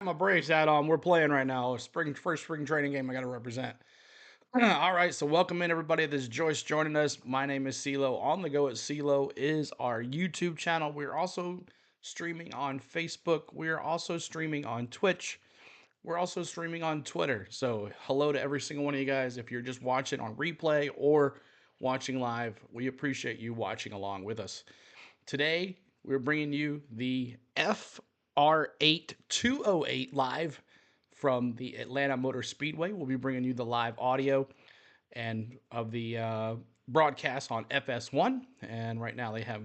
my Braves hat on. We're playing right now. First spring training game I got to represent. All right, so welcome in everybody. This is Joyce joining us. My name is CeeLo. On the Go at CeeLo is our YouTube channel. We're also streaming on Facebook. We're also streaming on Twitch. We're also streaming on Twitter. So hello to every single one of you guys. If you're just watching on replay or watching live, we appreciate you watching along with us. Today, we're bringing you the FR8 208 live from the Atlanta Motor Speedway. We'll be bringing you the live audio and of the broadcast on FS1. And right now they have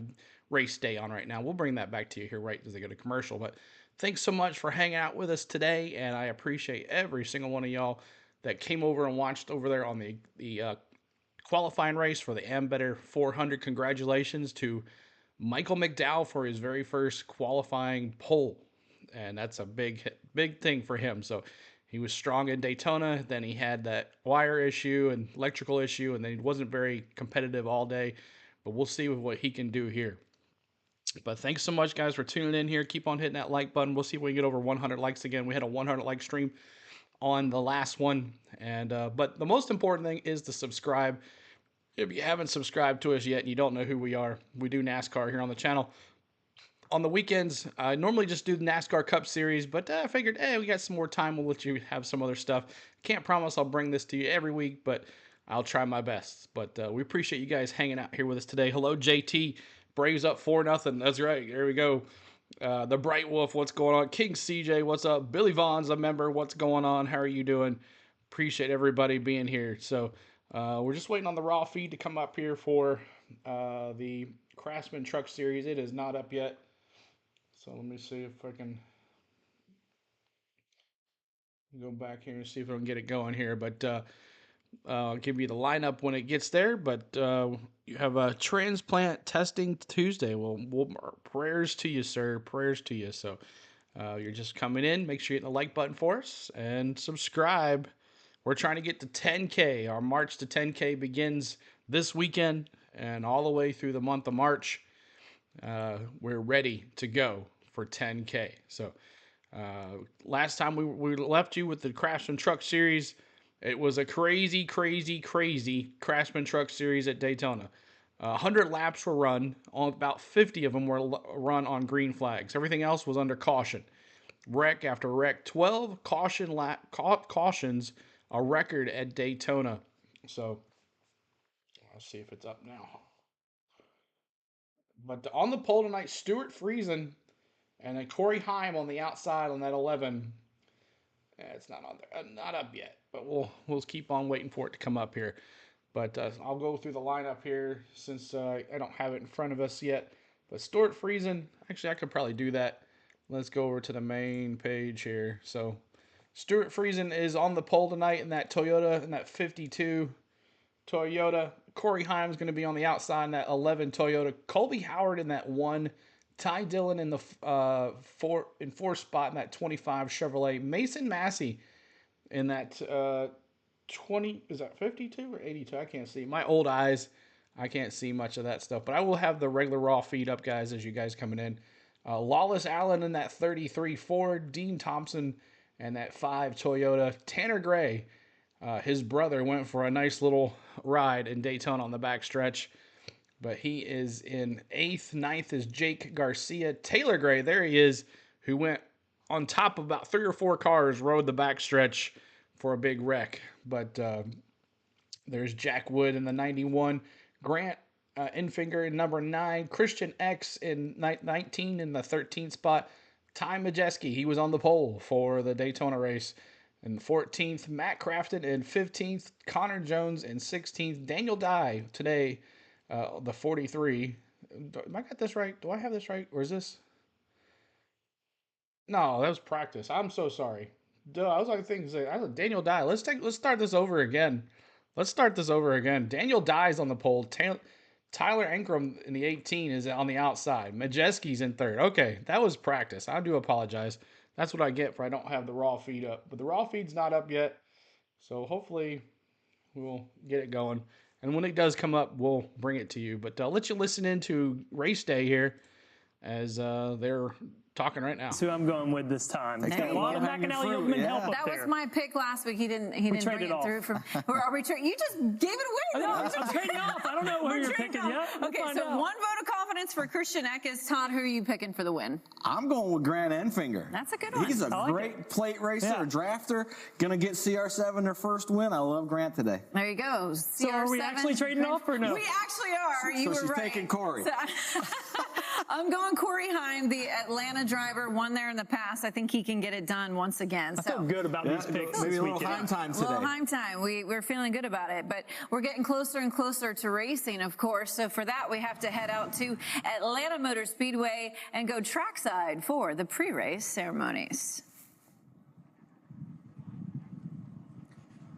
race day on right now. We'll bring that back to you here right as they go to commercial. But thanks so much for hanging out with us today. And I appreciate every single one of y'all that came over and watched over there on the qualifying race for the Ambetter 400. Congratulations to Michael McDowell for his very first qualifying pole, and that's a big thing for him. So he was strong in Daytona, then he had that wire issue and electrical issue, and then he wasn't very competitive all day, but we'll see what he can do here. But thanks so much, guys, for tuning in here. Keep on hitting that like button. We'll see if we can get over 100 likes again. We had a 100 like stream on the last one, and but the most important thing is to subscribe. If you haven't subscribed to us yet and you don't know who we are, we do NASCAR here on the channel. On the weekends, I normally just do the NASCAR Cup Series, but I figured, hey, we got some more time. We'll let you have some other stuff. Can't promise I'll bring this to you every week, but I'll try my best. But we appreciate you guys hanging out here with us today. Hello, JT. Braves up 4-0. That's right. There we go. The Bright Wolf, what's going on? King CJ, what's up? Billy Vaughn's a member. What's going on? How are you doing? Appreciate everybody being here. So we're just waiting on the raw feed to come up here for the Craftsman Truck Series. It is not up yet. So let me see if I can go back here and see if I can get it going here. But I'll give you the lineup when it gets there. But you have a transplant testing Tuesday. Well, prayers to you, sir. Prayers to you. So you're just coming in. Make sure you hit the like button for us and subscribe. We're trying to get to 10K. Our march to 10K begins this weekend and all the way through the month of March. We're ready to go for 10K. So last time we left you with the Craftsman Truck Series, it was a crazy Craftsman Truck Series at Daytona. 100 laps were run. About 50 of them were run on green flags. Everything else was under caution. Wreck after wreck. 12 cautions, a record at Daytona. So let's see if it's up now. But on the pole tonight, Stuart Friesen and then Corey Heim on the outside on that 11. It's not on there, not up yet. But we'll keep on waiting for it to come up here. But I'll go through the lineup here since I don't have it in front of us yet. But Stuart Friesen, actually I could probably do that. Let's go over to the main page here. So Stuart Friesen is on the pole tonight in that Toyota, in that 52 Toyota. Corey Heim's going to be on the outside in that 11 Toyota. Colby Howard in that 1. Ty Dillon in the 4 spot in that 25 Chevrolet. Mason Massey in that 20, is that 52 or 82? I can't see. My old eyes, I can't see much of that stuff. But I will have the regular raw feed up, guys, as you guys coming in. Lawless Allen in that 33 Ford. Dean Thompson and that 5 Toyota. Tanner Gray, his brother, went for a nice little ride in Daytona on the backstretch. But he is in 8th. 9th is Jake Garcia. Taylor Gray, there he is, who went on top of about 3 or 4 cars, rode the backstretch for a big wreck. But there's Jack Wood in the 91. Grant Infinger in number 9. Christian X in 19 in the 13th spot. Ty Majeski, he was on the pole for the Daytona race. In 14th, Matt Crafton in 15th. Connor Jones in 16th. Daniel Dye today, the 43. Am I got this right? Do I have this right? Or is this? No, that was practice. I'm so sorry. Duh, I was like thinking, I was Daniel Dye. Let's start this over again. Let's start this over again. Daniel Dye's on the pole. Tyler Ankrum in the 18 is on the outside. Majeski's in 3rd. Okay, that was practice. I do apologize. That's what I get for I don't have the raw feed up. But the raw feed's not up yet. So hopefully we'll get it going. And when it does come up, we'll bring it to you. But I'll let you listen into race day here as they're talking right now. That's who I'm going with this time. He's got a lot of bacchanal yeoman help up That there. was my pick last week. He didn't bring it through from. Are we you just gave it away. I'm trading off. I don't know who you're picking yet. Okay, so one vote of confidence for Christian Eckes. Todd, who are you picking for the win? I'm going with Grant Enfinger. That's a good one. He's a great plate racer, a drafter. Gonna get CR7 their first win. I love Grant today. There you go. CR7. So are we actually trading off or no? We actually are. You were she's right. taking Corey. So, I'm going Corey Heim, the Atlanta driver, won there in the past. I think he can get it done once again. I feel good about these picks Maybe this a little weekend. Heim time today. A little Heim time. We're feeling good about it, but we're getting closer and closer to racing, of course. So for that, we have to head out to Atlanta Motor Speedway and go trackside for the pre-race ceremonies.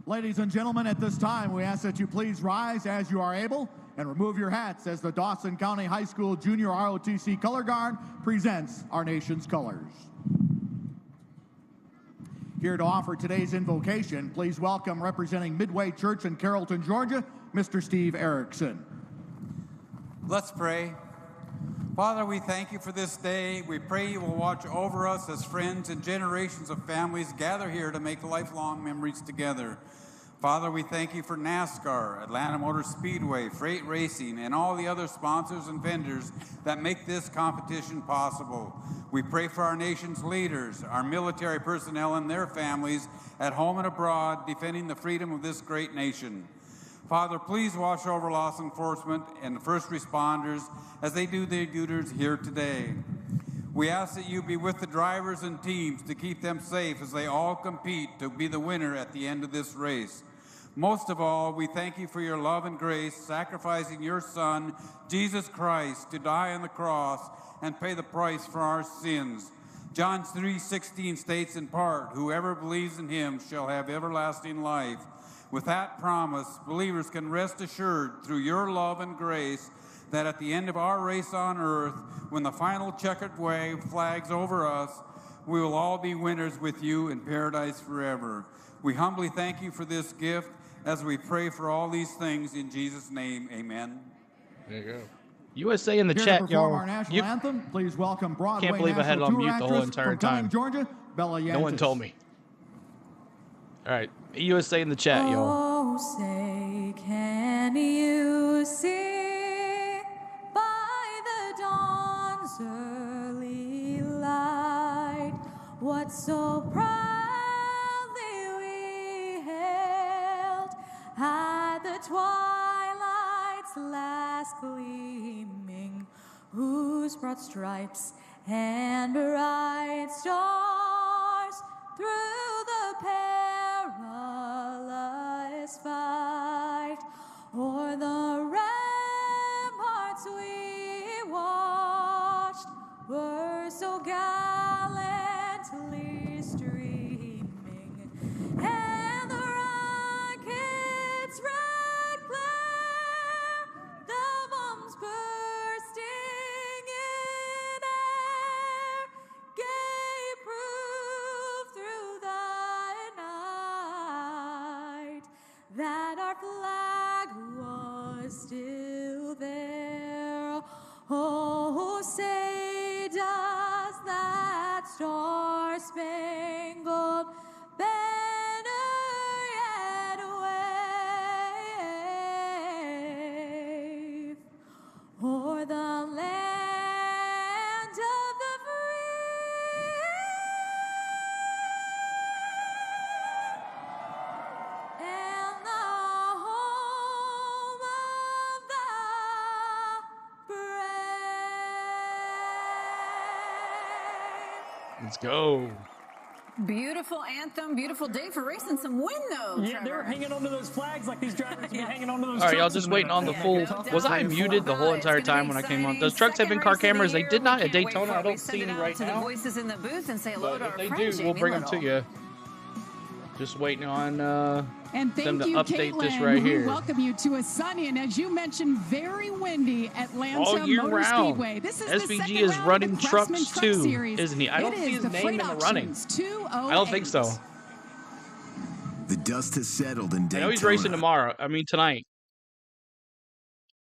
Ladies and gentlemen, at this time, we ask that you please rise as you are able and remove your hats as the Dawson County High School Junior ROTC Color Guard presents our nation's colors. Here to offer today's invocation, please welcome representing Midway Church in Carrollton, Georgia, Mr. Steve Erickson. Let's pray. Father, we thank you for this day. We pray you will watch over us as friends and generations of families gather here to make lifelong memories together. Father, we thank you for NASCAR, Atlanta Motor Speedway, Freight Racing, and all the other sponsors and vendors that make this competition possible. We pray for our nation's leaders, our military personnel and their families at home and abroad, defending the freedom of this great nation. Father, please watch over law enforcement and the first responders as they do their duties here today. We ask that you be with the drivers and teams to keep them safe as they all compete to be the winner at the end of this race. Most of all, we thank you for your love and grace, sacrificing your Son, Jesus Christ, to die on the cross and pay the price for our sins. John 3:16 states in part, whoever believes in him shall have everlasting life. With that promise, believers can rest assured through your love and grace that at the end of our race on earth, when the final checkered wave flags over us, we will all be winners with you in paradise forever. We humbly thank you for this gift as we pray for all these things in Jesus' name, amen. There you go. USA in the Here chat, to perform y'all. our national anthem, please welcome Broadway Can't believe I had it National on Tour mute the whole actress entire from Cumming, time. Georgia, Bella Yantis. No one told me. All right, USA in the chat, y'all. Oh, say, can you see by the dawn's early light what so proudly we hailed at the twilight's last gleaming, whose broad stripes and bright stars through the perilous fight o'er the ramparts we watched were so gallantly streaming, and the rocket's red glare, the bombs bursting in air, gave proof through the night that our flag was still there. Oh, say does that star-spangled banner yet wave o'er the land of the free and the home of the brave. Let's go. Beautiful anthem, beautiful day for racing. Some wind, though, Yeah, Trevor. they're hanging onto those flags like these drivers have been hanging onto those All right, y'all trucks just in the waiting on the middle. full. no Was I doubt. muted the whole It's entire gonna time be when I came on? exciting. Those trucks have been Second car race of the cameras. They year. did not We at can't wait Daytona. for I it. We don't send see it any out right to the now. voices in the booth and say hello But to if our they friend do, we'll Jamie bring them Little. to you. Just waiting on And them thank to you, update Caitlin, this right who here. welcome you to a sunny and, as you mentioned, very windy Atlanta All year Motor round. Speedway. This is SVG the second is round of running the Craftsman trucks Truck too, Series. isn't he? I don't It see is his the name Freight in the running. Auctions 208. I don't think so. The dust has settled in I Daytona. know he's racing tonight.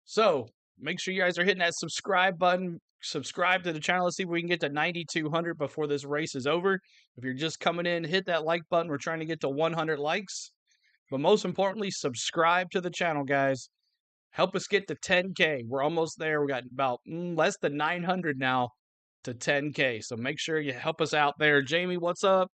So make sure you guys are hitting that subscribe button. subscribe to the channel. Let's see if we can get to 9,200 before this race is over. If you're just coming in, hit that like button. We're trying to get to 100 likes. But most importantly, subscribe to the channel, guys. Help us get to 10K. We're almost there. We got about less than 900 now to 10K. So make sure you help us out there. Jamie, what's up?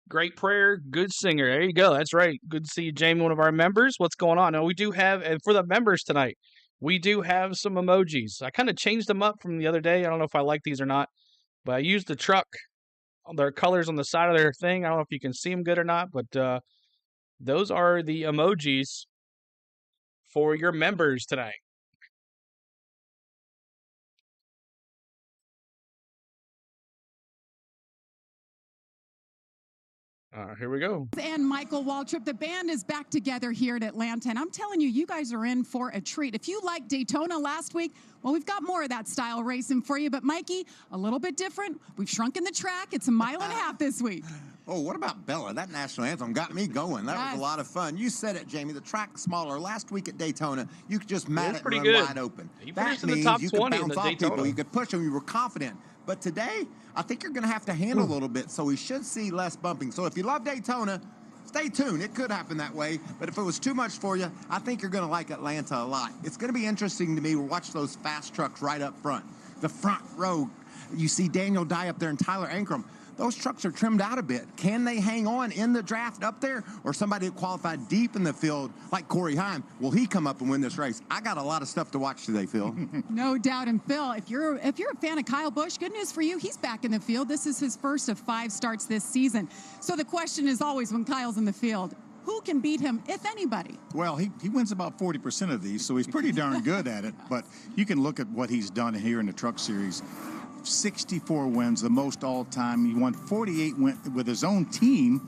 Great prayer, good singer. There you go. That's right. Good to see you, Jamie, one of our members. What's going on? Now, we do have, and for the members tonight, we do have some emojis. I kind of changed them up from the other day. I don't know if I like these or not, but I used the truck, their colors on the side of their thing. I don't know if you can see them good or not, but those are the emojis for your members tonight. Here we go. And Michael Waltrip, the band is back together here at Atlanta, and I'm telling you, you guys are in for a treat. If you liked Daytona last week, well, we've got more of that style racing for you, but Mikey, a little bit different. We've shrunken the track. It's a mile and a half this week. Oh, what about Bella? That national anthem got me going. That was a lot of fun. You said it, Jamie. The track's smaller. Last week at Daytona, you could just mat it and run wide open. That means you could bounce off people. You could push them. You were confident. But today, I think you're going to have to handle a little bit, so we should see less bumping. So if you love Daytona, stay tuned. It could happen that way. But if it was too much for you, I think you're going to like Atlanta a lot. It's going to be interesting to me to watch those fast trucks right up front. The front row, you see Daniel Dye up there and Tyler Ankrum. Those trucks are trimmed out a bit. Can they hang on in the draft up there? Or somebody that qualified deep in the field, like Corey Heim, will he come up and win this race? I got a lot of stuff to watch today, Phil. No doubt. And Phil, if you're a fan of Kyle Busch, good news for you. He's back in the field. This is his first of 5 starts this season. So the question is always when Kyle's in the field, who can beat him, if anybody? Well, he wins about 40% of these, so he's pretty darn good at it. But you can look at what he's done here in the Truck Series. 64 wins, the most all-time. He won 48 with his own team,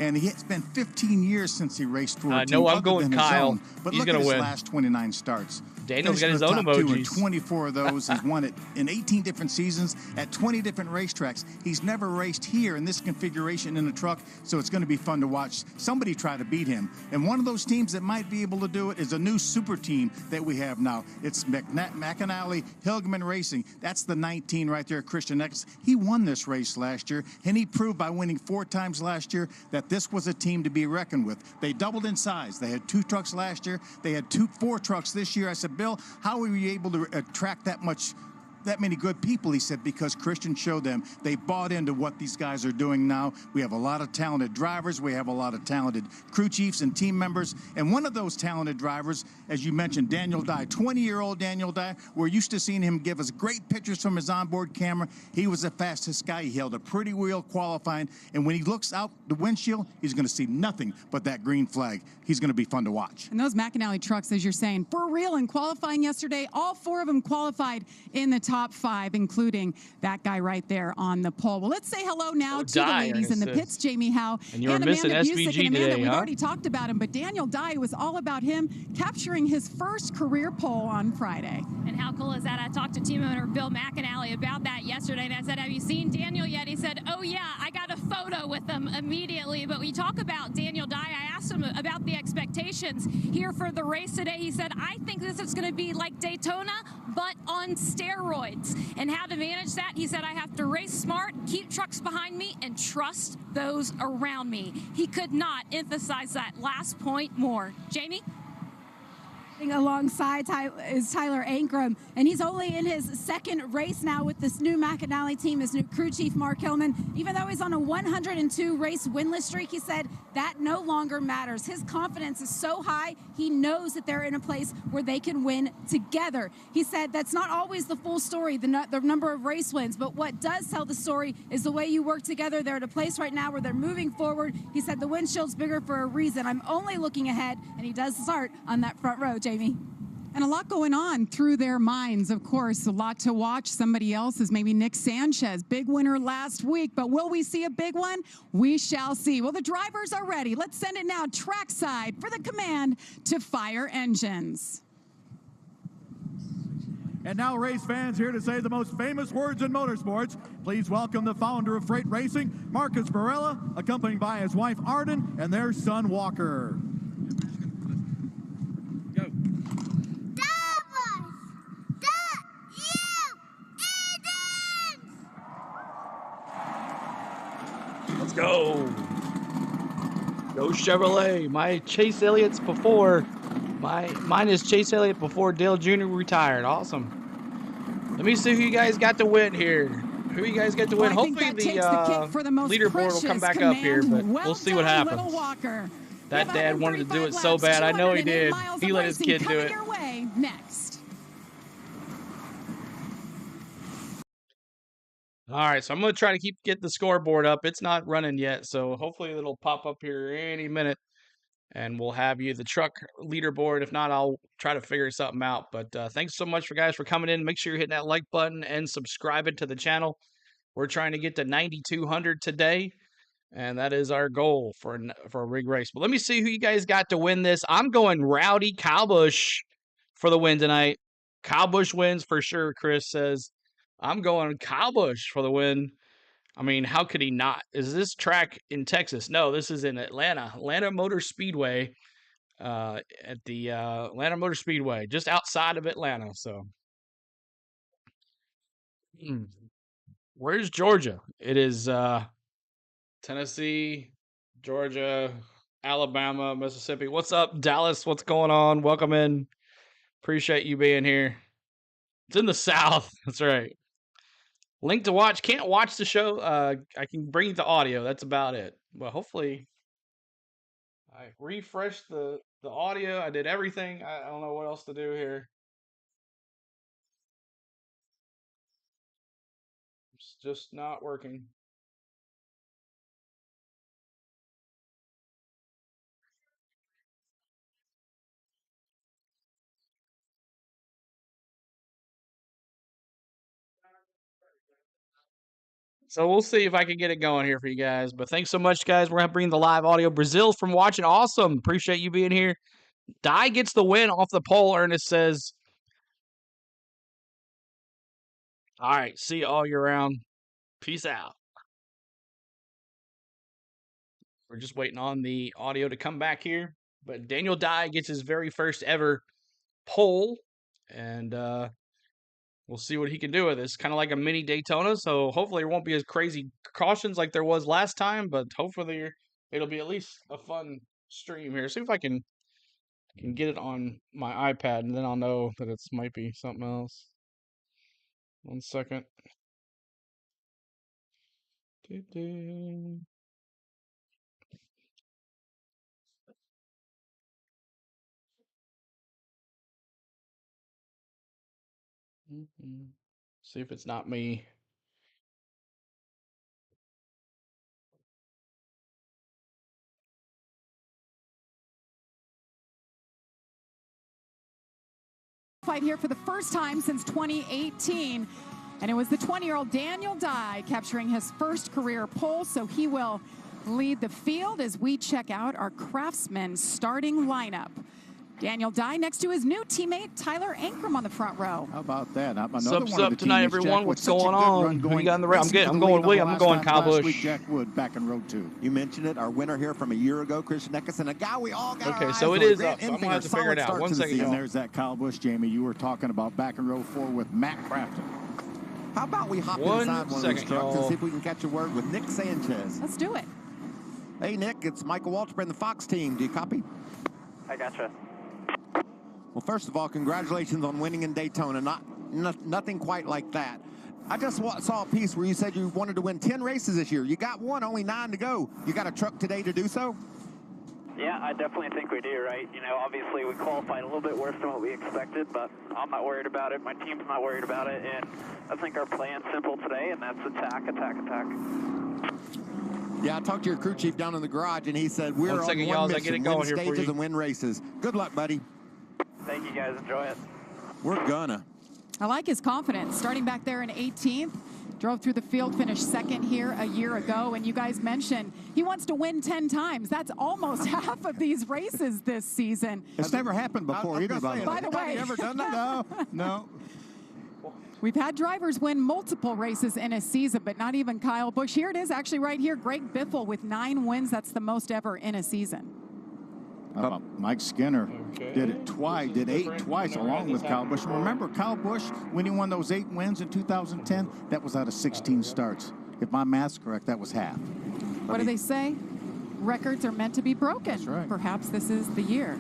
and it's been 15 years since he raced for a team. No, I'm going Kyle. But He's look at gonna his win. last 29 starts. Daniel's got his Finished own in the top 2 in emojis. 24 of those. He's won it in 18 different seasons at 20 different racetracks. He's never raced here in this configuration in a truck, so it's going to be fun to watch somebody try to beat him. And one of those teams that might be able to do it is a new super team that we have now. It's McAnally Hilgeman Racing. That's the 19 right there, Christian X. He won this race last year, and he proved by winning 4 times last year that this was a team to be reckoned with. They doubled in size. They had 2 trucks last year. They had 4 trucks this year. I said, Bill, how were you able to attract that many good people? He said, because Christian showed them. They bought into what these guys are doing now. We have a lot of talented drivers. We have a lot of talented crew chiefs and team members. And one of those talented drivers, as you mentioned, Daniel Dye, 20-year-old Daniel Dye. We're used to seeing him give us great pictures from his onboard camera. He was the fastest guy. He held a pretty wheel qualifying. And when he looks out the windshield, he's going to see nothing but that green flag. He's going to be fun to watch. And those McAnally trucks, as you're saying, for real in qualifying yesterday, all 4 of them qualified in the top 5, including that guy right there on the pole. Well, let's say hello now to the ladies in the pits, Jamie Howe and you're and missing Amanda SVG Busick. And Amanda, today, we've already talked about him, but Daniel Dye was all about him capturing his first career pole on Friday. And how cool is that? I talked to team owner Bill McAnally about that yesterday, and I said, have you seen Daniel yet? He said, oh yeah, I got a photo with him immediately. But we talk about Daniel Dye. I asked him about the expectations here for the race today. He said, I think this is going to be like Daytona, but on steroids. And how to manage that, he said, I have to race smart, keep trucks behind me, and trust those around me. He could not emphasize that last point more. Jamie? Alongside is Tyler Ankrum, and he's only in his 2nd race now with this new McAnally team, his new crew chief Mark Hillman. Even though he's on a 102 race winless streak, he said that no longer matters. His confidence is so high, he knows that they're in a place where they can win together. He said that's not always the full story, the number of race wins, but what does tell the story is the way you work together. They're at a place right now where they're moving forward. He said the windshield's bigger for a reason. I'm only looking ahead, and he does start on that front row, Jamie. And a lot going on through their minds, of course. A lot to watch. Somebody else is maybe Nick Sanchez. Big winner last week, but will we see a big one? We shall see. Well, the drivers are ready. Let's send it now trackside for the command to fire engines. And now, race fans, here to say the most famous words in motorsports. Please welcome the founder of Freight Racing, Marcus Barella, accompanied by his wife Arden and their son Walker. Go Chevrolet. My Chase Elliott's before. Mine is Chase Elliott before Dale Jr. retired. Awesome. Let me see who you guys got to win here. Who you guys get to win? Well, I think Hopefully that takes the cake for the most leaderboard will come precious back up here, but command. we'll see what done, happens. Little Walker. That dad wanted to do it so laps, bad. I know he 208 did. miles He of let his racing kid do coming it. your way next. All right, so I'm going to try to get the scoreboard up. It's not running yet, so hopefully it'll pop up here any minute, and we'll have you the truck leaderboard. If not, I'll try to figure something out. But thanks so much for coming in. Make sure you're hitting that like button and subscribing to the channel. We're trying to get to 9,200 today, and that is our goal for a rig race. But let me see who you guys got to win this. I'm going Rowdy Kyle Busch for the win tonight. Kyle Busch wins for sure, Chris says. I'm going Kyle Busch for the win. I mean, how could he not? Is this track in Texas? No, this is in Atlanta. Atlanta Motor Speedway, at the Atlanta Motor Speedway, just outside of Atlanta. So, where's Georgia? It is Tennessee, Georgia, Alabama, Mississippi. What's up, Dallas? What's going on? Welcome in. Appreciate you being here. It's in the South. That's right. Link to watch. Can't watch the show. I can bring you the audio. That's about it. Well, hopefully I refreshed the audio. I did everything. I don't know what else to do here. It's just not working. So we'll see if I can get it going here for you guys. But thanks so much, guys. We're going to bring the live audio. Brazil's from watching. Awesome. Appreciate you being here. Di gets the win off the pole, Ernest says. All right. See you all year round. Peace out. We're just waiting on the audio to come back here. But Daniel Dye gets his very first ever pole. And we'll see what he can do with this. Kind of like a mini Daytona, so hopefully there won't be as crazy cautions like there was last time, but hopefully it'll be at least a fun stream here. See if I can get it on my iPad, and then I'll know that it might be something else. 1 second. See if it's not me. Fight here for the first time since 2018. And it was the 20-year-old Daniel Dye capturing his first career pole, so he will lead the field as we check out our Craftsman starting lineup. Daniel Dye next to his new teammate Tyler Ankrum on the front row. How about that? Another Subs one of up the tonight, teammates, everyone. Jack, What's with such a going good on? run Who you got in the race? racing I'm for the going lead William. on I'm the going last Kyle lap last Busch. week, Jack Wood back in row 2. You mentioned it, our winner here from a year ago, Christian Nickerson, a guy we all got Okay, our so eyes it on. is up, so I'm going to have to figure it out. 1 second, And y'all. there's that Kyle Busch, Jamie, you were talking about back in row 4 with Matt Crafton. How about we hop 1 inside one of second, these trucks and y'all. see if we can catch a word with Nick Sanchez. Let's do it. Hey, Nick, it's Michael Waltrip and the Fox team. Do you copy? I gotcha. Well, first of all, congratulations on winning in Daytona. Nothing quite like that. I just saw a piece where you said you wanted to win 10 races this year. You got one, only 9 to go. You got a truck today to do so? Yeah, I definitely think we do, right? You know, obviously we qualified a little bit worse than what we expected, but I'm not worried about it. My team's not worried about it, and I think our plan's simple today, and that's attack, attack, attack. Yeah, I talked to your crew chief down in the garage, and he said we're 1 second, on y'all, one as I get mission, it going win here for stages you. and win races. Good luck, buddy. Thank you, guys. Enjoy it. We're gonna. I like his confidence. Starting back there in 18th, drove through the field, finished second here a year ago. And you guys mentioned he wants to win 10 times. That's almost half of these races this season. It's never happened before either, by the way. By the way. Have you ever done that? No. We've had drivers win multiple races in a season, but not even Kyle Busch. Here it is, actually right here. Greg Biffle with 9 wins. That's the most ever in a season. How about Mike Skinner did it twice, did 8 twice along with Kyle Busch. Remember Kyle Busch, when he won those 8 wins in 2010, that was out of 16 starts. If my math's correct, that was half. What do they say? records are meant to be broken. That's right. Perhaps this is the year.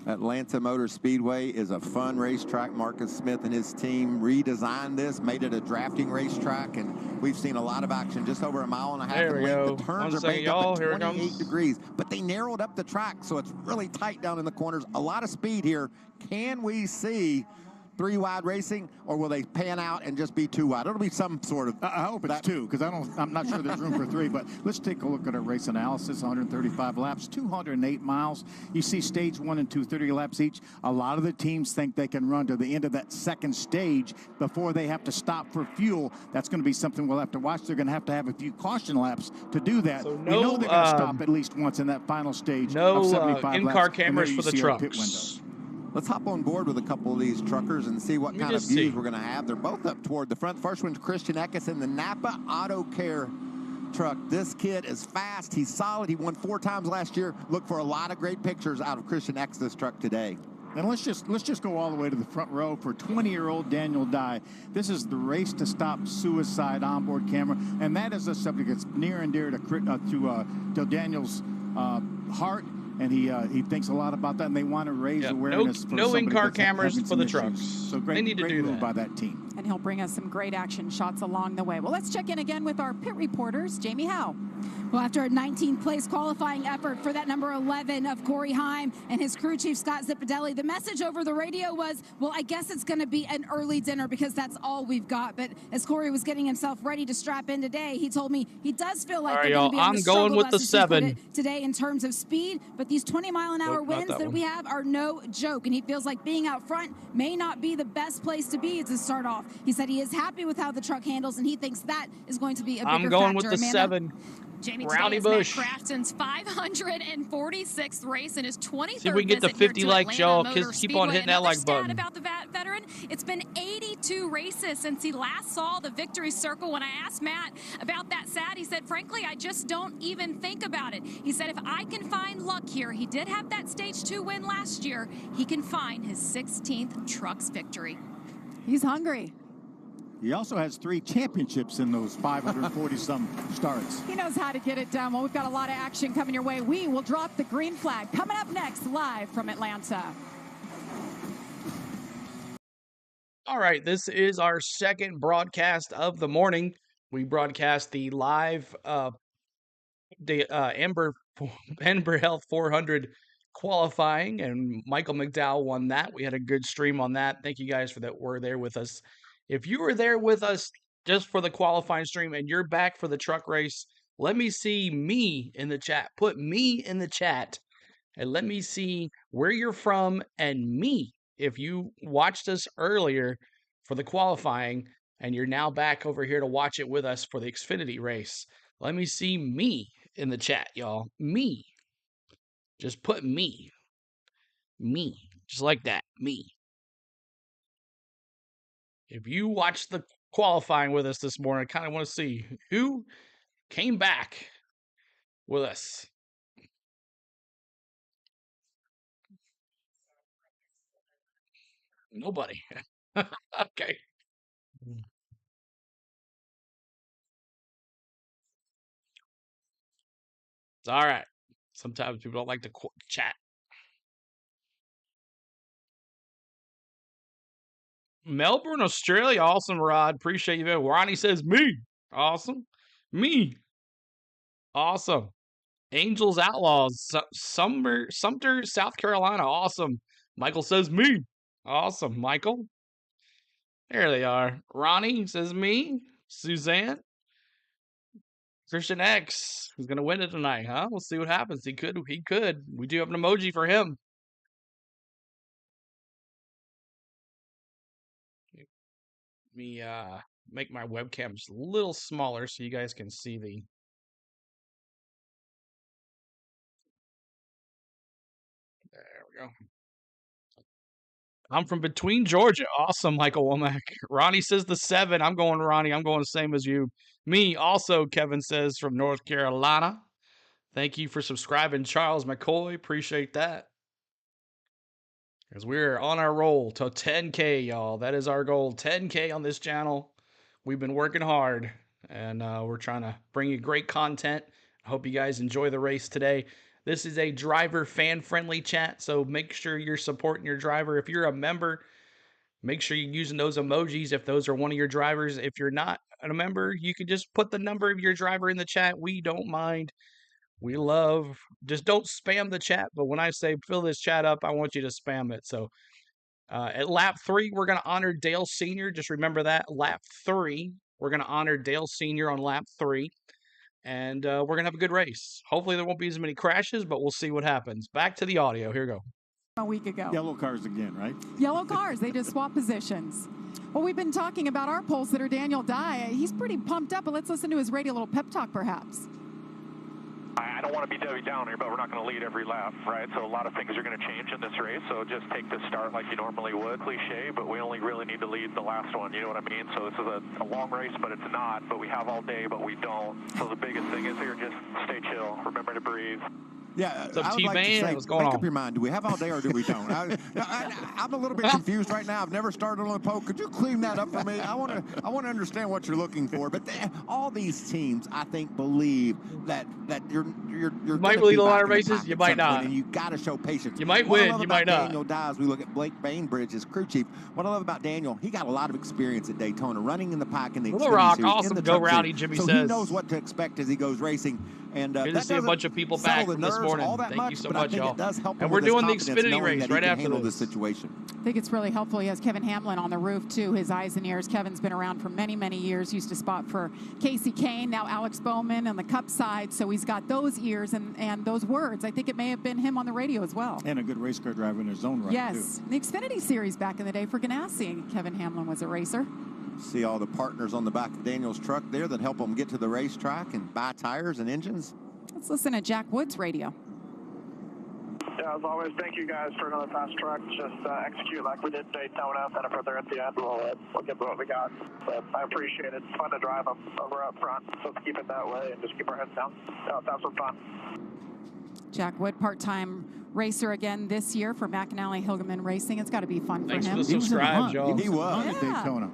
Atlanta Motor Speedway is a fun racetrack. Marcus Smith and his team redesigned this, made it a drafting racetrack, and we've seen a lot of action. Just over 1.5 miles There in we length. go. The turns 1 are second, banked up y'all. at Here it 28 comes. degrees, but they narrowed up the track, so it's really tight down in the corners. A lot of speed here. Can we see 3 wide racing, or will they pan out and just be 2 wide? It'll be some sort of. I hope it's 2, because I'm not sure there's room for 3. But let's take a look at our race analysis. 135 laps, 208 miles. You see stage 1 and 2, 30 laps each. A lot of the teams think they can run to the end of that second stage before they have to stop for fuel. That's going to be something we'll have to watch. They're going to have a few caution laps to do that. So we know they're going to stop at least once in that final stage no of 75 in-car laps. cameras for the pit window. trucks. Let's hop on board with a couple of these truckers and see what kind of just views see. we're going to have. They're both up toward the front. First one's Christian Eckes in the Napa Auto Care truck. This kid is fast. He's solid. He won 4 times last year. Look for a lot of great pictures out of Christian Eckes' truck today. And let's just go all the way to the front row for 20-year-old Daniel Dye. This is the Race to Stop Suicide onboard camera, and that is a subject that's near and dear to Daniel's heart. And he thinks a lot about that, and they want to raise awareness for no somebody in-car that's cameras having for some the issues. trucks. So great, They need to great do move that. by that team. And he'll bring us some great action shots along the way. Well, let's check in again with our pit reporters. Jamie Howe. Well, after a 19th place qualifying effort for that number 11 of Corey Heim and his crew chief, Scott Zipadelli, the message over the radio was, well, I guess it's going to be an early dinner because that's all we've got. But as Corey was getting himself ready to strap in today, he told me he does feel like they're going to be on the struggle bus, as he put it, today in terms of speed. But these 20-mile-an-hour winds that we have are no joke. And he feels like being out front may not be the best place to be to start off. He said he is happy with how the truck handles, and he thinks that is going to be a bigger factor. I'm going with the Amanda? 7. Jamie, Rowdy today is Bush. Matt Craftsman's 546th race and his 23rd See if we can get to visit here 50 to likes, Atlanta y'all. Motor Keep on hitting that Speedway. like Another stat button. about the veteran, it's been 82 races since he last saw the victory circle. When I asked Matt about that stat, he said, frankly, I just don't even think about it. He said, if I can find luck here, he did have that stage 2 win last year, he can find his 16th trucks victory. He's hungry. He also has 3 championships in those 540-some starts. He knows how to get it done. Well, we've got a lot of action coming your way. We will drop the green flag. Coming up next, live from Atlanta. All right, this is our second broadcast of the morning. We broadcast the live Ember Health 400 qualifying, and Michael McDowell won that. We had a good stream on that. Thank you guys for that. Were there with us. If you were there with us just for the qualifying stream and you're back for the truck race, let me see me in the chat. Put me in the chat and let me see where you're from and me. If you watched us earlier for the qualifying and you're now back over here to watch it with us for the Xfinity race, let me see me in the chat, y'all. Me. Just put me. Me. Just like that. Me. If you watched the qualifying with us this morning, I kind of want to see who came back with us. Nobody. Okay. It's all right. Sometimes people don't like to chat. Melbourne, Australia. Awesome, Rod. Appreciate you there. Ronnie says me. Awesome. Me. Awesome. Angels Outlaws. Sumter, South Carolina. Awesome. Michael says me. Awesome. Michael. There they are. Ronnie says me. Suzanne. Christian X. He's gonna win it tonight, huh? We'll see what happens. He could. We do have an emoji for him. Let me make my webcam just a little smaller so you guys can see the. There we go. I'm from between Georgia. Awesome, Michael Womack. Ronnie says the 7. I'm going Ronnie. I'm going the same as you. Me also, Kevin says, from North Carolina. Thank you for subscribing, Charles McCoy. Appreciate that. Because we're on our roll to 10K, y'all. That is our goal. 10K on this channel. We've been working hard, and we're trying to bring you great content. Hope you guys enjoy the race today. This is a driver fan-friendly chat, so make sure you're supporting your driver. If you're a member, make sure you're using those emojis if those are one of your drivers. If you're not a member, you can just put the number of your driver in the chat. We don't mind. We love. Just don't spam the chat, but when I say fill this chat up, I want you to spam it. So at lap 3, we're going to honor Dale Sr. Just remember that. Lap 3, we're going to honor Dale Sr. on lap 3. And we're going to have a good race. Hopefully there won't be as many crashes, but we'll see what happens. Back to the audio. Here we go. A week ago. Yellow cars again, right? Yellow cars. They just swap positions. Well, we've been talking about our pole sitter, Daniel Dye. He's pretty pumped up, but let's listen to his radio little pep talk, perhaps. I don't want to be Debbie Downer, but we're not going to lead every lap, right? So a lot of things are going to change in this race. So just take the start like you normally would. Cliche, but we only really need to lead the last one. You know what I mean? So this is a long race, but it's not. But we have all day, but we don't. So the biggest thing is here, just stay chill. Remember to breathe. Yeah, What's up, I would like to say, What's going make on? up your mind. Do we have all day or do we don't? I'm a little bit confused right now. I've never started on a pole. Could you clean that up for me? I want to understand what you're looking for. But all these teams, I think, believe that you're might lead a lot of races. You might not. And you got to show patience. You might win. You might not. Daniel Dye, as we look at Blake Bainbridge as crew chief. What I love about Daniel, he got a lot of experience at Daytona, running in the pack in the Little Rock, Series, awesome. in the Go Truck Rowdy, Series. Jimmy so says. he knows what to expect as he goes racing. And good to see a bunch of people back from this morning. Thank you so much, y'all. And we're doing the Xfinity race right after this situation. I think it's really helpful. He has Kevin Hamlin on the roof, too, his eyes and ears. Kevin's been around for many, many years. Used to spot for Casey Kane, now Alex Bowman on the Cup side. So he's got those ears and those words. I think it may have been him on the radio as well. And a good race car driver in his own right, yes. too. The Xfinity Series back in the day for Ganassi. Kevin Hamlin was a racer. See all the partners on the back of Daniel's truck there that help him get to the racetrack and buy tires and engines. Let's listen to Jack Wood's radio. Yeah, as always, thank you guys for another fast truck. Just execute like we did in Daytona, then further at the end, we'll get what we got. But I appreciate it. It's fun to drive them over up front, so let's keep it that way and just keep our heads down. Have some fun. Jack Wood, part-time racer again this year for McAnally Hilgeman Racing. It's got to be fun for him. Thanks for the subscribe, y'all. He was. Yeah. Daytona.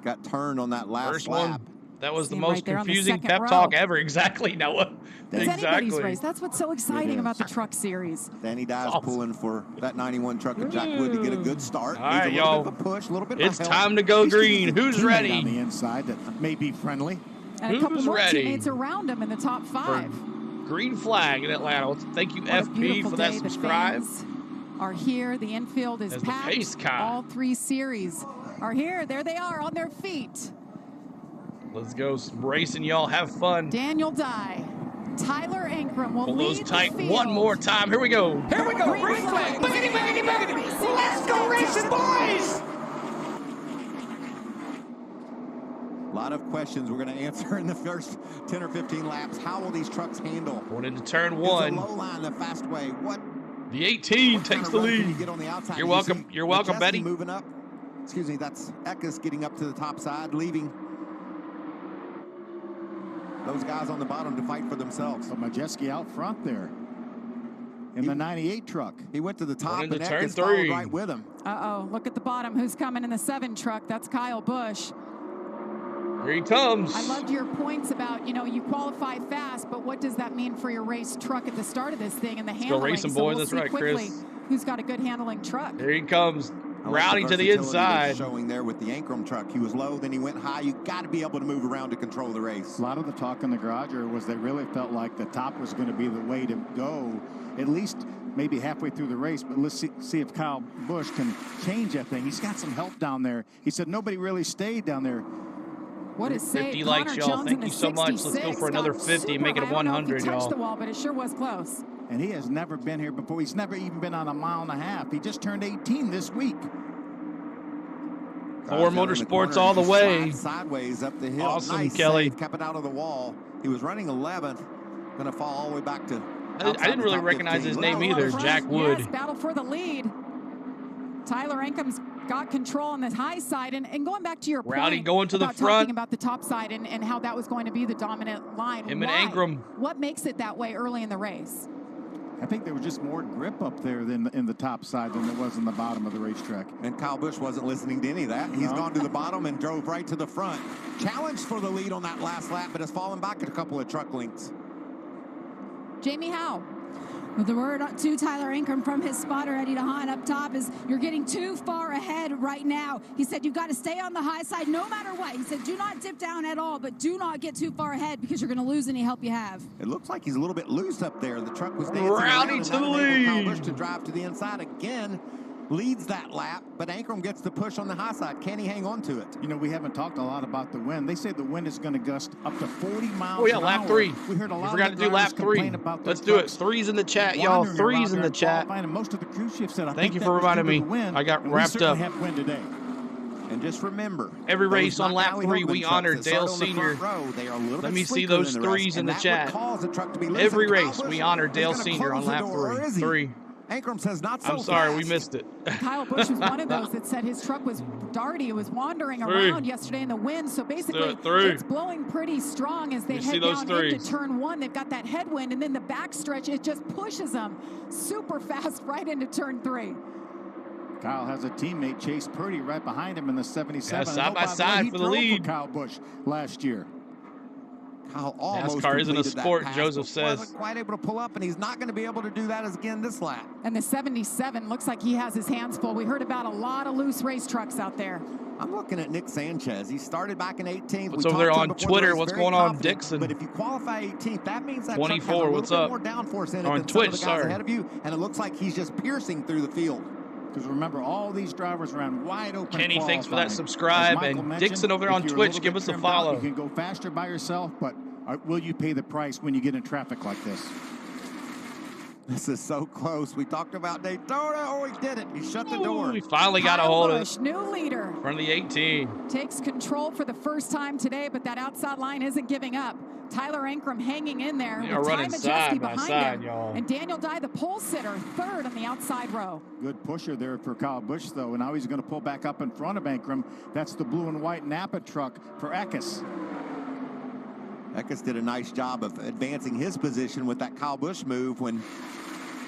Got turned on that last First lap. one. That was the See him most right there on the confusing second pep row. talk ever. Exactly, Noah. It's anybody's Exactly. race. That's what's so exciting about the Truck Series. Danny Dye's pulling for that 91 truck of Jack Wood to get a good start. All right, Needs a little y'all. bit of a push, a little bit of It's a help. time to go He's gonna green. get a Who's teammate ready? on the inside that may be friendly. And a couple Who's more ready? teammates around him in the top 5. Green flag in Atlanta. Thank you, What a FP, beautiful for that day. The subscribe. fans are here. The infield is As the packed. pace car. All 3 series are here. There they are on their feet. Let's go racing, y'all. Have fun. Daniel Dye, Tyler Ankrum will Pull those lead tight the field. one more time. Here we go. Here we go. Green flag. Boogity, boogity, boogity. Let's go racing, boys. A lot of questions we're going to answer in the first 10 or 15 laps. How will these trucks handle? Going into turn Is 1. the low line the fast way? What The 18 takes kind of the run can lead. you get on the outside? You're You welcome. see You're welcome, Majeski Betty. moving up. Excuse me, that's Eckes getting up to the top side, leaving those guys on the bottom to fight for themselves. So Majeski out front there in the 98 truck. He went to the top and into turn Eckes followed 3. right with him. Uh-oh, look at the bottom. Who's coming in the 7 truck? That's Kyle Busch. Here he comes. I loved your points about, you qualify fast, but what does that mean for your race truck at the start of this thing and the handling? go racing, So boys. we'll That's see right, quickly Chris. who's got a good handling truck. Here he comes. I like Rowdy to the versatility inside. that's showing there with the Ankrum truck. He was low, then he went high. You got to be able to move around to control the race. A lot of the talk in the garage was they really felt like the top was going to be the way to go, at least maybe halfway through the race. But let's see if Kyle Busch can change that thing. He's got some help down there. He said nobody really stayed down there. What is 50 likes, y'all. Thank you so much. Let's go for another 50 and make it 100, Touched y'all. the wall, but it sure was close. And he has never been here before. He's never even been on a mile and a half. He just turned 18 this week. More motorsports all the way. Sideways up the hill. Awesome, nice Kelly. Save, kept it out of the wall. He was running 11th. Going to fall all the way back to. I didn't really recognize his name either. Jack Wood. Yes, battle for the lead. Tyler Ankrum's got control on the high side. And going back to your Rowdy point going to the about front. talking about the top side and how that was going to be the dominant line. Him and Why? Ankrum. What makes it that way early in the race? I think there was just more grip up there than in the top side than there was in the bottom of the racetrack. And Kyle Busch wasn't listening to any of that. He's gone to the bottom and drove right to the front. Challenged for the lead on that last lap, but has fallen back a couple of truck lengths. Jamie Howe. Well, the word to Tyler Ankrum from his spotter, Eddie DeHaan, up top is you're getting too far ahead right now. He said you've got to stay on the high side no matter what. He said do not dip down at all, but do not get too far ahead because you're going to lose any help you have. It looks like he's a little bit loose up there. The truck was dancing Rowdy around to and the not enable Kyle lead. Busch to drive to the inside again. Leads that lap, but Ankrum gets the push on the high side. Can he hang on to it? You know, we haven't talked a lot about the wind. They say the wind is going to gust up to 40 miles Oh, yeah, an lap hour. 3. We heard a You lot forgot of to do lap 3. about Let's do it. Threes in the chat, y'all. Threes in the chat. And most of the crew chief said, Thank you for reminding me. I got wrapped up. Have wind today. And just remember, every race on lap 3, we honor Dale Sr. Let me see those threes in the chat. Every race, we honor Dale Sr. on lap 3. Ankrum says not so I'm sorry, fast. we missed it. Kyle Busch was one of those that said his truck was darty. It was wandering around yesterday in the wind. So basically, it's blowing pretty strong as they head down into turn 1. They've got that headwind, and then the backstretch, it just pushes them super fast right into turn 3. Kyle has a teammate, Chase Purdy, right behind him in the 77. Yeah, side by side for the lead. Kyle Busch last year. Kyle almost NASCAR isn't a sport, pass, Joseph says. Wasn't quite able to pull up, and he's not going to be able to do that again this lap. And the 77 looks like he has his hands full. We heard about a lot of loose race trucks out there. I'm looking at Nick Sanchez. He started back in 18th. What's over there on Twitter? What's going on, Dixon? But if you qualify 18th, that means that 24. truck has a little What's bit up? more downforce in it On than Twitch, some of the guys ahead of you, and it looks like he's just piercing through the field. Because remember, all these drivers ran wide open. Kenny, thanks for that subscribe. And Dixon over there on Twitch, give us a follow. You can go faster by yourself, but will you pay the price when you get in traffic like this? This is so close. We talked about Daytona. Oh, he did it. He shut the door. We finally got a hold of it. New leader. From the 18. Takes control for the first time today, but that outside line isn't giving up. Tyler Ankrum hanging in there with Ty Majeski behind him. And Daniel Dye, the pole sitter, third on the outside row. Good pusher there for Kyle Busch, though. And now he's going to pull back up in front of Ankrum. That's the blue and white Napa truck for Eckes. Eckes did a nice job of advancing his position with that Kyle Busch move when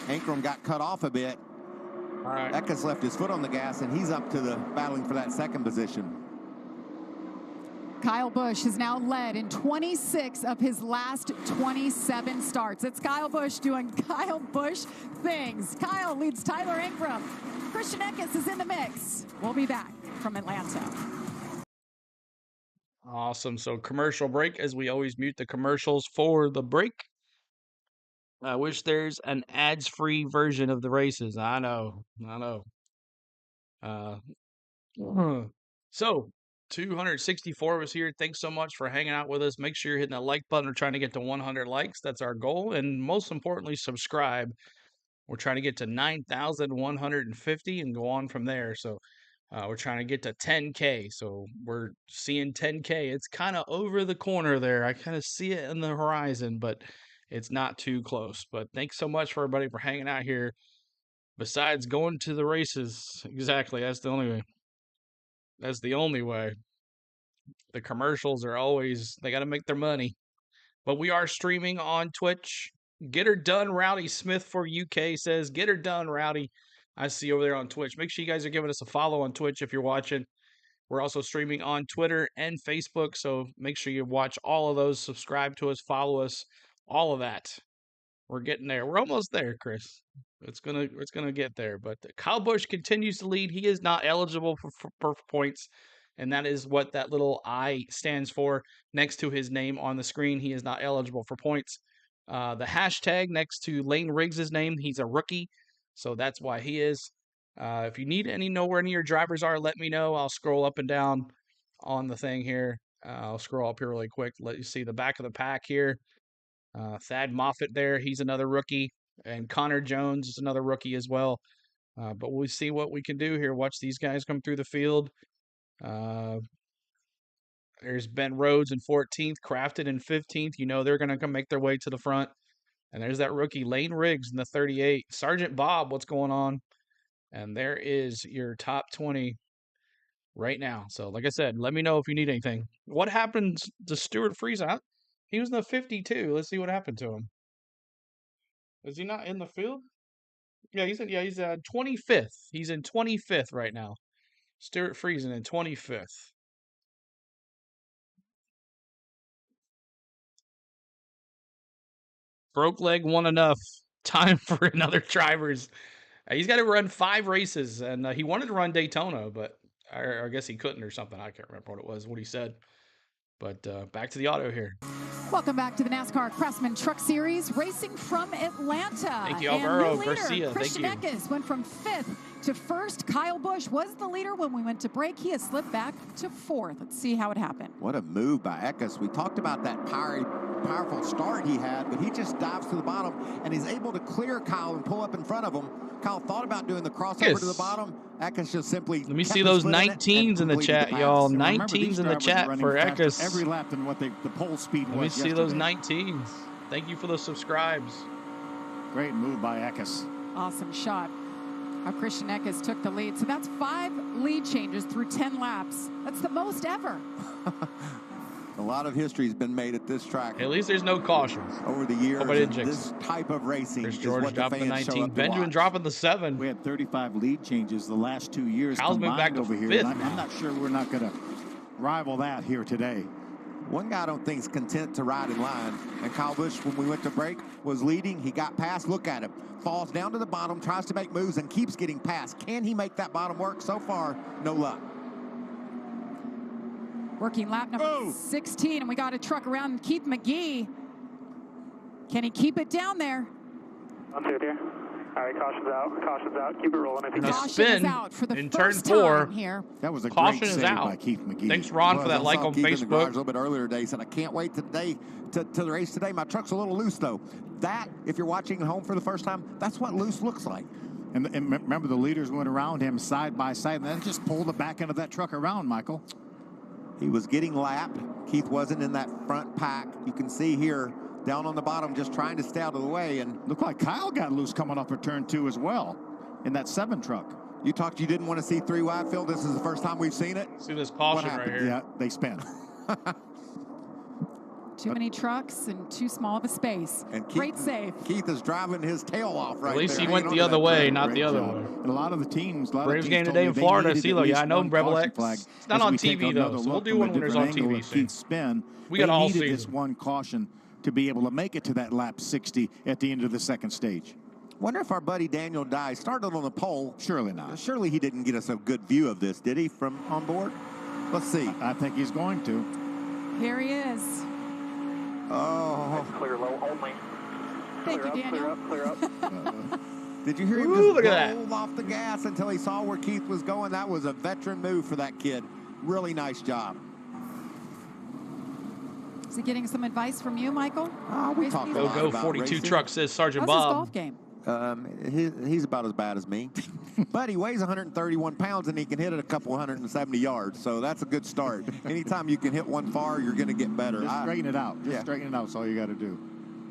Ankrum got cut off a bit. All right. Eckes left his foot on the gas, and he's up to the battling for that second position. Kyle Busch has now led in 26 of his last 27 starts. It's Kyle Busch doing Kyle Busch things. Kyle leads Tyler Ankrum. Christian Eckes is in the mix. We'll be back from Atlanta. Awesome. So commercial break, as we always mute the commercials for the break. I wish there's an ads-free version of the races. I know. So 264 of us here. Thanks so much for hanging out with us. Make sure you're hitting that like button. We're trying to get to 100 likes. That's our goal. And most importantly, subscribe. We're trying to get to 9,150 and go on from there. So we're trying to get to 10K. So we're seeing 10K. It's kind of over the corner there. I kind of see it in the horizon, but it's not too close. But thanks so much for everybody for hanging out here. Besides going to the races, exactly. That's the only way. That's the only way. The commercials are always, they got to make their money. But we are streaming on Twitch. Get her done, Rowdy Smith for UK says, get her done, Rowdy. I see over there on Twitch. Make sure you guys are giving us a follow on Twitch if you're watching. We're also streaming on Twitter and Facebook, so make sure you watch all of those. Subscribe to us, follow us, all of that. We're getting there. We're almost there, Chris. It's gonna get there. But Kyle Busch continues to lead. He is not eligible for points, and that is what that little I stands for next to his name on the screen. He is not eligible for points. The hashtag next to Lane Riggs' name, he's a rookie, so that's why he is. If you need any know where any of your drivers are, let me know. I'll scroll up and down on the thing here. I'll scroll up here really quick. Let you see the back of the pack here. Thad Moffitt there, he's another rookie. And Connor Jones is another rookie as well. But we'll see what we can do here. Watch these guys come through the field. There's Ben Rhodes in 14th, Crafton in 15th. You know they're going to come make their way to the front. And there's that rookie, Lane Riggs in the 38. Sergeant Bob, what's going on? And there is your top 20 right now. So, like I said, let me know if you need anything. What happened to Stuart Friesen? He was in the 52. Let's see what happened to him. Is he not in the field? Yeah, he's 25th. He's in 25th right now. Stuart Friesen in 25th. Broke leg won enough. Time for another driver's. He's got to run 5 races, and he wanted to run Daytona, but I guess he couldn't or something. I can't remember what it was, what he said. But back to the auto here. Welcome back to the NASCAR Craftsman Truck Series, racing from Atlanta. Thank you, Alvaro and new leader, Garcia. Christian Thank you. Eckes went from 5th to 1st. Kyle Busch was the leader when we went to break. He has slipped back to 4th. Let's see how it happened. What a move by Eckes. We talked about that powerful start he had, but he just dives to the bottom and he's able to clear Kyle and pull up in front of him. Kyle thought about doing the crossover to the bottom. Eckes just simply let me see those 19s in the chat, y'all. 19s in the chat for Eckes. Every lap than what the pole speed was. Let me see those 19s. Thank you for those subscribes. Great move by Eckes. Awesome shot. How Christian Eckes took the lead. So that's 5 lead changes through 10 laps. That's the most ever. A lot of history has been made at this track. At least there's no cautions over the years. This type of racing There's is George what the dropping the fans show 19. up to Benjamin watch. dropping the 7. We had 35 lead changes the last 2 years Kyle's moved back combined to over 5th here. I'm now. not sure we're not going to rival that here today. One guy I don't think is content to ride in line. And Kyle Busch, when we went to break, was leading. He got past. Look at him. Falls down to the bottom, tries to make moves, and keeps getting past. Can he make that bottom work? So far, no luck. Working lap number 16, and we got a truck around Keith McGee. Can he keep it down there? On through here. All right, caution's out. Caution's out. Keep it rolling if you can. Caution is out for the in turn first 4. time here. That was a Caution great is save out. by Keith McGee. Thanks, Ron, for that I like saw on Keith in the garage Facebook. a little bit earlier today. He said, I can't wait today to the race today. My truck's a little loose, though. That, if you're watching at home for the first time, that's what loose looks like. And remember, the leaders went around him side by side, and then just pulled the back end of that truck around, Michael. He was getting lapped. Keith wasn't in that front pack. You can see here, down on the bottom, just trying to stay out of the way. And looked like Kyle got loose coming off of turn 2 as well in that 7 truck. You didn't want to see 3 wide, Phil. This is the first time we've seen it. See this caution right here. Yeah, they spin. Too many trucks and too small of a space. And Keith, great save. Keith is driving his tail off right there. At least he hanging went on the to other that way, track. not Great the other job. way. And a lot of the teams, Braves game told today me in they Florida, needed at CeeLo. Yeah, least I know one Rebel caution X. flag It's not as on we take TV, another though, so we'll look do from a one when there's different on angle TV of soon. Keith's spin. We got They all needed season. this one caution to be able to make it to that lap 60 at the end of the second stage. Wonder if our buddy Daniel Dye started on the pole. Surely not. Surely he didn't get us a good view of this, did he, from on board? Let's see. I think he's going to. Here he is. Oh. Clear low only. Thank you, Clear Daniel. up, clear up, clear up. Did you hear him Ooh, just look at that. roll off the gas until he saw where Keith was going? That was a veteran move for that kid. Really nice job. Is he getting some advice from you, Michael? We talked a lot Go about 42 racing. truck, says Sergeant How's his Bob. golf game? He's about as bad as me. But he weighs 131 pounds and he can hit it a couple 170 yards. So that's a good start. Anytime you can hit one far, you're going to get better. Just straighten it out. Just yeah. straighten it out. That's all you got to do.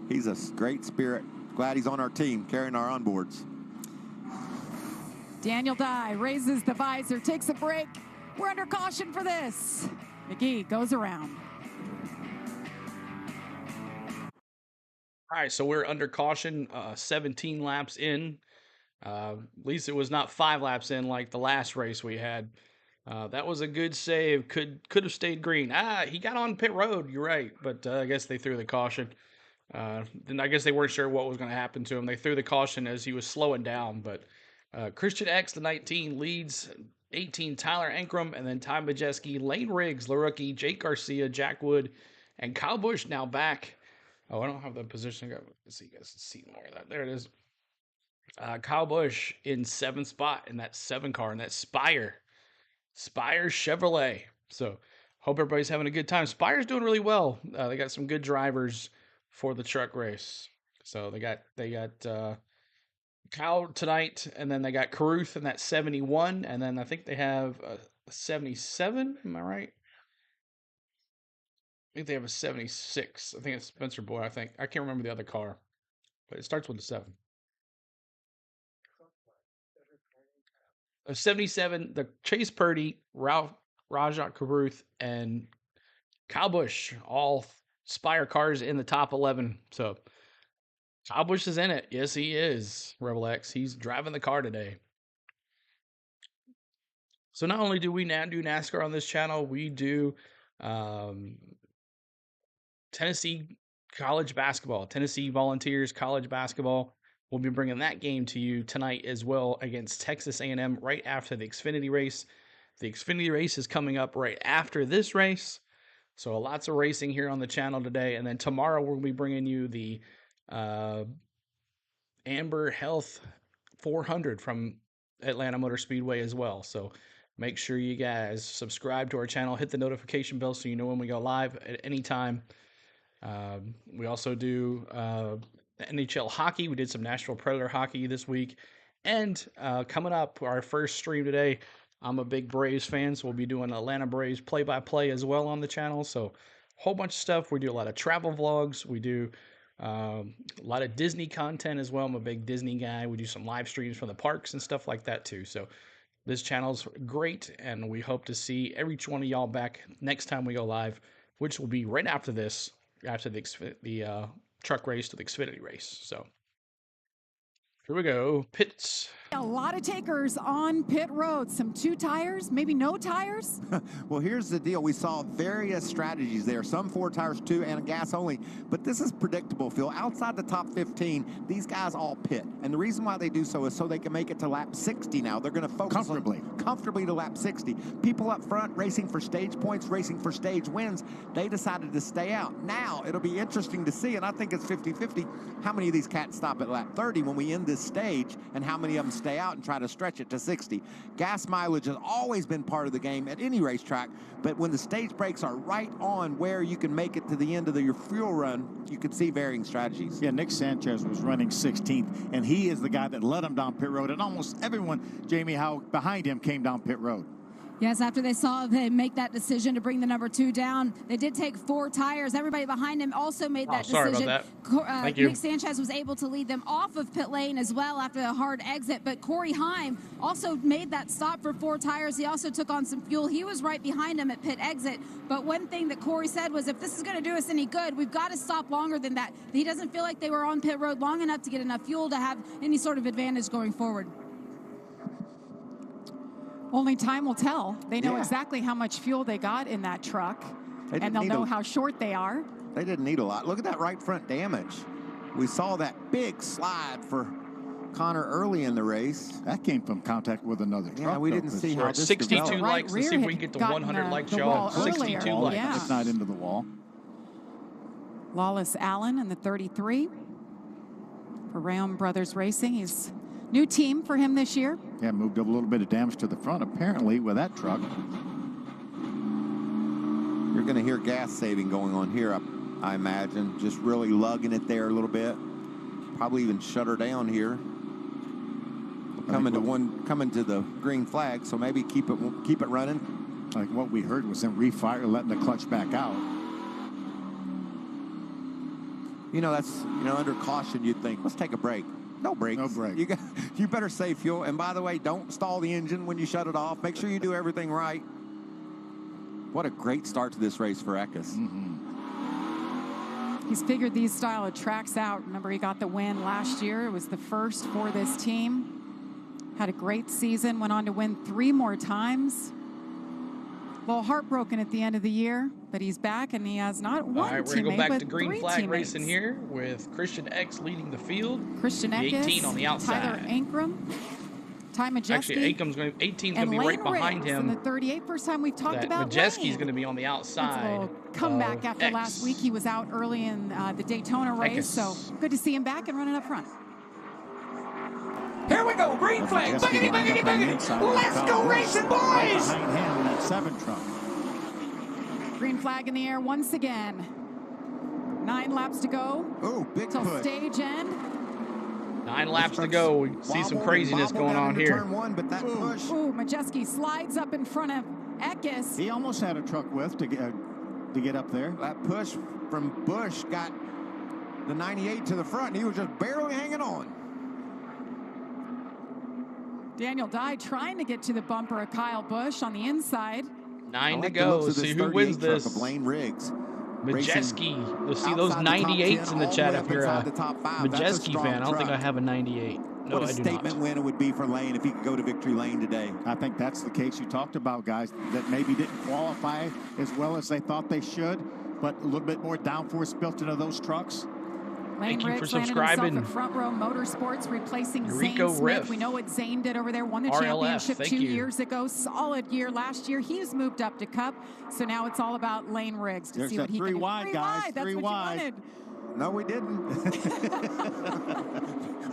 He's a great spirit. Glad he's on our team, carrying our onboards. Daniel Dye raises the visor, takes a break. We're under caution for this. McGee goes around. All right, so we're under caution, 17 laps in. At least it was not 5 laps in like the last race we had. That was a good save. Could have stayed green. He got on pit road. You're right, but I guess they threw the caution. Then I guess they weren't sure what was going to happen to him. They threw the caution as he was slowing down. But Christian X, the 19, leads. 18, Tyler Ankrum, and then Ty Majeski, Lane Riggs, the rookie, Jake Garcia, Jack Wood, and Kyle Busch now back. Oh, I don't have the position. Let's see, you guys can see more of that. There it is. Kyle Busch in 7th spot in that 7 car, in that Spire Chevrolet. So hope everybody's having a good time. Spire's doing really well. They got some good drivers for the truck race. So they got Kyle tonight, and then they got Caruth in that 71, and then I think they have a 77. Am I right? I think they have a 76. I think it's Spencer Boy, I think. I can't remember the other car, but it starts with a 7. A 77, the Chase Purdy, Rajat Caruth, and Kyle Busch, all Spire cars in the top 11. So Kyle Busch is in it. Yes, he is, Rebel X. He's driving the car today. So not only do we now do NASCAR on this channel, we do Tennessee college basketball, Tennessee Volunteers college basketball. We'll be bringing that game to you tonight as well against Texas A&M right after the Xfinity race. The Xfinity race is coming up right after this race. So lots of racing here on the channel today. And then tomorrow we'll be bringing you the Amber Health 400 from Atlanta Motor Speedway as well. So make sure you guys subscribe to our channel, hit the notification bell so you know when we go live at any time. We also do NHL hockey. We did some Nashville Predator hockey this week. And coming up, our first stream today, I'm a big Braves fan, so we'll be doing Atlanta Braves play-by-play as well on the channel. So a whole bunch of stuff. We do a lot of travel vlogs. We do a lot of Disney content as well. I'm a big Disney guy. We do some live streams from the parks and stuff like that too. So this channel's great, and we hope to see every one of y'all back next time we go live, which will be right after this, after the truck race to the Xfinity race. So here we go. Pits. A lot of takers on pit road. Some 2 tires, maybe no tires. Well, here's the deal. We saw various strategies there. Some 4 tires, 2, and a gas only. But this is predictable, Phil. Outside the top 15, these guys all pit. And the reason why they do so is so they can make it to lap 60 now. They're going to focus comfortably to lap 60. People up front racing for stage points, racing for stage wins, they decided to stay out. Now, it'll be interesting to see, and I think it's 50-50, how many of these cats stop at lap 30 when we end this stage, and how many of them stay out and try to stretch it to 60. Gas mileage has always been part of the game at any racetrack, but when the stage breaks are right on where you can make it to the end of your fuel run, you can see varying strategies. Yeah, Nick Sanchez was running 16th, and he is the guy that led him down pit road, and almost everyone, Jamie, how behind him came down pit road. Yes, after they saw them make that decision to bring the number 2 down, they did take 4 tires. Everybody behind him also made that decision. Sorry about that. Thank you. Nick Sanchez was able to lead them off of pit lane as well after a hard exit, but Corey Heim also made that stop for 4 tires. He also took on some fuel. He was right behind him at pit exit, but one thing that Corey said was, if this is going to do us any good, we've got to stop longer than that. He doesn't feel like they were on pit road long enough to get enough fuel to have any sort of advantage going forward. Only time will tell. They know exactly how much fuel they got in that truck, and they'll know how short they are. They didn't need a lot. Look at that right front damage. We saw that big slide for Connor early in the race. That came from contact with another truck. Yeah, we didn't see how this 62 developed. likes. Let's see if we can get to 100 likes, y'all. 62 likes. Yeah. It's not into the wall. Lawless Allen in the 33 for Ram Brothers Racing. He's new team for him this year. Yeah, moved up a little bit of damage to the front, apparently, with that truck. You're going to hear gas saving going on here, I imagine. Just really lugging it there a little bit. Probably even shut her down here. Coming to the green flag, so maybe keep it running. Like what we heard was them refire, letting the clutch back out. You know, that's under caution. You'd think, let's take a break. No brakes. No break. You better save fuel. And by the way, don't stall the engine when you shut it off. Make sure you do everything right. What a great start to this race for Eckes. He's figured these style of tracks out. Remember, he got the win last year. It was the first for this team. Had a great season, went on to win 3 more times. A little heartbroken at the end of the year, but he's back, and he has not one teammate, All right, we're going to go back to green 3 flag teammates. racing here with Christian X leading the field. Christian the Eckes, 18 on the outside. Tyler Ankrum, Ty Majeski. Actually, 18's going to be right behind him. In the 38, first time we've talked about Majeski's going to be on the outside. That's a little comeback after X. last week. He was out early in the Daytona race, so good to see him back and running up front. Here we go, green flag, boogity, boogity, boogity. Let's go racing, boys! Behind him in that 7 truck. Green flag in the air once again. 9 laps to go. Oh, big till push. Stage end. 9 laps to go. We see some craziness going on here. Turn 1, but that push. Ooh, Majeski slides up in front of Eckes. He almost had a truck width to get up there. That push from Busch got the 98 to the front. He was just barely hanging on. Daniel Dye trying to get to the bumper of Kyle Busch on the inside. 9 to go. Let's see who wins this. Blaine Riggs. Majeski. You'll see those 98s in the chat if you're a Majeski fan. I don't think I have a 98. No, what a statement win it would be for Lane if he could go to victory lane today. I think that's the case you talked about, guys, that maybe didn't qualify as well as they thought they should. but a little bit more downforce built into those trucks. Lane Thank you for Riggs landed subscribing. himself at Front Row Motorsports, replacing Zane Rico Smith. Riff. We know what Zane did over there, won the RLF, championship thank 2 you. years ago. Solid year last year. He's moved up to Cup, so now it's all about Lane Riggs to There's see what that he three can do. wide, guys. That's Three what wide. you wanted. No, we didn't.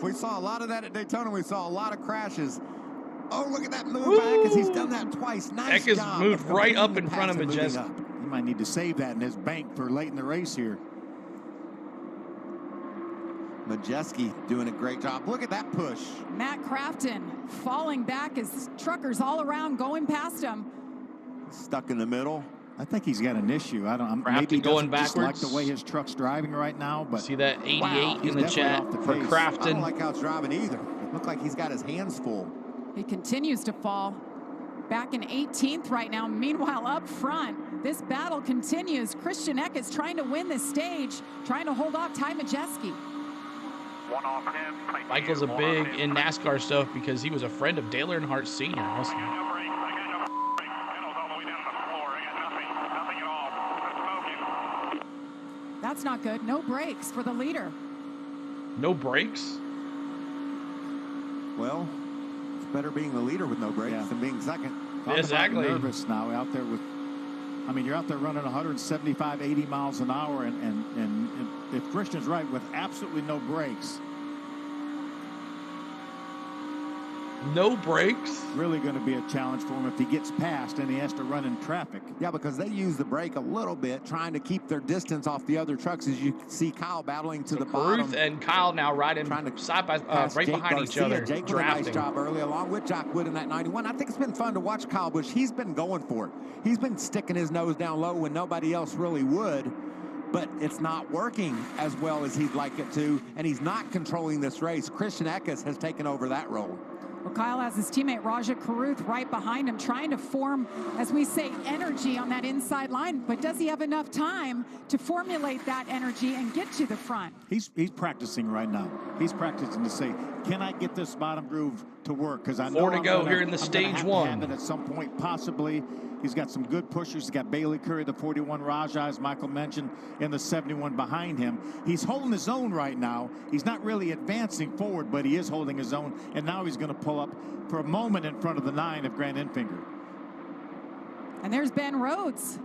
We saw a lot of that at Daytona. We saw a lot of crashes. Oh, look at that move back, because he's done that twice. Nice Eckes job. moved of right up completing in the front of pass and moving Majeski. up. He might need to save that in his bank for late in the race here. Majeski doing a great job. Look at that push. Matt Crafton falling back as truckers all around going past him. Stuck in the middle. I think he's got an issue. Maybe he going doesn't just like backwards. the way his truck's driving right now. But See that 88 Wow, in the he's chat definitely off the for pace. I don't Crafton. like how it's driving either. It looked like he's got his hands full. He continues to fall. Back in 18th right now. Meanwhile, up front, this battle continues. Christian Eckes trying to win this stage, trying to hold off Ty Majeski. One off him. Thank Michael's you. a One big off him. in NASCAR stuff because he was a friend of Dale Earnhardt Sr. Also. I got no brakes. I got no brakes. Pedals all the way down to the floor. I got nothing. Nothing at all. Just smoking. That's not good. No brakes for the leader. No brakes? Well, it's better being the leader with no brakes Yeah. than being second. Talk about Exactly. nervous now out there with. I mean, you're out there running 175, 80 miles an hour, and if Christian's right, with absolutely no brakes, No brakes? really going to be a challenge for him if he gets past and he has to run in traffic. Yeah, because they use the brake a little bit, trying to keep their distance off the other trucks. As you can see Kyle battling to the bottom. Ruth and Kyle now riding Trying to side by past right Jake behind each Garcia. other, Jake with a drafting. nice job early, along with Jack Wood in that 91. I think it's been fun to watch Kyle Busch. He's been going for it. He's been sticking his nose down low when nobody else really would, but it's not working as well as he'd like it to, and he's not controlling this race. Christian Eckes has taken over that role. Well, Kyle has his teammate Raja Karuth right behind him, trying to form, as we say, energy on that inside line. But does he have enough time to formulate that energy and get to the front? He's practicing right now. He's practicing to say, can I get this bottom groove to work? Because I know 4 to I'm go gonna- here in the I'm gonna stage have to one. have it at some point, possibly. He's got some good pushers. He's got Bailey Curry, the 41 Raja, as Michael mentioned, and the 71 behind him. He's holding his own right now. He's not really advancing forward, but he is holding his own. And now he's going to pull up for a moment in front of the 9 of Grant Enfinger. And there's Ben Rhodes.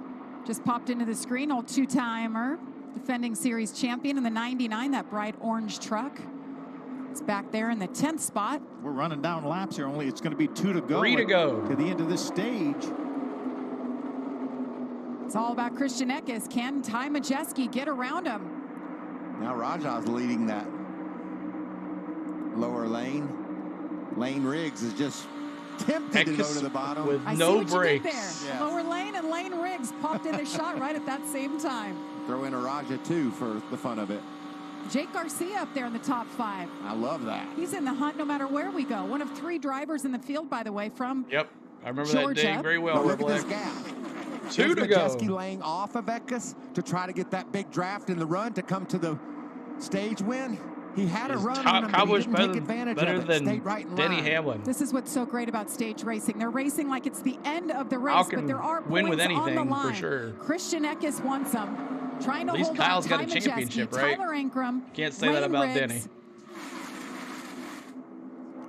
Just popped into the screen, old two-timer, defending series champion in the 99, that bright orange truck. It's back there in the 10th spot. We're running down laps here. Only it's going to be 2 to go. 3 to go. To the end of this stage. It's all about Christian Eckes. Can Ty Majeski get around him? Now Raja's leading that lower lane. Lane Riggs is just tempted to go to the bottom. With I see no what you did brakes. there. Lower lane and Lane Riggs popped in the shot right at that same time. Throw in a Raja too for the fun of it. Jake Garcia up there in the top 5. I love that. He's in the hunt no matter where we go. One of 3 drivers in the field, by the way, from Yep. I remember Georgia. that day very well. But look at Rebel this X. gap. 2 to Is go. Majeski laying off of Eckes to try to get that big draft in the run to come to the stage win? He had a Is run Kyle- on him, Kyle but he Busch didn't take advantage better of it. than Stayed right in Denny line. Hamlin. This is what's so great about stage racing. They're racing like it's the end of the race, Kyle but can there are win points with on anything, the for line. sure. Christian Eckes wants them. Trying to At least hold Kyle's on got a Ty Majeski, championship, right? Tyler Ankrum. Can't say that Lane about Riggs. Denny.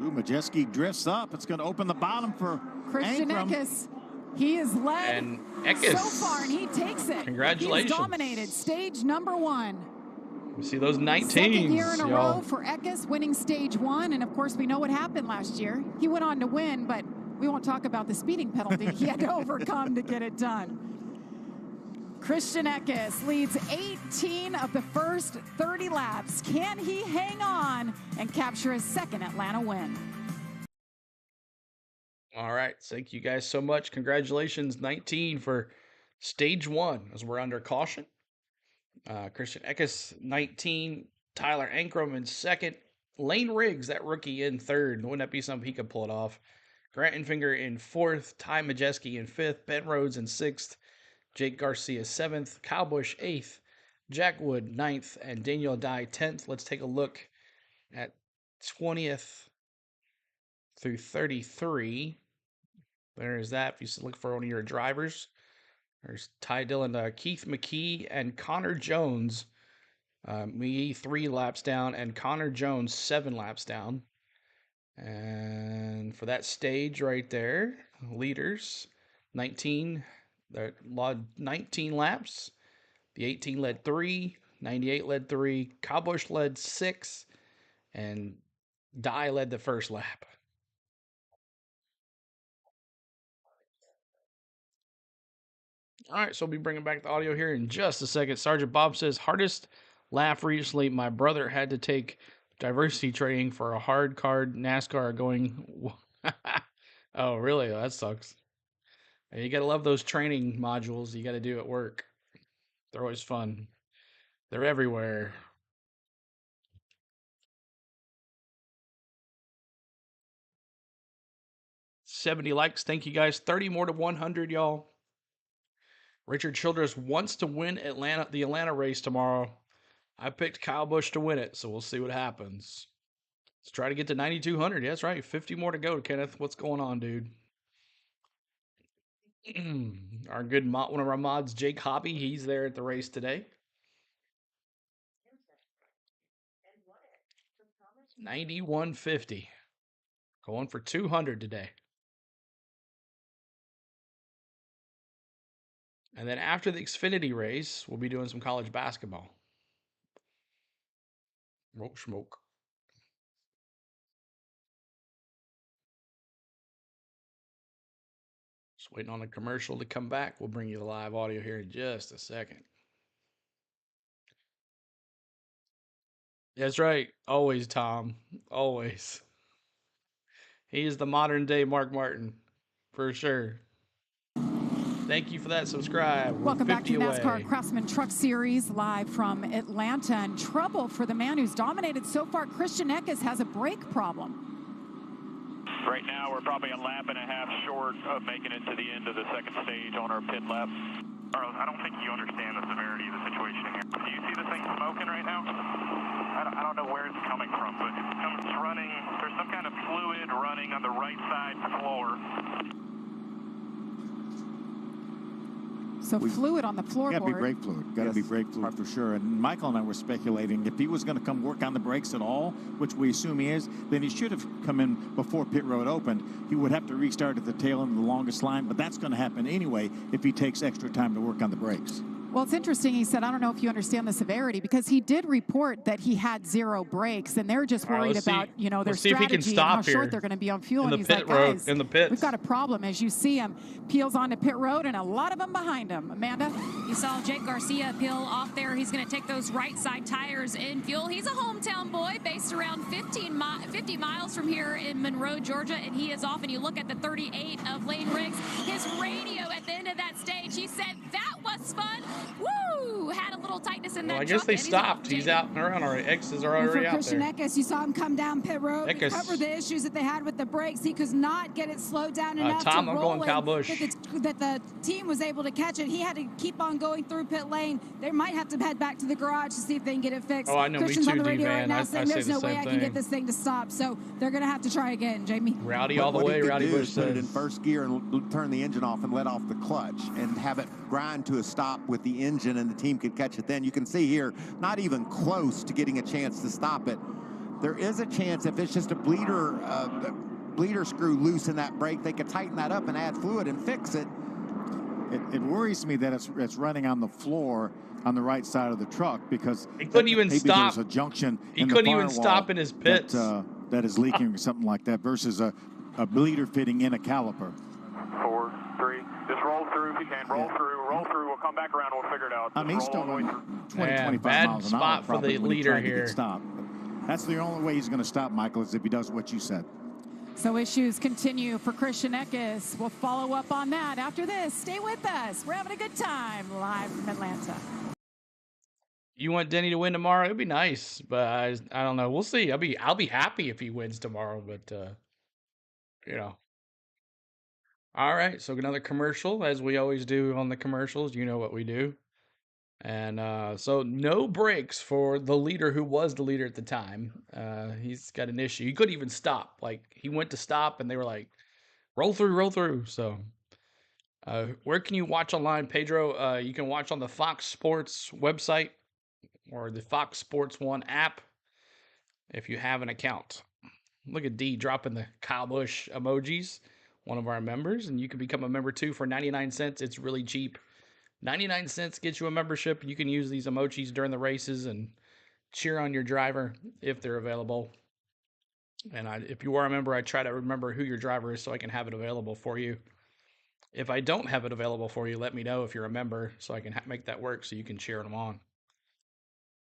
Ooh, Majeski drifts up. It's going to open the bottom for Christian Ankrum. Eckes. He is led And Eckes. so far, and he takes it. Congratulations. He's dominated stage number 1. We see those 19s, Second year in a y'all. row for Eckes, winning stage 1. And of course, we know what happened last year. He went on to win, but we won't talk about the speeding penalty he had to overcome to get it done. Christian Eckes leads 18 of the first 30 laps. Can he hang on and capture his second Atlanta win? All right. Thank you guys so much. Congratulations, 19 for stage 1 as we're under caution. Christian Eckes, 19. Tyler Ankrum in second. Lane Riggs, that rookie, in third. Wouldn't that be something he could pull it off? Grant Enfinger in fourth. Ty Majeski in fifth. Ben Rhodes in sixth. Jake Garcia 7th. Kyle Busch 8th. Jack Wood 9th. And Daniel Dye 10th. Let's take a look at 20th through 33. There is that. If you look for one of your drivers, There's Ty Dillon, Keith McKee, and Connor Jones. McGee 3 laps down, and Connor Jones 7 laps down. And for that stage right there, leaders, 19 laps. The 18 led 3, 98 led 3, Kyle Busch led 6, and Dye led the first lap. All right, so we'll be bringing back the audio here in just a second. Sergeant Bob says, hardest laugh recently, my brother had to take diversity training for a hard card NASCAR going. Oh, really? That sucks. You got to love those training modules you got to do at work. They're always fun. They're everywhere. $70 likes. Thank you guys. 30 more to 100, y'all. Richard Childress wants to win the Atlanta race tomorrow. I picked Kyle Busch to win it, so we'll see what happens. Let's try to get to 9,200. Yeah, that's right. 50 more to go, Kenneth. What's going on, dude? Our good one of our mods, Jake Hobby, he's there at the race today. 91.50. Going for 200 today. And then after the Xfinity race, we'll be doing some college basketball. Smoke. Just waiting on a commercial to come back. We'll bring you the live audio here in just a second. That's right. Always, Tom. Always. He is the modern day Mark Martin. For sure. Thank you for that. Subscribe. Welcome back to the NASCAR Craftsman Truck Series live from Atlanta. And trouble for the man who's dominated so far. Christian Eckes has a brake problem. Right now, we're probably a lap and a half short of making it to the end of the second stage on our pit lap. Carlos, I don't think you understand the severity of the situation here. Do you see the thing smoking right now? I don't know where it's coming from, but it's running. There's some kind of fluid running on the right side floor. So fluid on the floorboard. Got to be brake fluid. Got to be brake fluid for sure. And Michael and I were speculating if he was going to come work on the brakes at all, which we assume he is, then he should have come in before pit road opened. He would have to restart at the tail end of the longest line, but that's going to happen anyway if he takes extra time to work on the brakes. Well, it's interesting. He said, I don't know if you understand the severity, because he did report that he had 0 brakes, and they're just worried about, their strategy and how short they're going to be on fuel. And he's like, guys, in the pits. We've got a problem. As you see him, peels onto pit road, and a lot of them behind him. Amanda? You saw Jake Garcia peel off there. He's going to take those right side tires in fuel. He's a hometown boy based around 50 miles from here in Monroe, Georgia, and he is off. And you look at the 38 of Lane Riggs, his radio at the end of that stage, he said, that was fun. Woo! Had a little tightness in that I guess they stopped. He's out and around already. X's are already out Christian there. Eckes, you saw him come down pit road. Eckes. He covered the issues that they had with the brakes. He could not get it slowed down enough Tom, to I'm roll going Kyle Busch. that the team was able to catch it. He had to keep on going through pit lane. They might have to head back to the garage to see if they can get it fixed. Oh, I know. Christian's me too, on the radio D-Man. right now I saying say there's the no way same I can thing. get this thing to stop. So they're going to have to try again, Jamie. Rowdy all the way. Rowdy Busch put it says. in first gear and turn the engine off and let off the clutch and have it grind to a stop with the engine, and the team could catch it then. You can see here, not even close to getting a chance to stop it. There is a chance if it's just a bleeder screw loose in that brake, they could tighten that up and add fluid and fix it. It worries me that it's running on the floor on the right side of the truck, because he couldn't even maybe stop. There's a junction He in the couldn't even firewall stop in his pits. that is leaking or something like that, versus a bleeder fitting in a caliper. 4, 3. Just roll through if you can. Roll through. We'll come back around. We'll figure it out. I mean, he's still going 20, 25 bad miles an hour spot for probably the when he leader tried to here. get stopped. That's the only way he's going to stop, Michael, is if he does what you said. So issues continue for Christian Eckes. We'll follow up on that after this. Stay with us. We're having a good time live from Atlanta. You want Denny to win tomorrow? It'd be nice, but I don't know. We'll see. I'll be happy if he wins tomorrow, but All right, so another commercial, as we always do on the commercials. You know what we do. And so no brakes for the leader who was the leader at the time. He's got an issue. He couldn't even stop. Like, he went to stop, and they were like, roll through. So Where can you watch online, Pedro? You can watch on the Fox Sports website or the Fox Sports 1 app if you have an account. Look at D dropping the Kyle Busch emojis, one of our members, and you can become a member too for 99 cents. It's really cheap. 99 cents gets you a membership. You can use these emojis during the races and cheer on your driver if they're available. And if you are a member, I try to remember who your driver is so I can have it available for you. If I don't have it available for you, let me know if you're a member so I can make that work so you can cheer them on.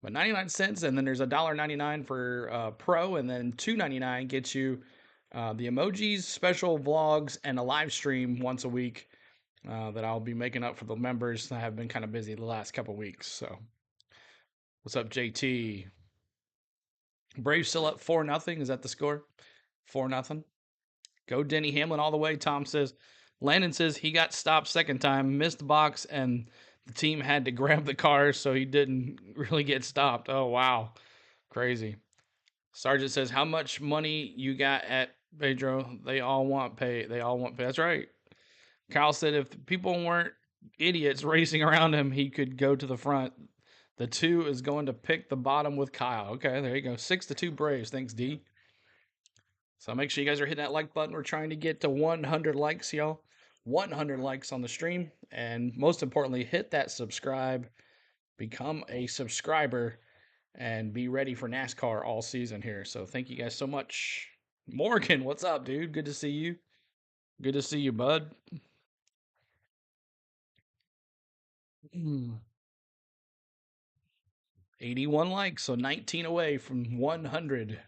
But 99 cents, and then there's $1.99 for Pro, and then $2.99 gets you the emojis, special vlogs, and a live stream once a week that I'll be making up for the members. I have been kind of busy the last couple weeks. So, what's up, JT? Braves still up 4-0. Is that the score? 4-0. Go Denny Hamlin all the way. Tom says. Landon says he got stopped second time, missed the box, and the team had to grab the car, so he didn't really get stopped. Oh, wow. Crazy. Sergeant says, how much money you got at Pedro? They all want pay. They all want pay. That's right. Kyle said if the people weren't idiots racing around him, he could go to the front. The 2 is going to pick the bottom with Kyle. Okay, there you go. 6-2 Braves. Thanks, D. So make sure you guys are hitting that like button. We're trying to get to 100 likes, y'all. 100 likes on the stream. And most importantly, hit that subscribe. Become a subscriber. And be ready for NASCAR all season here. So thank you guys so much. Morgan, what's up, dude? Good to see you. Good to see you, bud. 81 likes, so 19 away from 100.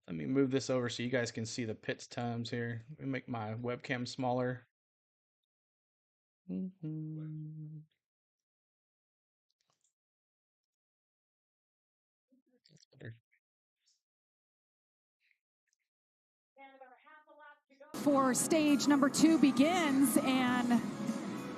Let me move this over so you guys can see the pits times here. Let me make my webcam smaller. That's better. For stage number 2 begins, and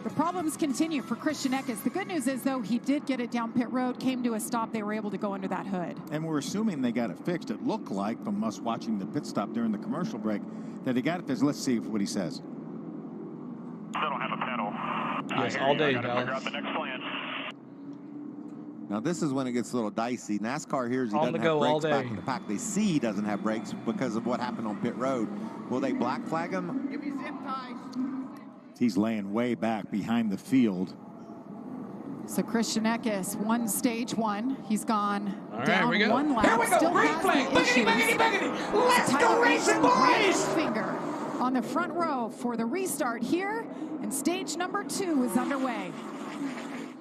the problems continue for Christian Eckes. The good news is, though, he did get it down pit road, came to a stop. They were able to go under that hood. And we're assuming they got it fixed. It looked like, from us watching the pit stop during the commercial break, that they got it fixed. Let's see what he says. Still don't have a pedal. Yes, all day, I gotta figure Dallas. out the next plan. Now this is when it gets a little dicey. NASCAR hears he On doesn't the have go all brakes back day. in the pack. They see he doesn't have brakes because of what happened on pit road. Will they black flag him? Give me zip ties. He's laying way back behind the field. So Christian Eckes won stage 1. He's gone All right, down we go. 1 lap. Here we go. Still Green has flag. the Biggity, issues. biggity, biggity. Let's go Tyler racing, Grant boys. Finger on the front row for the restart here, and stage number 2 is underway.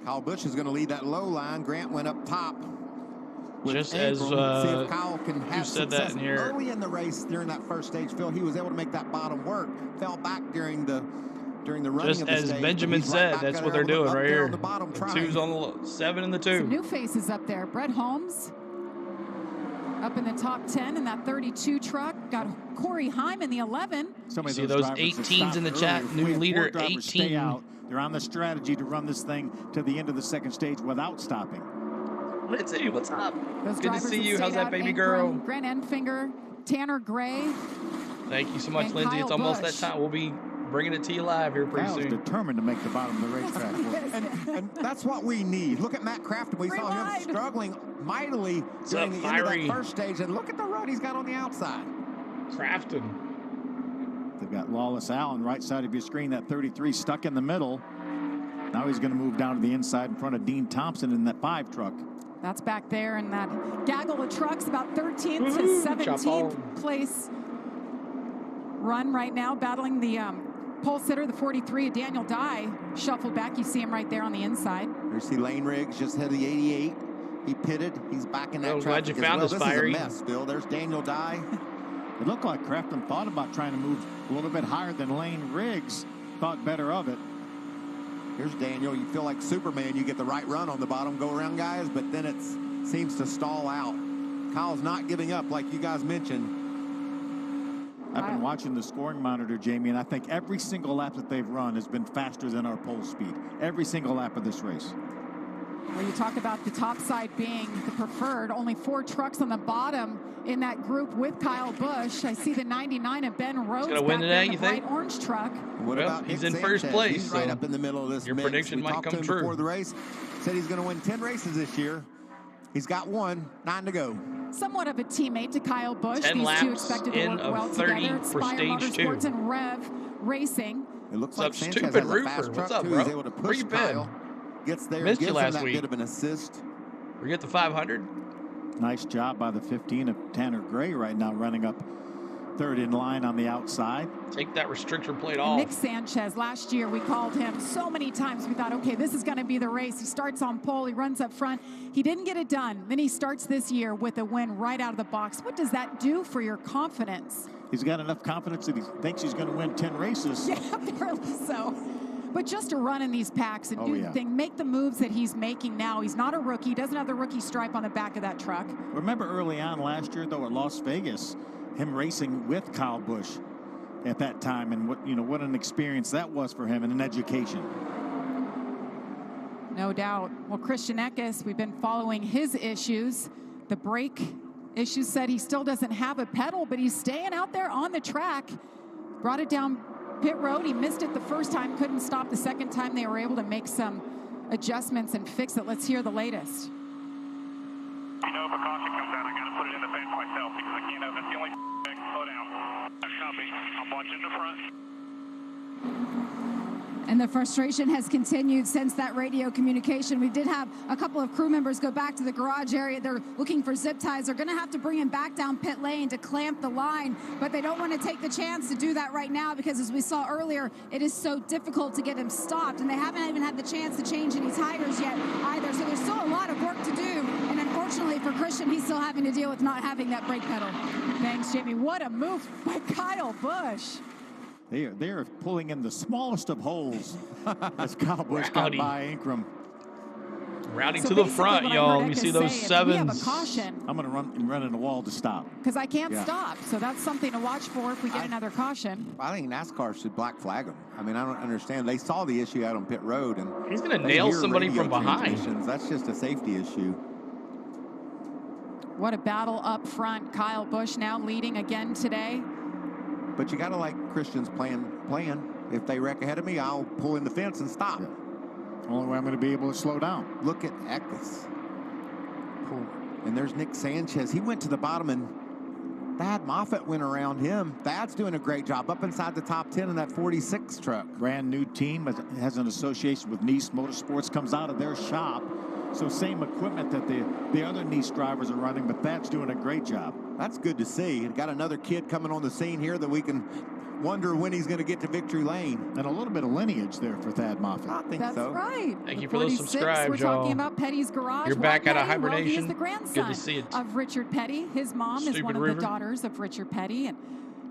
Kyle Busch is going to lead that low line. Grant went up top. with Just as, Abram. See if Kyle can you have said that success in here. early in the race during that first stage. Phil, he was able to make that bottom work. Fell back during the running Just of the as stage. Benjamin but he's right said, back that's there what they're on the- doing up right there here. on the bottom The trying. 2's on the 7 and the 2. Some new faces up there. Brett Holmes up in the top 10 in that 32 truck. Got Corey Heim in the 11. Some of See those drivers have 18s in the stopped chat? early. If New we had leader, 4 drivers stay 18. out, they're on the strategy to run this thing to the end of the second stage without stopping. Lindsay, what's up? Those Good to drivers see that you. How's stayed that out, baby Ingram, girl? Grant Enfinger, Tanner Gray. Thank you so much, And Lindsay. Kyle It's almost Busch. that time. We'll be bringing it to you live here pretty Kyle's soon. determined to make the bottom of the racetrack work. And that's what we need. Look at Matt Craftsman. We saw him Rewind. struggling mightily during up, the end of Fiery? that first stage. And look at the run he's got on the outside. Crafton. They've got Lawless Allen right side of your screen, that 33 stuck in the middle. Now he's going to move down to the inside in front of Dean Thompson in that 5 truck. That's back there in that gaggle of trucks, about 13th to Woo-hoo, 17th Chapo. place run right now, battling the pole sitter, the 43, Daniel Dye, shuffled back. You see him right there on the inside. You see Lane Riggs just hit the 88. He pitted. He's back in that I'm track. glad you found this, Fiery. This is a mess, Bill. There's Daniel Dye. It looked like Crafton thought about trying to move a little bit higher than Lane Riggs. Thought better of it. Here's Daniel. You feel like Superman. You get the right run on the bottom, go around guys, but then it seems to stall out. Kyle's not giving up like you guys mentioned. I've been watching the scoring monitor, Jamie, and I think every single lap that they've run has been faster than our pole speed. Every single lap of this race. Well, you talk about the top side being the preferred. Only 4 trucks on the bottom in that group with Kyle Busch. I see the 99 of Ben Rhodes gonna win back today, there in you the bright think? orange truck. What Well, about he's Nick in first Sanchez? place, He's right so up in the middle of this your mix. prediction We might talked come to him true. before the race. Said he's going to win 10 races this year. He's got 1, 9 to go. Somewhat of a teammate to Kyle Busch. 10 These laps two expected to in work of well 30 together. for Spire stage 2. Motorsports and Rev Racing. It looks What's like up, Sanchez stupid has a roofer? fast What's truck, up, too. bro? He's able to Where push you been? Kyle. Gets there, Missed you gives him last that week. bit of an assist. We get the 500. Nice job by the 15 of Tanner Gray right now, running up third in line on the outside. Take that restrictor plate And off. Nick Sanchez, last year we called him so many times. We thought, okay, this is going to be the race. He starts on pole, he runs up front. He didn't get it done. Then he starts this year with a win right out of the box. What does that do for your confidence? He's got enough confidence that he thinks he's going to win 10 races. Yeah, apparently so. But just to run in these packs and do the thing, make the moves that he's making now. He's not a rookie. He doesn't have the rookie stripe on the back of that truck. Remember early on last year, though, at Las Vegas, him racing with Kyle Busch at that time, and what an experience that was for him and an education. No doubt. Well, Christian Eckes, we've been following his issues. The brake issues, said he still doesn't have a pedal, but he's staying out there on the track. Brought it down pit road. He missed it the first time, couldn't stop the second time. They were able to make some adjustments and fix it. Let's hear the latest. You know, if a caution comes out, I got to put it in the fence myself because I can't have it. The only thing. Slow down. Copy. I'm watching the front. And the frustration has continued since that radio communication. We did have a couple of crew members go back to the garage area. They're looking for zip ties. They're going to have to bring him back down pit lane to clamp the line, but they don't want to take the chance to do that right now because, as we saw earlier, it is so difficult to get him stopped, and they haven't even had the chance to change any tires yet either. So there's still a lot of work to do, and unfortunately for Christian, he's still having to deal with not having that brake pedal. Thanks, Jamie. What a move by Kyle Busch. They are pulling in the smallest of holes as Kyle Busch got by Ingram. Rowdy to the front, y'all. Let me see those sevens. We have a caution. I'm going to run in the wall to stop. Because I can't stop. So that's something to watch for if we get another caution. I think NASCAR should black flag him. I mean, I don't understand. They saw the issue out on pit road, and he's going to nail somebody from behind. That's just a safety issue. What a battle up front. Kyle Busch now leading again today. But you got to like Christian's plan. If they wreck ahead of me, I'll pull in the fence and stop. Yeah. Only way I'm going to be able to slow down. Look at Eckes. And there's Nick Sanchez. He went to the bottom, and Thad Moffitt went around him. Thad's doing a great job up inside the top 10 in that 46 truck. Brand new team, has an association with Nice Motorsports, comes out of their shop. So same equipment that the other Nice drivers are running, but Thad's doing a great job. That's good to see. Got another kid coming on the scene here that we can wonder when he's going to get to victory lane. And a little bit of lineage there for Thad Moffitt. I think That's so. right. Thank you for those subscribes, We're y'all. talking about Petty's Garage. You're back out of hibernation. Well, he is the grandson Good to see it. of Richard Petty. His mom is one of the daughters of Richard Petty. And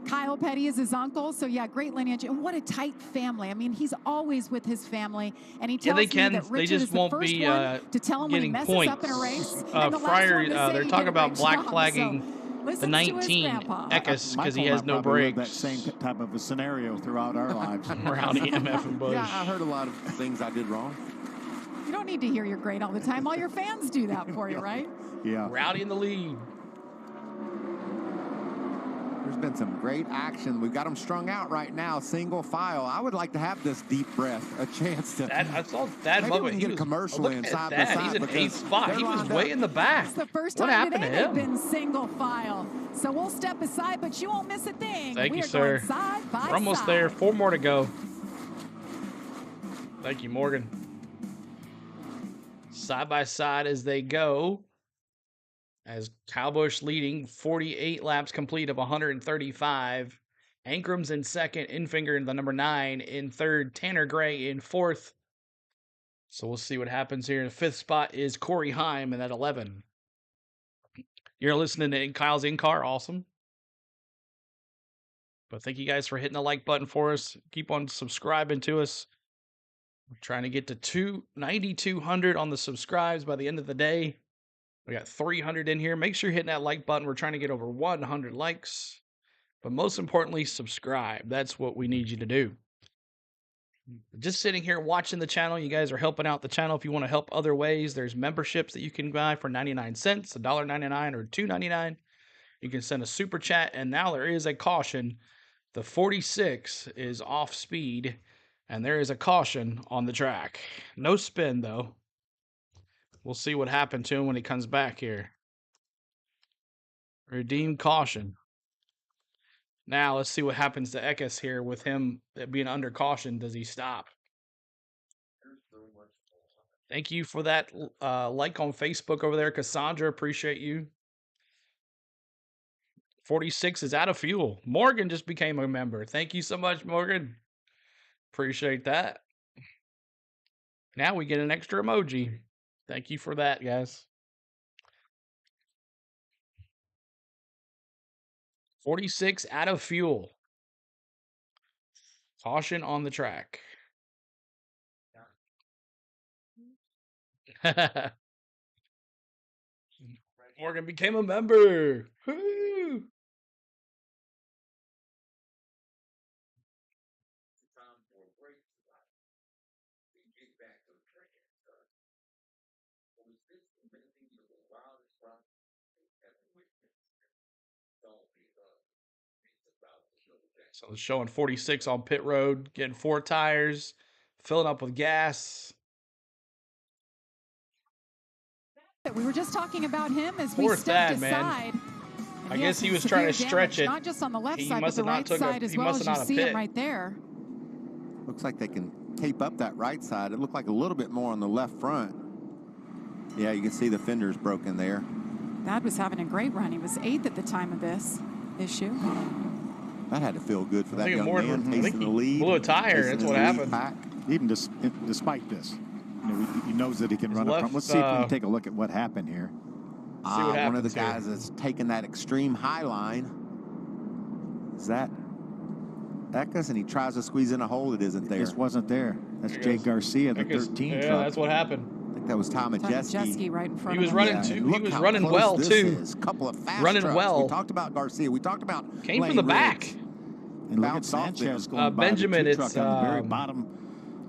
Kyle Petty is his uncle. So, yeah, great lineage. And what a tight family. I mean, he's always with his family. And he tells me that Richard is the first one to tell him when he messes up in a race. And the last one to say they're he talking did a about great black job. flagging the 19 Eckes because he has no brakes. That same type of a scenario throughout our lives. Rowdy, MF, and Bush. Yeah, I heard a lot of things I did wrong. You don't need to hear you're great all the time. All your fans do that for you, right? Yeah. Rowdy in the lead. There's been some great action. We've got them strung out right now, single file. I would like to have this deep breath, a chance to. I saw Thad maybe we can get a commercial in side by side. He's in 8th spot. He was way in the back. It's the first what time happened today to him? they've been single file. So we'll step aside, but you won't miss a thing. Thank we you, are sir. Going side by We're almost side. there. 4 more to go. Thank you, Morgan. Side by side as they go. As Kyle Busch leading 48 laps complete of 135. Ankram's in second. Infinger in the number 9 in third. Tanner Gray in fourth. So we'll see what happens here. The 5th spot is Corey Heim in at 11. You're listening to Kyle's In-Car. Awesome. But thank you guys for hitting the like button for us. Keep on subscribing to us. We're trying to get to 9,200 on the subscribes by the end of the day. We got 300 in here. Make sure you're hitting that like button. We're trying to get over 100 likes. But most importantly, subscribe. That's what we need you to do. Just sitting here watching the channel, you guys are helping out the channel. If you want to help other ways, there's memberships that you can buy for 99 cents, $1.99 or $2.99. You can send a super chat, and now there is a caution. The 46 is off speed, and there is a caution on the track. No spin, though. We'll see what happened to him when he comes back here. Redeem caution. Now, let's see what happens to Eckes here with him being under caution. Does he stop? Thank you for that like on Facebook over there, Cassandra. Appreciate you. 46 is out of fuel. Morgan just became a member. Thank you so much, Morgan. Appreciate that. Now we get an extra emoji. Thank you for that, guys. 46 out of fuel. Caution on the track. Morgan became a member. Woo! So it's showing 46 on pit road, getting 4 tires, filling up with gas. We were just talking about him as we Poor stepped Thad, aside. man. I guess he was trying to stretch it. Not just on the left He side, but must the have not right took a- side as he well, must as have you not see pit. him right there. Looks like they can tape up that right side. It looked like a little bit more on the left front. Yeah, you can see the fender's broken there. Thad was having a great run. He was 8th at the time of this issue. That had to feel good for I that think young more man, than- I think tasting the he lead. blew a tire. tasting That's the what lead happened. pack. Even despite this, he knows that he can run up front. Let's see if we can take a look at what happened here. One of the guys that's taking that extreme high line. Is that Eckes? And he tries to squeeze in a hole that isn't there. This wasn't there. That's Jay Garcia, the 13 Yeah, truck. that's what happened. I think that was Tom Majeski right in front He was of him. running Yeah, too. and He look was how running close well this too. is. Couple of fast Running trucks. well. We talked about Garcia. We talked about Came from Lane the Riggs. back. And look at Bounced off Sanchez them. going by Benjamin, the 2 it's, truck on the very bottom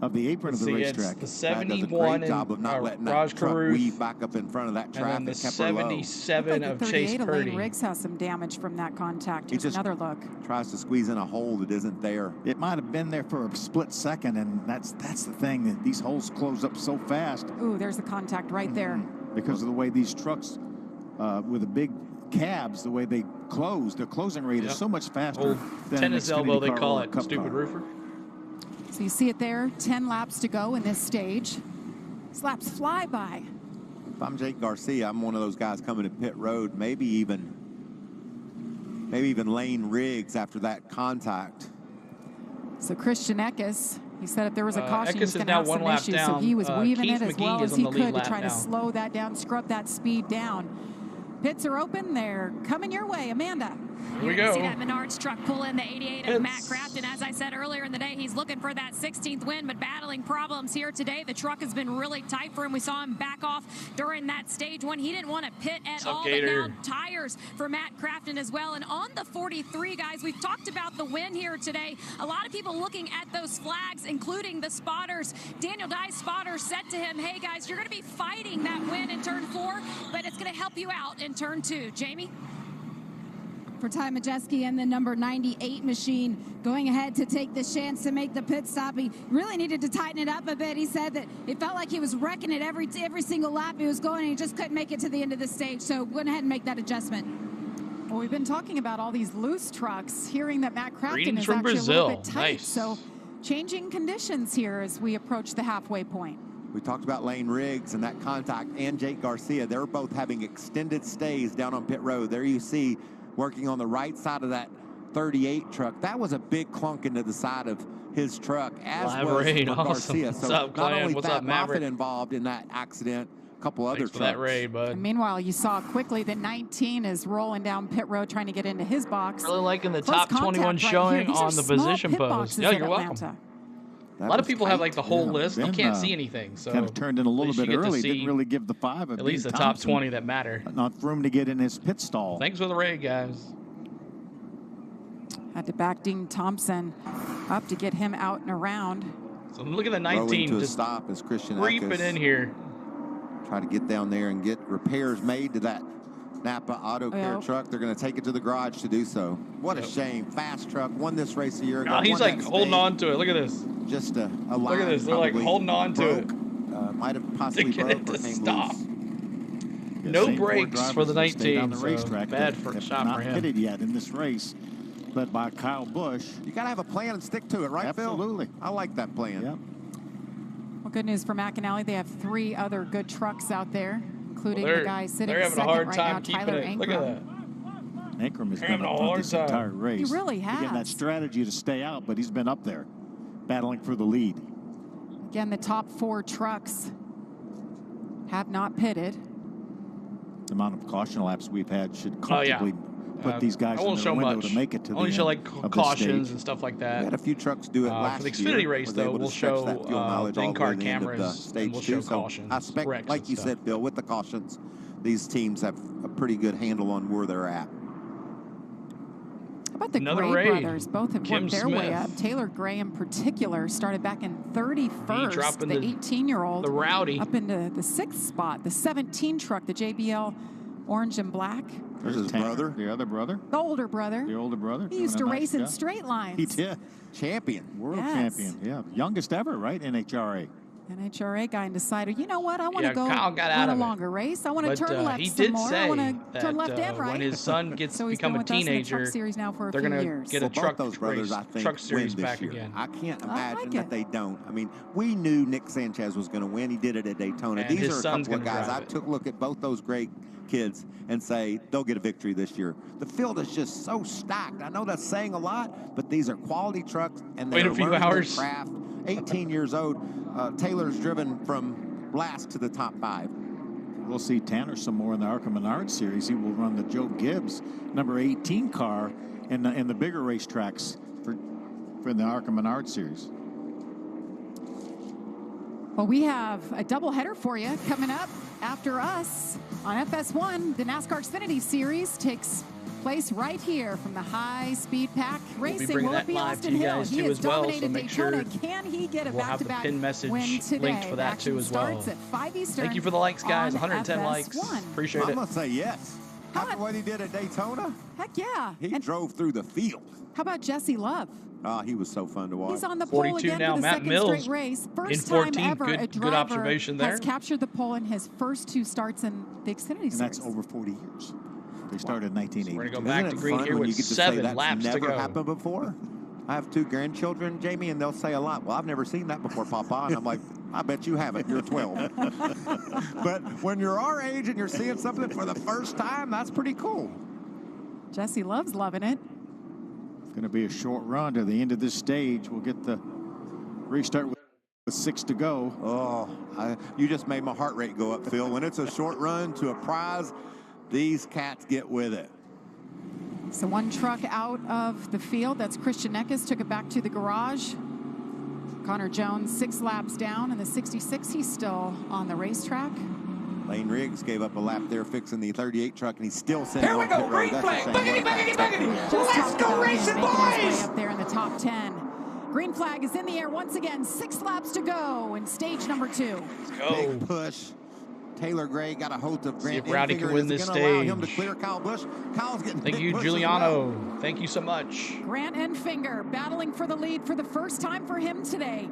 of the apron of the see, racetrack. it's the That does a 71 great job of not and letting Raj that truck Karuth, weave back up in front of that and traffic. then the Kept her low. 77 Looked of like the Chase 38 of Purdy. Lane Riggs has some damage from that contact. He Here's just another look. tries to squeeze in a hole that isn't there. It might have been there for a split second, and that's the thing. That these holes close up so fast Ooh, there's the contact right there. because of the way these trucks with the big cabs, the way they close, their closing rate is so much faster Old than tennis an Xfinity elbow, they car call or a it. Cup Stupid car. roofer. So you see it there, 10 laps to go in this stage. These laps fly by. If I'm Jake Garcia, I'm one of those guys coming to pit road, maybe even Lane Riggs after that contact. So Christian Eckes, he said if there was a caution, he was Eckes is going to now have one some lap issues. So down. he was weaving Keith it as McGee well is as on he the lead could to lap try now. to slow that down, scrub that speed down. Pits are open. They're coming your way. Amanda. Here we You're gonna go. see that Menards truck pull in the 88 of Matt Crafton. As I said earlier in the day, he's looking for that 16th win, but battling problems here today. The truck has been really tight for him. We saw him back off during that stage one. He didn't want to pit at all, but now tires for Matt Crafton as well. And on the 43, guys, we've talked about the win here today. A lot of people looking at those flags, including the spotters. Daniel Dye's spotter said to him, hey, guys, you're going to be fighting that win in turn 4, but it's going to help you out in turn 2. Jamie? For Ty Majeski and the number 98 machine going ahead to take the chance to make the pit stop. He really needed to tighten it up a bit. He said that it felt like he was wrecking it every single lap he was going, and he just couldn't make it to the end of the stage. So went ahead and make that adjustment. Well, we've been talking about all these loose trucks, hearing that Matt Crafton Greetings is from actually Brazil. a little bit tight. Nice. So changing conditions here as we approach the halfway point. We talked about Lane Riggs and that contact, and Jake Garcia. They're both having extended stays down on pit road. There you see working on the right side of that 38 truck. That was a big clunk into the side of his truck, as was Raid, for awesome. Garcia. What's So up, not Clan? only What's Thad up, Maverick? Moffitt involved in that accident, a couple other Thanks for trucks. that raid, bud. And meanwhile, you saw quickly that 19 is rolling down pit road trying to get into his box. Really liking the Close top 21 contact right showing here. These on are the small position pit post. boxes Yeah, in you're welcome. Atlanta. A lot of people have like the whole list. You Ben, can't see anything. So kind of turned in a at little least you bit get to early. see Didn't really give the 5 of at least the Ben top Thompson 20 that matter. enough room to get in his pit stall. Thanks for the raid, guys. Had to back Dean Thompson up to get him out and around. So look at the Rolling 19 to a just stop as Christian creeping Eckes in here. try to get down there and get repairs made to that Napa Auto Care truck. They're going to take it to the garage to do so. What a shame. Fast truck. Won this race a year ago. Oh, he's like holding on to it. Look at this. Just a line. Look at this. They're like holding on to it. Might have possibly broke or came loose. No brakes for the 19. On the racetrack. Bad for shot not for him. pitted yet in this race, led by Kyle Busch. You got to have a plan and stick to it, right, Phil? Absolutely. I like that plan. Yep. Well, good news for McAnally. They have 3 other good trucks out there, including the guy sitting having second a hard right time now, keeping Tyler it. Ankrum. Look at that. Ankrum has They're been having up a front hard this time. entire race. He really Again, that has. strategy to stay out, but he's been up there, battling for the lead. Again, the top 4 trucks have not pitted. The amount of caution laps we've had should comfortably put these guys in the window to make it to the only end show like of cautions stage. and stuff like that. We had a few trucks do it last for the year. Xfinity race, was though, able to we'll stretch show that fuel mileage the all the way in-car to the end of cameras, stage and we'll 2. show So cautions, I expect, wrecks like and you stuff. said, Bill, with the cautions, these teams have a pretty good handle on where they're at. How about the Another Gray raid. brothers? Both have Kim worked their way Smith. up. Taylor Gray, in particular, started back in 31st. dropping The the 18-year-old. Rowdy. Up into the 6th spot. The 17 truck, the JBL orange and black. There's his brother. The other brother. The older brother. The older brother. He used to doing a race nice in job. straight lines. He did. Champion. World Yes. champion. Yeah. Youngest ever, right? NHRA. NHRA guy and decided, you know what? I want to Yeah, go Kyle got out run a of it. longer race. I want to But turn left he some did more. I say want to turn that left and right. when his son gets So he's become been a with us in the teenager, Truck Series now for a they're few gonna years. get a Both truck those brothers, race, I think, truck series win this back year. again. I can't I imagine like that it. they don't. I mean, we knew Nick Sanchez was going to win. He did it at Daytona. And These his are a son's couple of gonna guys. drive I it. took a look at both those great kids and say they'll get a victory this year. The field is just so stacked. I know that's saying a lot, but these are quality trucks and Wait they're a few learning their hours. craft. 18 years old. Taylor's driven from last to the top 5. We'll see Tanner some more in the ARCA Menard series. He will run the Joe Gibbs number 18 car in the bigger racetracks for the ARCA Menard series. Well, we have a doubleheader for you coming up after us on FS1. The NASCAR Xfinity Series takes place right here from the High Speed Pack Racing. bringing Will it that be live to Austin you Hill? guys He too has as well, so dominated make Daytona. sure Can he get a we'll have the back-to-back pin message win linked today? for that Action too as well. starts at 5 Eastern. Thank you for the likes, guys. on 110 likes. FS1. Appreciate I'm it. going to say yes. After what he did at Daytona, Heck yeah. he And drove through the field. how about Jesse Love? He was so fun to watch. He's on the pole 42 again now. for the Matt second Mills straight race. First in 14. time ever a Good driver observation there. has captured the pole in his first 2 starts in the Xfinity Series. And that's over 40 years. They started in 1980. We're going to go back to green fun here when with you get to say 7 that's laps to never go. happened before? I have 2 grandchildren, Jamie, and they'll say a lot. Well, I've never seen that before, Papa. And I'm like, I bet you haven't. You're 12. But when you're our age and you're seeing something for the first time, that's pretty cool. Jesse Love's loving it. It's going to be a short run to the end of this stage. We'll get the restart with 6 to go. Oh, you just made my heart rate go up, Phil. When it's a short run to a prize, these cats get with it. So 1 truck out of the field. That's Christian Eckes. Took it back to the garage. Connor Jones 6 laps down in the 66. He's still on the racetrack. Lane Riggs gave up a lap there fixing the 38 truck, and he's still sitting Here we on go, pit road. green That's flag, a shame. boogity, boogity, boogity. Just Let's talked go about him racing, making his boys! way up there in the top 10. Green flag is in the air once again. 6 laps to go in stage number 2. Big push. Taylor Gray got a hold of Grant. See if Rowdy Enfinger. can win Is it this gonna allow him to stage. clear Kyle Busch? Kyle's getting Thank big you, push as Giuliano. well. Thank you so much. Grant Enfinger battling for the lead for the first time for him today.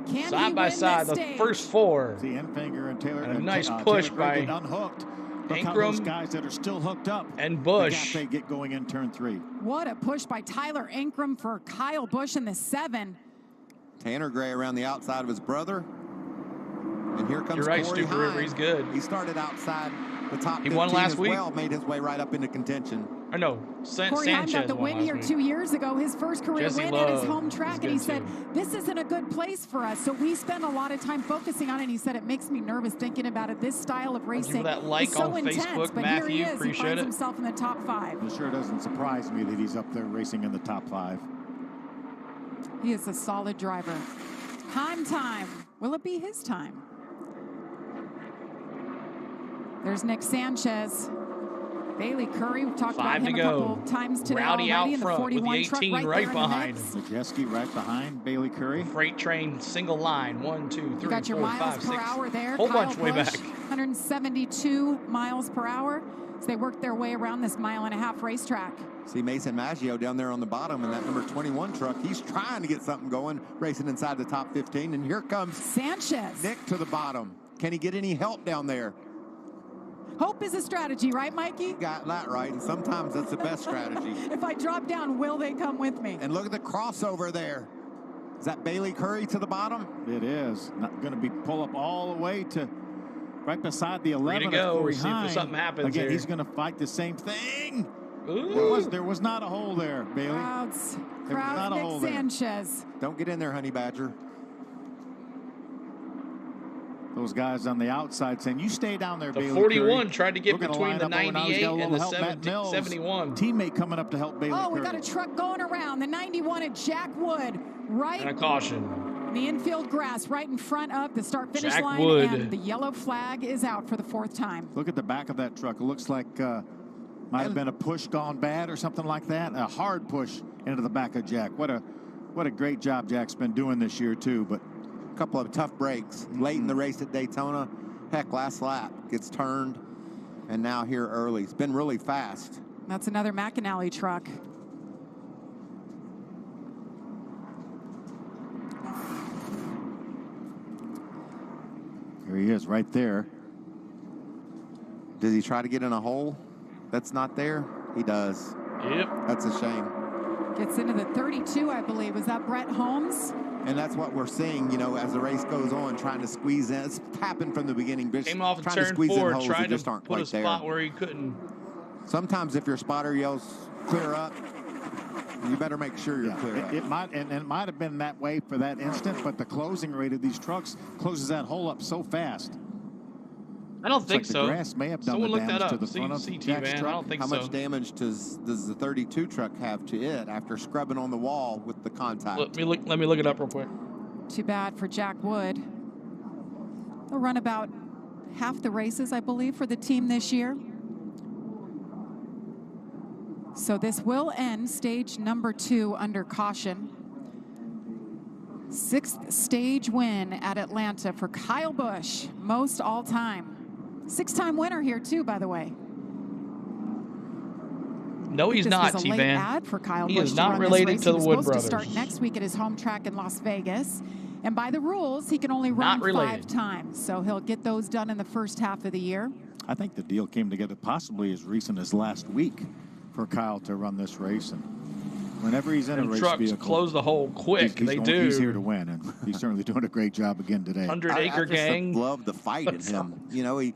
Can he Side by win side, this the stage? first 4. See Enfinger and Taylor. And a nice Taylor push Gray by get unhooked. Look how those Ankrum guys that are still hooked up. and The Busch. gap they get going in turn 3. What a push by Tyler Ankrum for Kyle Busch in the 7. Tanner Gray around the outside of his brother. And here comes You're right, Corey Stuper River. Hine. He's good. He started outside the top He 15 won last as week. well, made his way right up into contention. Or no, Corey Hine Sanchez got the won win last here week. 2 years ago, his first career Jesse win at his Love home is track, and good he said, too. this isn't a good place for us, so we spend a lot of time focusing on it, and he said, it makes me nervous thinking about it. This style of racing that like is so on intense, Facebook, but here he Matthew. is. He Appreciate finds it. himself in the top 5. It sure doesn't surprise me that he's up there racing in the top 5. He is a solid driver. Time. Will it be his time? There's Nick Sanchez. Bailey Curry, we've talked about 5 to him a go. couple times today Rowdy out already in the front with the 41 truck 18 right right there in the behind. mix. Majeski right behind Bailey Curry. Freight train, single line. 1, 2, 3, You got your 4, miles 5, per 6. hour there. Whole Kyle bunch way Busch, back. 172 miles per hour. as they work their way around this 1.5-mile racetrack. See Mason Maggio down there on the bottom in that number 21 truck. He's trying to get something going, racing inside the top 15. And here comes Sanchez. Nick to the bottom. Can he get any help down there? Hope is a strategy, right, Mikey? You got that right, and sometimes that's the best strategy. If I drop down, will they come with me? And look at the crossover there. Is that Bailey Curry to the bottom? It is. Not going to be pull up all the way to right beside the 11 to go. of Corey See if Hine. something happens Again, here. he's going to fight the same thing. Ooh. There was not a hole there, Bailey. Crowds not a Nick hole there. Sanchez. Don't get in there, Honey Badger. Those guys on the outside saying, you stay down there, The Bailey 41 Curry. tried to get We're gonna between line the up over now. He's 98 got a little and the help. Matt Mills, 71. Teammate coming up to help Bailey Oh, Curry. we got a truck going around. The 91 at Jack Wood, right And a caution. in the infield grass, right in front of the start-finish Jack line. Wood. And the yellow flag is out for the 4th time. Look at the back of that truck. It looks like might have been a push gone bad or something like that. A hard push into the back of Jack. What a great job Jack's been doing this year too. But a couple of tough breaks late in the race at Daytona. Heck, last lap gets turned, and now here early. It's been really fast. That's another McAnally truck. here he is right there. Does he try to get in a hole that's not there? He does. Yep. That's a shame. Gets into the 32, I believe. Was that Brett Holmes? And that's what we're seeing, you know, as the race goes on, trying to squeeze in. It's happened from the beginning. Came off of trying to turn squeeze 4, in holes that tried to just aren't put a quite there. spot where he couldn't. Sometimes if your spotter yells, clear up, you better make sure you're clear up. It might have been that way for that instant, but the closing rate of these trucks closes that hole up so fast. I don't Looks think like so. The grass may have done Someone the look that damage up. to the front of CT Jack's van. I truck. don't think How so. much damage does the 32 truck have to it after scrubbing on the wall with the contact? Let me look it up real quick. Too bad for Jack Wood. They'll run about half the races, I believe, for the team this year. So this will end stage number 2 under caution. 6th stage win at Atlanta for Kyle Busch, most all-time. 6-time winner here too, by the way. No, he's not, This was a late T-Van. ad for Kyle He Busch is to not run this related race. to the He was Wood supposed brothers. to start next week at his home track in Las Vegas. And by the rules, he can only Not run related. 5 times. So he'll get those done in the first half of the year. I think the deal came together possibly as recent as last week for Kyle to run this race. And whenever he's in a And race trucks vehicle, close the hole quick. They do. He's here to win, and he's certainly doing a great job again today. 100-acre gang. I love the fight in him. You know, he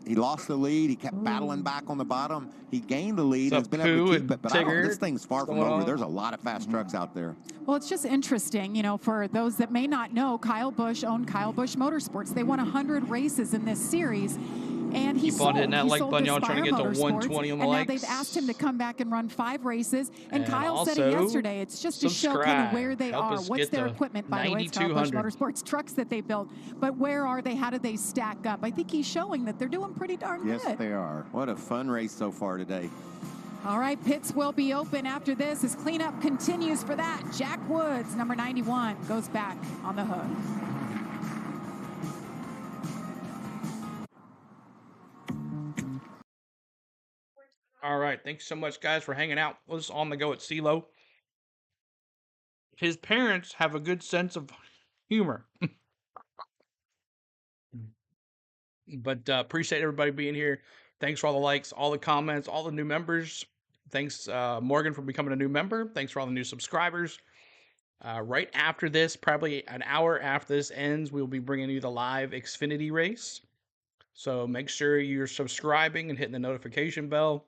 lost the lead. He kept battling back on the bottom. He gained the lead. What's And has up, been able Pooh to keep and it. But Tigger? this thing's far from What's going over. on? There's a lot of fast trucks out there. Well, it's just interesting, you know, for those that may not know, Kyle Busch owned Kyle Busch Motorsports. They won 100 races in this series. And he Keep on hitting that like sold button, to y'all, trying to Spire get to Motorsports, 120 on the and now likes. they've asked him to come back and run 5 races. And And Kyle said it also, yesterday. It's just to show kind of subscribe. where they Help are. us What's get their to equipment, by the way? It's Kyle Busch 9,200. Motorsports trucks that they built. But where are they? How do they stack up? I think he's showing that they're doing pretty darn Yes, good. they are. What a fun race so far today. All right, pits will be open after this as cleanup continues for that. Jack Woods, number 91, goes back on the hook. All right. Thanks so much, guys, for hanging out with us on the go at CeeLo. His parents have a good sense of humor. But appreciate everybody being here. Thanks for all the likes, all the comments, all the new members. Thanks, Morgan, for becoming a new member. Thanks for all the new subscribers. Right after this, probably an hour after this ends, we'll be bringing you the live Xfinity race. So make sure you're subscribing and hitting the notification bell.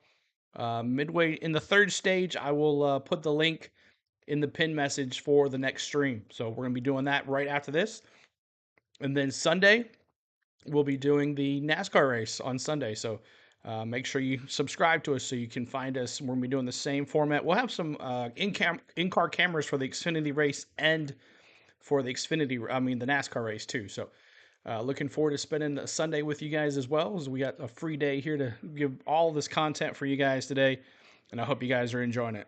Midway in the 3rd stage, I will put the link in the pin message for the next stream. So we're going to be doing that right after this. And then Sunday, we'll be doing the NASCAR race on Sunday. So make sure you subscribe to us so you can find us. We're going to be doing the same format. We'll have some in-car cameras for the Xfinity race and for the the NASCAR race too. So looking forward to spending a Sunday with you guys as well, as we got a free day here to give all this content for you guys today. And I hope you guys are enjoying it.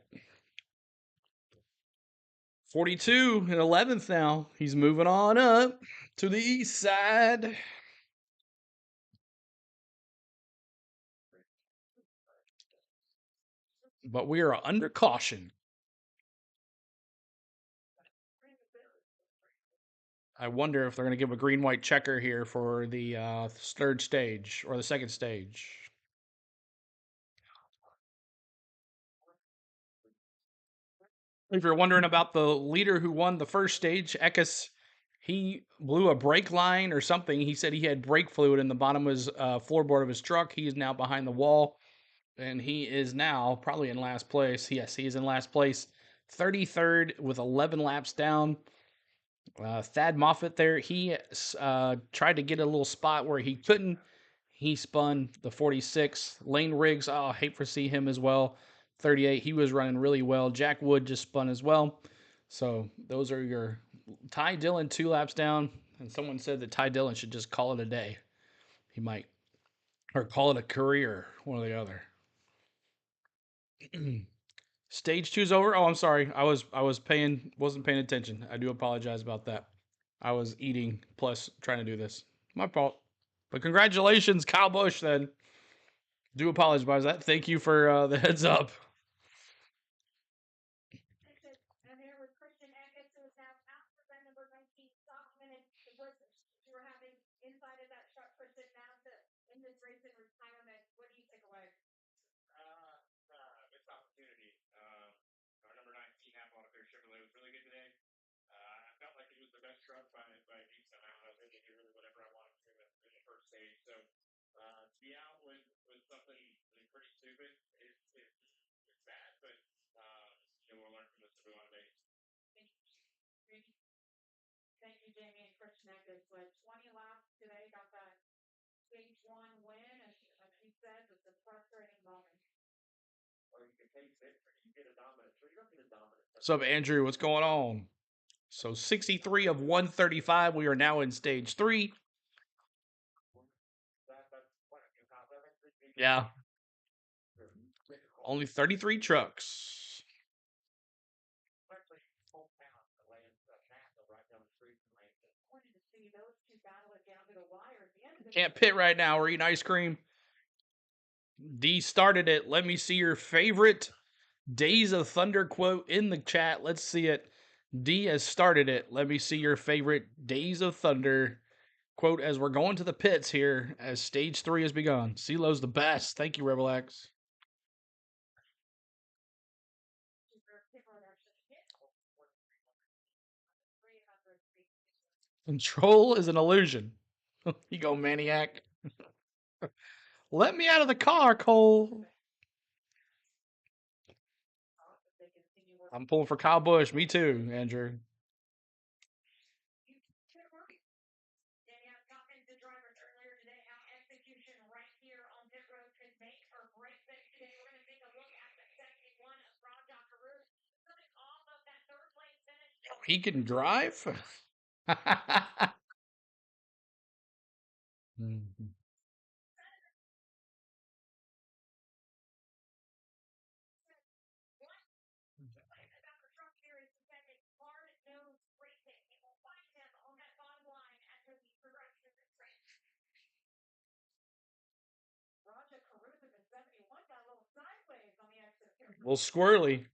42 and 11th now. He's moving on up to the east side. but we are under caution. I wonder if they're going to give a green-white checker here for the third stage or the second stage. If you're wondering about the leader who won the first stage, Eckes, he blew a brake line or something. He said he had brake fluid in the bottom of his floorboard of his truck. He is now behind the wall, and he is now probably in last place. Yes, he is in last place, 33rd with 11 laps down. Thad Moffitt there, he tried to get a little spot where he couldn't. He spun the 46. Lane Riggs, I hate to see him as well. 38, he was running really well. Jack Wood just spun as well. So those are your Ty Dillon 2 laps down. And someone said that Ty Dillon should just call it a day. He might. Or call it a career, one or the other. Stage 2's over. Oh, I'm sorry. wasn't paying attention. I do apologize about that. I was eating plus trying to do this. My fault. But congratulations, Kyle Busch, then. Do apologize for that. Thank you for the heads up. What's up, Andrew? What's going on? So 63 of 135. We are now in stage 3. Yeah. Only 33 trucks. Can't pit right now. We're eating ice cream. D started it. Let me see your favorite Days of Thunder quote in the chat. Let's see it. D has started it. Let me see your favorite Days of Thunder quote as we're going to the pits here as stage 3 has begun. CeeLo's the best. Thank you, Rebel X. Control is an illusion. You go, maniac. Let me out of the car, Cole. I'm pulling for Kyle Busch. Me too, Andrew. He can drive? Mhm. A little squirrely.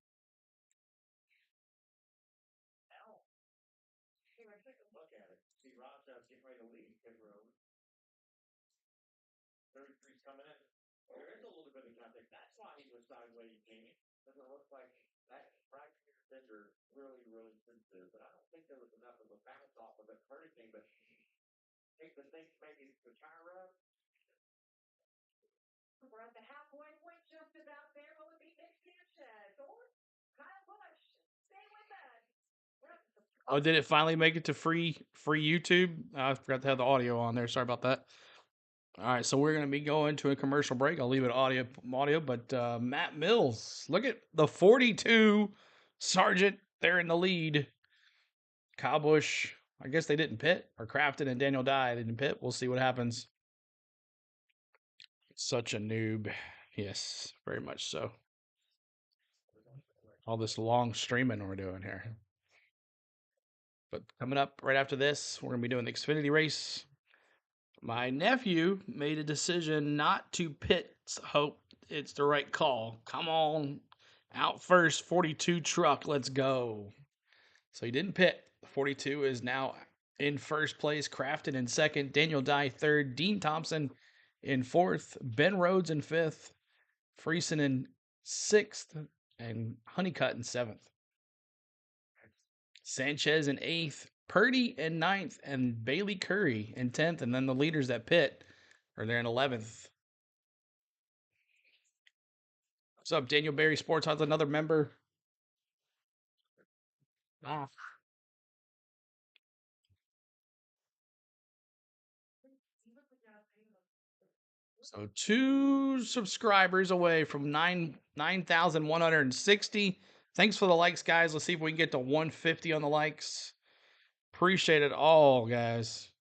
Oh, did it finally make it to free YouTube? I forgot to have the audio on there. Sorry about that. All right, so we're going to be going to a commercial break. I'll leave it audio, but Matt Mills, look at the 42 Sergeant there in the lead. Kyle Busch, I guess they didn't pit, or Crafton and Daniel Dye didn't pit. We'll see what happens. Such a noob. Yes, very much so. All this long streaming we're doing here. But coming up right after this, we're going to be doing the Xfinity race. My nephew made a decision not to pit. Hope it's the right call. Come on. Out first, 42 truck. Let's go. So he didn't pit. 42 is now in first place. Crafton in second. Daniel Dye third. Dean Thompson in fourth. Ben Rhodes in fifth. Friesen in sixth. And Honeycutt in seventh. Sanchez in eighth. Purdy in ninth. And Bailey Curry in 10th. And then the leaders that pit are there in 11th. What's up, Daniel Berry Sports? How's another member? Ah. So 2 subscribers away from 9,160. Thanks for the likes, guys. Let's see if we can get to 150 on the likes. Appreciate it all, guys.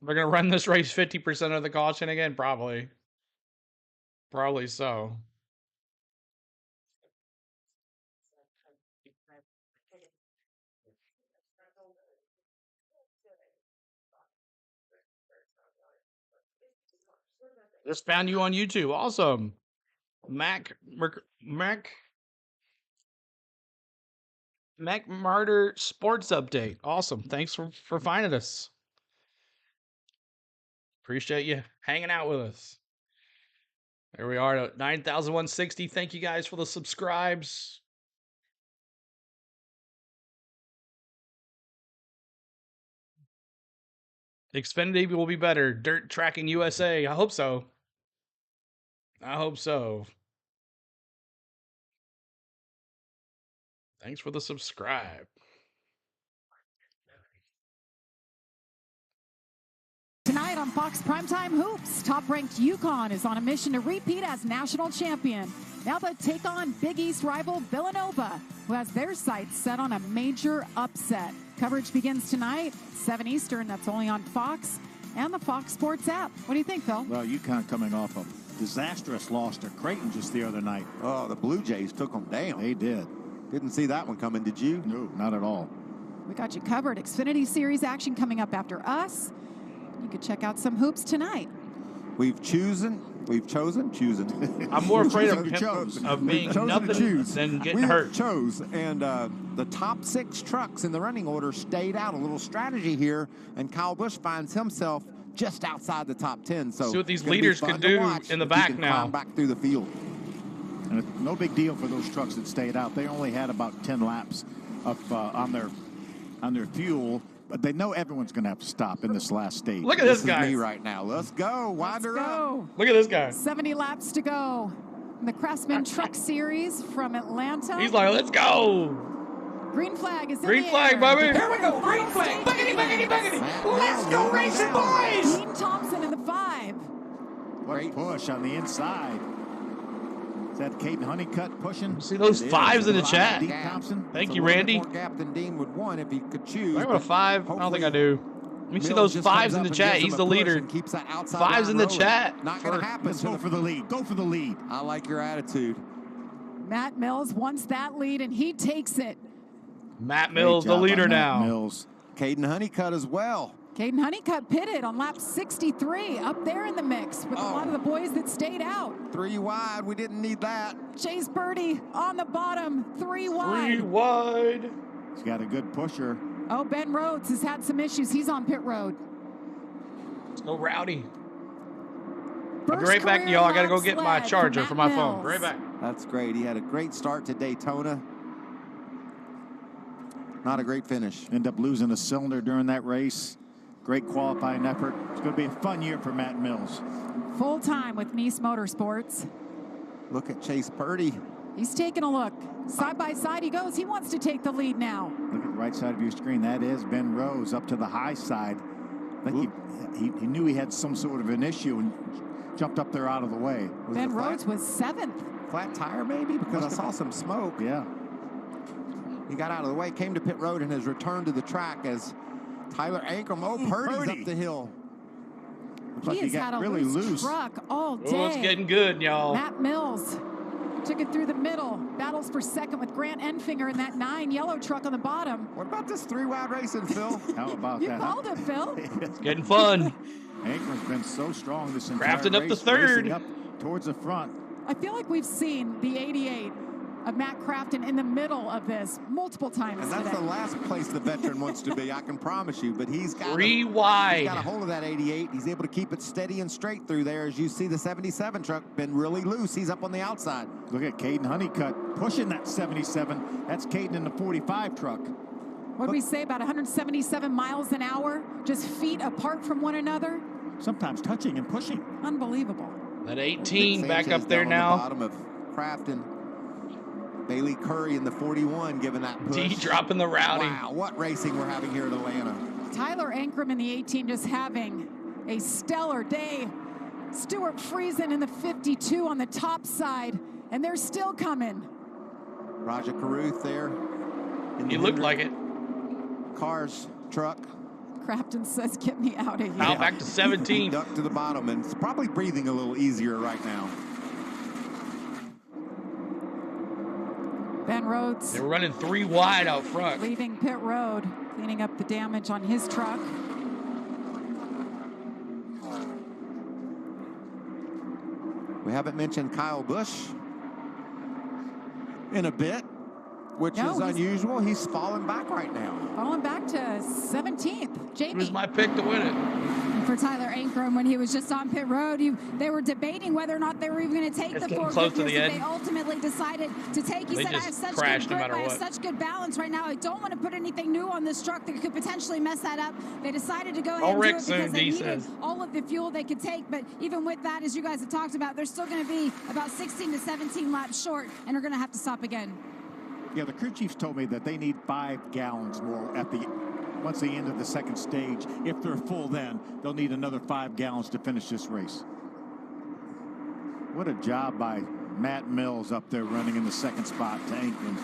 We're going to run this race 50% of the caution again? Probably. Probably so. Just found you on YouTube. Awesome. Mac Martyr Sports Update. Awesome. Thanks for finding us. Appreciate you hanging out with us. There we are at 9,160. Thank you guys for the subscribes. Xfinity will be better. Dirt Tracking USA. I hope so. I hope so. Thanks for the subscribe. Tonight on Fox Primetime Hoops, top-ranked UConn is on a mission to repeat as national champion. Now they take on Big East rival Villanova, who has their sights set on a major upset. Coverage begins tonight, 7 Eastern. That's only on Fox and the Fox Sports app. What do you think, Phil? Well, UConn coming off a disastrous loss to Creighton just the other night. Oh, the Blue Jays took them down. They did. Didn't see that one coming, did you? No, not at all. We got you covered. Xfinity Series action coming up after us. You could check out some hoops tonight. We've chosen. I'm more afraid of being nothing than getting hurt. And the top 6 trucks in the running order stayed out. A little strategy here, and Kyle Busch finds himself just outside the top 10. So see what these leaders can do in the back now. Back through the field. And it's no big deal for those trucks that stayed out. They only had about 10 laps up on their fuel. But they know everyone's going to have to stop in this last stage. Look at this guy. Is me right now. Let's go. Wind her up. Look at this guy. 70 laps to go. The Craftsman Truck Series from Atlanta. He's like, let's go. Green flag is in Green the flag, air. baby. Here we go. Green flag. Buggity, buggity, buggity. Let's go racing, boys. Dean Thompson in the 5. Great push on the inside. Is that Caden Honeycutt pushing? See those 5s in the chat. Dean Thompson. Thank you, Randy. More gap than Dean would want if he could choose. Do I have a 5? I don't think I do. Let me see those 5s in the chat. He's the leader. 5s in the chat. Not going to happen. Let's go for the lead. Go for the lead. I like your attitude. Matt Mills wants that lead, and he takes it. Matt Mills, the leader now. Mills. Caden Honeycutt as well. Caden Honeycutt pitted on lap 63, up there in the mix with a lot of the boys that stayed out. 3 wide. We didn't need that. Chase Purdy on the bottom, 3 wide. 3 wide. He's got a good pusher. Oh, Ben Rhodes has had some issues. He's on pit road. Let's go, Rowdy. I'll be right back, y'all. I got to go get my charger for my phone. Right back. That's great. He had a great start to Daytona. Not a great finish. End up losing a cylinder during that race. Great qualifying effort. It's going to be a fun year for Matt Mills. Full time with Nice Motorsports. Look at Chase Purdy. He's taking a look. Side by side he goes. He wants to take the lead now. Look at the right side of your screen. That is Ben Rhodes up to the high side. I think he knew he had some sort of an issue and jumped up there out of the way. Ben Rhodes was 7th. Flat tire maybe, because I saw some smoke. Yeah. He got out of the way, came to pit road, and has returned to the track as Tyler Ankrum. Oh, Purdy's up the hill. Looks He like has he had got a really loose truck all day. Oh, it's getting good, y'all. Matt Mills took it through the middle. Battles for second with Grant Enfinger in that 9 yellow truck on the bottom. What about this 3-wide racing, Phil? How about You that? called it, Phil. It's getting fun. Ankrum's been so strong this entire Crafting up race, the third. racing up towards the front. I feel like we've seen the 88 of Matt Crafton in the middle of this multiple times And that's today. the last place the veteran wants to be, I can promise you. But he's got Three wide. He's got a hold of that 88. He's able to keep it steady and straight through there. As you see, the 77 truck been really loose. He's up on the outside. Look at Caden Honeycutt pushing that 77. That's Caden in the 45 truck. What do we say, about 177 miles an hour, just feet apart from one another? Sometimes touching and pushing. Unbelievable. That 18 Nick back Sanchez up there down now. On the bottom of Crafton. Bailey Curry in the 41 giving that push. D dropping the rowdy. Wow, what racing we're having here at Atlanta. Tyler Ankrum in the 18 just having a stellar day. Stuart Friesen in the 52 on the top side, and they're still coming. Raja Caruth there. He looked like it. Cars truck. Crafton says, get me out of here. Now back to 17. Duck to the bottom, and it's probably breathing a little easier right now. Ben Rhodes. They're running 3 wide out front. Leaving pit road, cleaning up the damage on his truck. We haven't mentioned Kyle Busch in a bit, which is unusual. He's falling back right now. Falling back to 17th. Jamie. Who's my pick to win it? For Tyler Ankrum, when he was just on pit road, they were debating whether or not they were even going to take It's the getting 4 close to the that end. they ultimately decided to take. He They said, I just have such crash good no grip, matter I have what. such good balance right now. I don't want to put anything new on this truck that could potentially mess that up. They decided to go ahead and do it because they needed all of the fuel they could take. But even with that, as you guys have talked about, they're still going to be about 16 to 17 laps short and are going to have to stop again. Yeah, the crew chiefs told me that they need 5 gallons more at once they end of the second stage. If they're full, then they'll need another 5 gallons to finish this race. What a job by Matt Mills up there running in the second spot to Ankrum.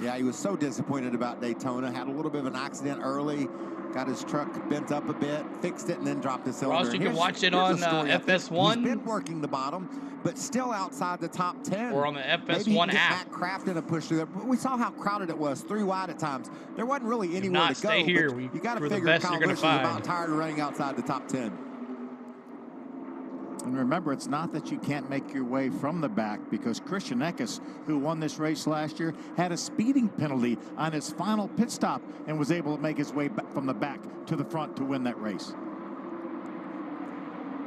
Yeah, he was so disappointed about Daytona. Had a little bit of an accident early. Got his truck bent up a bit, fixed it, and then dropped the cylinder. Ross, you can watch it on FS1. He's been working the bottom, but still outside the top 10. Or on the FS1 Maybe he can get app. Matt Crafton a push through there. But we saw how crowded it was, 3 wide at times. There wasn't really anywhere to go. Stay here. You got to We're the figure best Kyle you're Busch gonna is find. about tired of running outside the top 10. And remember, it's not that you can't make your way from the back, because Christian Eckes, who won this race last year, had a speeding penalty on his final pit stop and was able to make his way back from the back to the front to win that race.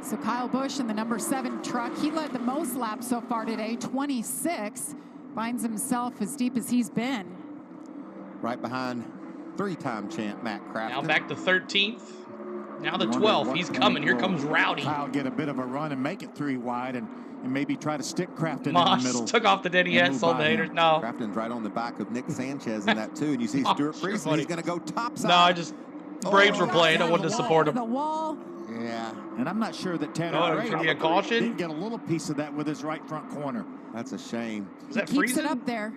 So Kyle Busch in the number 7 truck, he led the most laps so far today, 26. Finds himself as deep as he's been. Right behind 3-time champ Matt Crafton. Now back to 13th. Now the 12th. He's coming. Here comes Rowdy. Kyle get a bit of a run and make it 3 wide and maybe try to stick Crafton Moss in the middle. took off the DNS on the haters. No. Crafton's right on the back of Nick Sanchez in that too. And you see Stuart Friesen, he's going to go topside. No, I just Braves were playing. I wanted to support him. The wall. Yeah. And I'm not sure that Tanner Gray could be a caution. didn't get a little piece of that with his right front corner. That's a shame. Is that He keeps it Friesen? up there.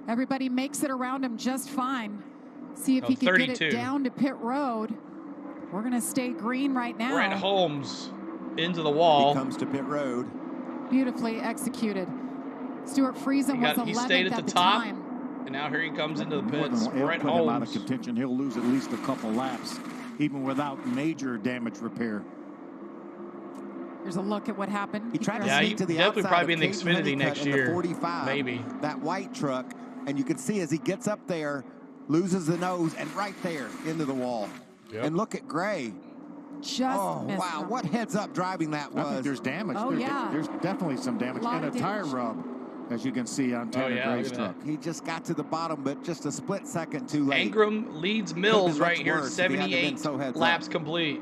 Everybody makes it around him just fine. See if he can 32. get it down to pit road. We're going to stay green right now. Brett Holmes into the wall. He comes to pit road. Beautifully executed. Stuart Friesen was 11th He stayed at the the top. time. And now here he comes into the More pits. than he'll Brett put him out of Holmes. contention. He'll lose at least a couple laps, even without major damage repair. Here's a look at what happened. He tried to Yeah, sneak he to the definitely outside probably of in the Caden Xfinity Honeycutt next in the year. 45, Maybe. That white truck, and you can see as he gets up there, loses the nose, and right there into the wall. Yep. And look at Gray. Just missed wow, him. what heads-up driving that was. I think there's damage. Oh, yeah. There's definitely some damage. Lot And a of tire damage. rub, as you can see on Tanner yeah, Gray's look at truck. He just got to the bottom, but just a split second too late. Ankrum leads Mills been right much here. worse if he hadn't been 78 so heads laps up. complete.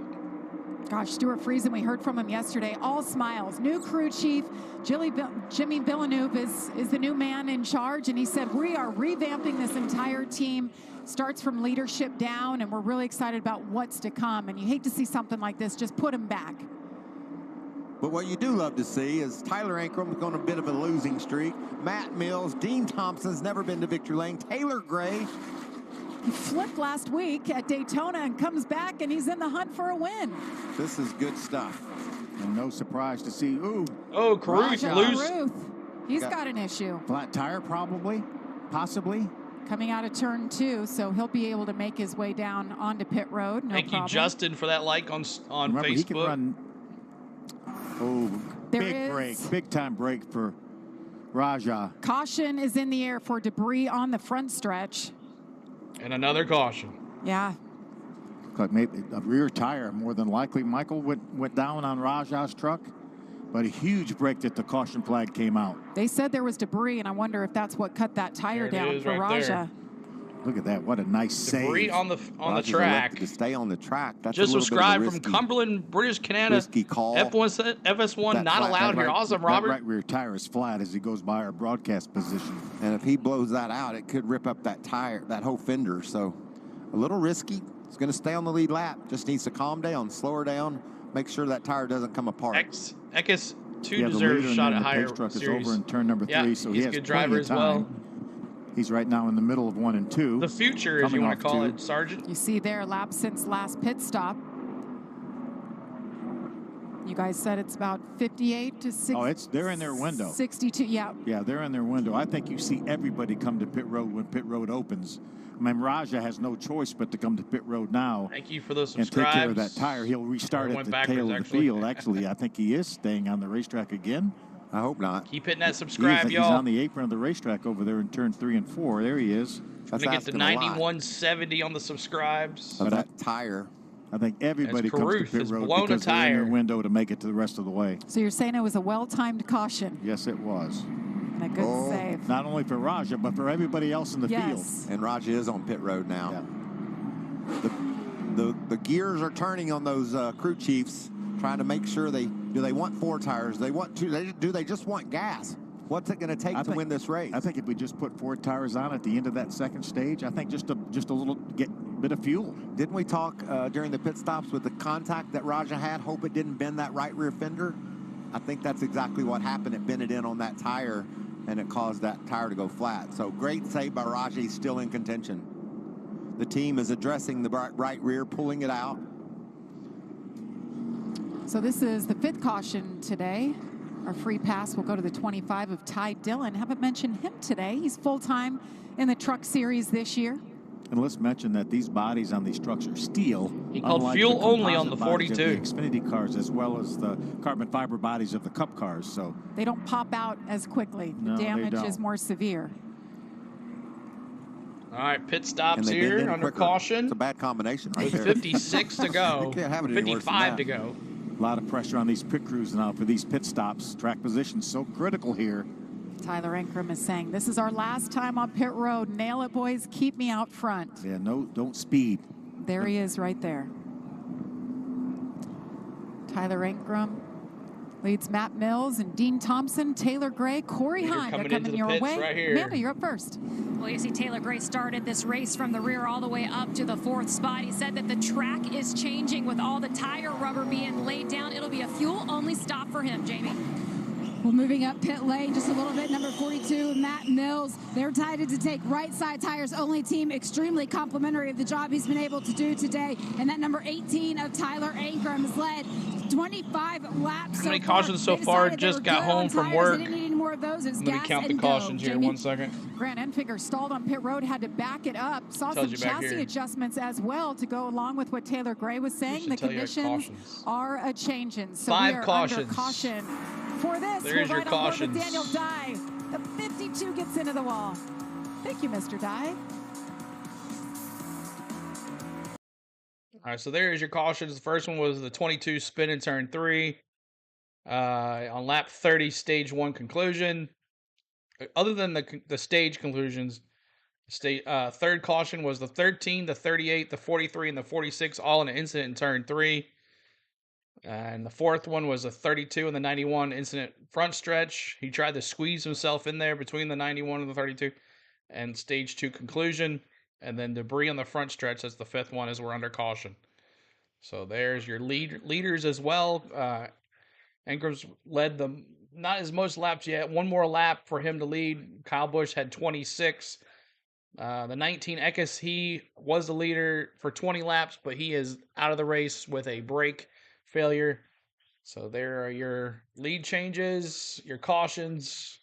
Gosh, Stuart Friesen, we heard from him yesterday. All smiles. New crew chief, Jimmy Villeneuve is the new man in charge, and he said, we are revamping this entire team. Starts from leadership down, and we're really excited about what's to come. And you hate to see something like this. Just put him back. But what you do love to see is Tyler Ankrum on a bit of a losing streak. Matt Mills, Dean Thompson's never been to victory lane. Taylor Gray. He flipped last week at Daytona and comes back, and he's in the hunt for a win. This is good stuff. And no surprise to see, Oh, Caruth Roger loose. Caruth, he's got an issue. flat tire probably, possibly. Coming out of turn 2, so he'll be able to make his way down onto pit road. No Thank problem. you, Justin, for that like on Remember, Facebook. he can run. Oh, There big is- break, big time break for Raja. Caution is in the air for debris on the front stretch. And another caution. Yeah. Like maybe a rear tire, more than likely. Michael went down on Raja's truck, but a huge break that the caution flag came out. They said there was debris, and I wonder if that's what cut that tire down for Raja. Look at that. What a nice debris save. on the track. To stay on the track. That's just a subscribed bit of from Cumberland, British Canada. Risky call. FS1 not allowed here. Awesome, Robert. That right rear tire is flat as he goes by our broadcast position. And if he blows that out, it could rip up that tire, that whole fender. So a little risky. He's going to stay on the lead lap. Just needs to calm down, slow her down, make sure that tire doesn't come apart. Ekis 2 deserves a shot at higher truck series. is over in turn number 3, so he he's has a good driver as well. He's right now in the middle of 1 and 2. The future, as you want to call it, Sergeant. You see there, lap since last pit stop. You guys said it's about 58 to 60. Oh, they're in their window. 62, yeah. Yeah, they're in their window. I think you see everybody come to pit road when pit road opens. I mean, Raja has no choice but to come to pit road now. Thank you for those and subscribes. take care of that tire. He'll restart at the tail of the field. Actually, I think he is staying on the racetrack again. I hope not. Keep hitting that subscribe, y'all. He's on the apron of the racetrack over there in turn 3 and 4. There he is. Going to get to 9170 on the subscribes. Of that tire. I think everybody comes to pit road because they're in their window to make it to the rest of the way. So you're saying it was a well-timed caution. Yes, it was. And a good save. Not only for Raja, but for everybody else in the field. And Raja is on pit road now. Yeah. The gears are turning on those crew chiefs, trying to make sure do they want 4 tires? They want 2. Do they just want gas? What's it going to take to win this race? I think if we just put 4 tires on at the end of that second stage, I think just a little bit of fuel. Didn't we talk during the pit stops with the contact that Raja had? Hope it didn't bend that right rear fender. I think that's exactly what happened. It bent it in on that tire, and it caused that tire to go flat. So great save by Raja. He's still in contention. The team is addressing the right rear, pulling it out. So this is the 5th caution today. Our free pass will go to the 25 of Ty Dillon. Haven't mentioned him today. He's full-time in the Truck Series this year. And let's mention that these bodies on these trucks are steel. He called fuel only on the 42. The Xfinity cars, as well as the carbon fiber bodies of the Cup cars. So they don't pop out as quickly. The damage is more severe. All right, pit stops here under caution. It's a bad combination right with there. 56 to go. You can't have it any worse than 55 that. to go. A lot of pressure on these pit crews now for these pit stops. Track position so critical here. Tyler Ankrum is saying, this is our last time on pit road. Nail it, boys. Keep me out front. Yeah, don't speed. There he is right there. Tyler Ankrum leads Matt Mills and Dean Thompson, Taylor Gray, Corey Hahn. They're coming your way. Right here. Amanda, you're up first. Well, you see Taylor Gray started this race from the rear all the way up to the 4th spot. He said that the track is changing with all the tire rubber being laid down. It'll be a fuel-only stop for him, Jamie. Well, moving up pit lane just a little bit, number 42, Matt Mills. They're tied to take right side tires only team. Extremely complimentary of the job he's been able to do today. And that number 18 of Tyler Ankrum has led 25 laps. How many cautions so far? Just got home from work. They didn't need any more of those. Let me count the cautions here. Jamie. 1 second. Grant Enfinger stalled on pit road, had to back it up. Saw some chassis adjustments as well to go along with what Taylor Gray was saying. The conditions are a changing. So 5 we are cautions. under caution for this. There's your cautions. Daniel Dye. The 52 gets into the wall. Thank you, Mr. Dye. All right, so there's your cautions. The first one was the 22 spin in turn 3 on lap 30, stage 1 conclusion. Other than the stage conclusions, third caution was the 13, the 38, the 43, and the 46, all in an incident in turn 3. And the 4th one was a 32 and the 91 incident front stretch. He tried to squeeze himself in there between the 91 and the 32. And stage 2 conclusion. And then debris on the front stretch. That's the 5th one as we're under caution. So there's your leaders as well. Ankram's led not as most laps yet. One more lap for him to lead. Kyle Busch had 26. The 19 Ekis, he was the leader for 20 laps, but he is out of the race with a brake failure. So there are your lead changes, your cautions,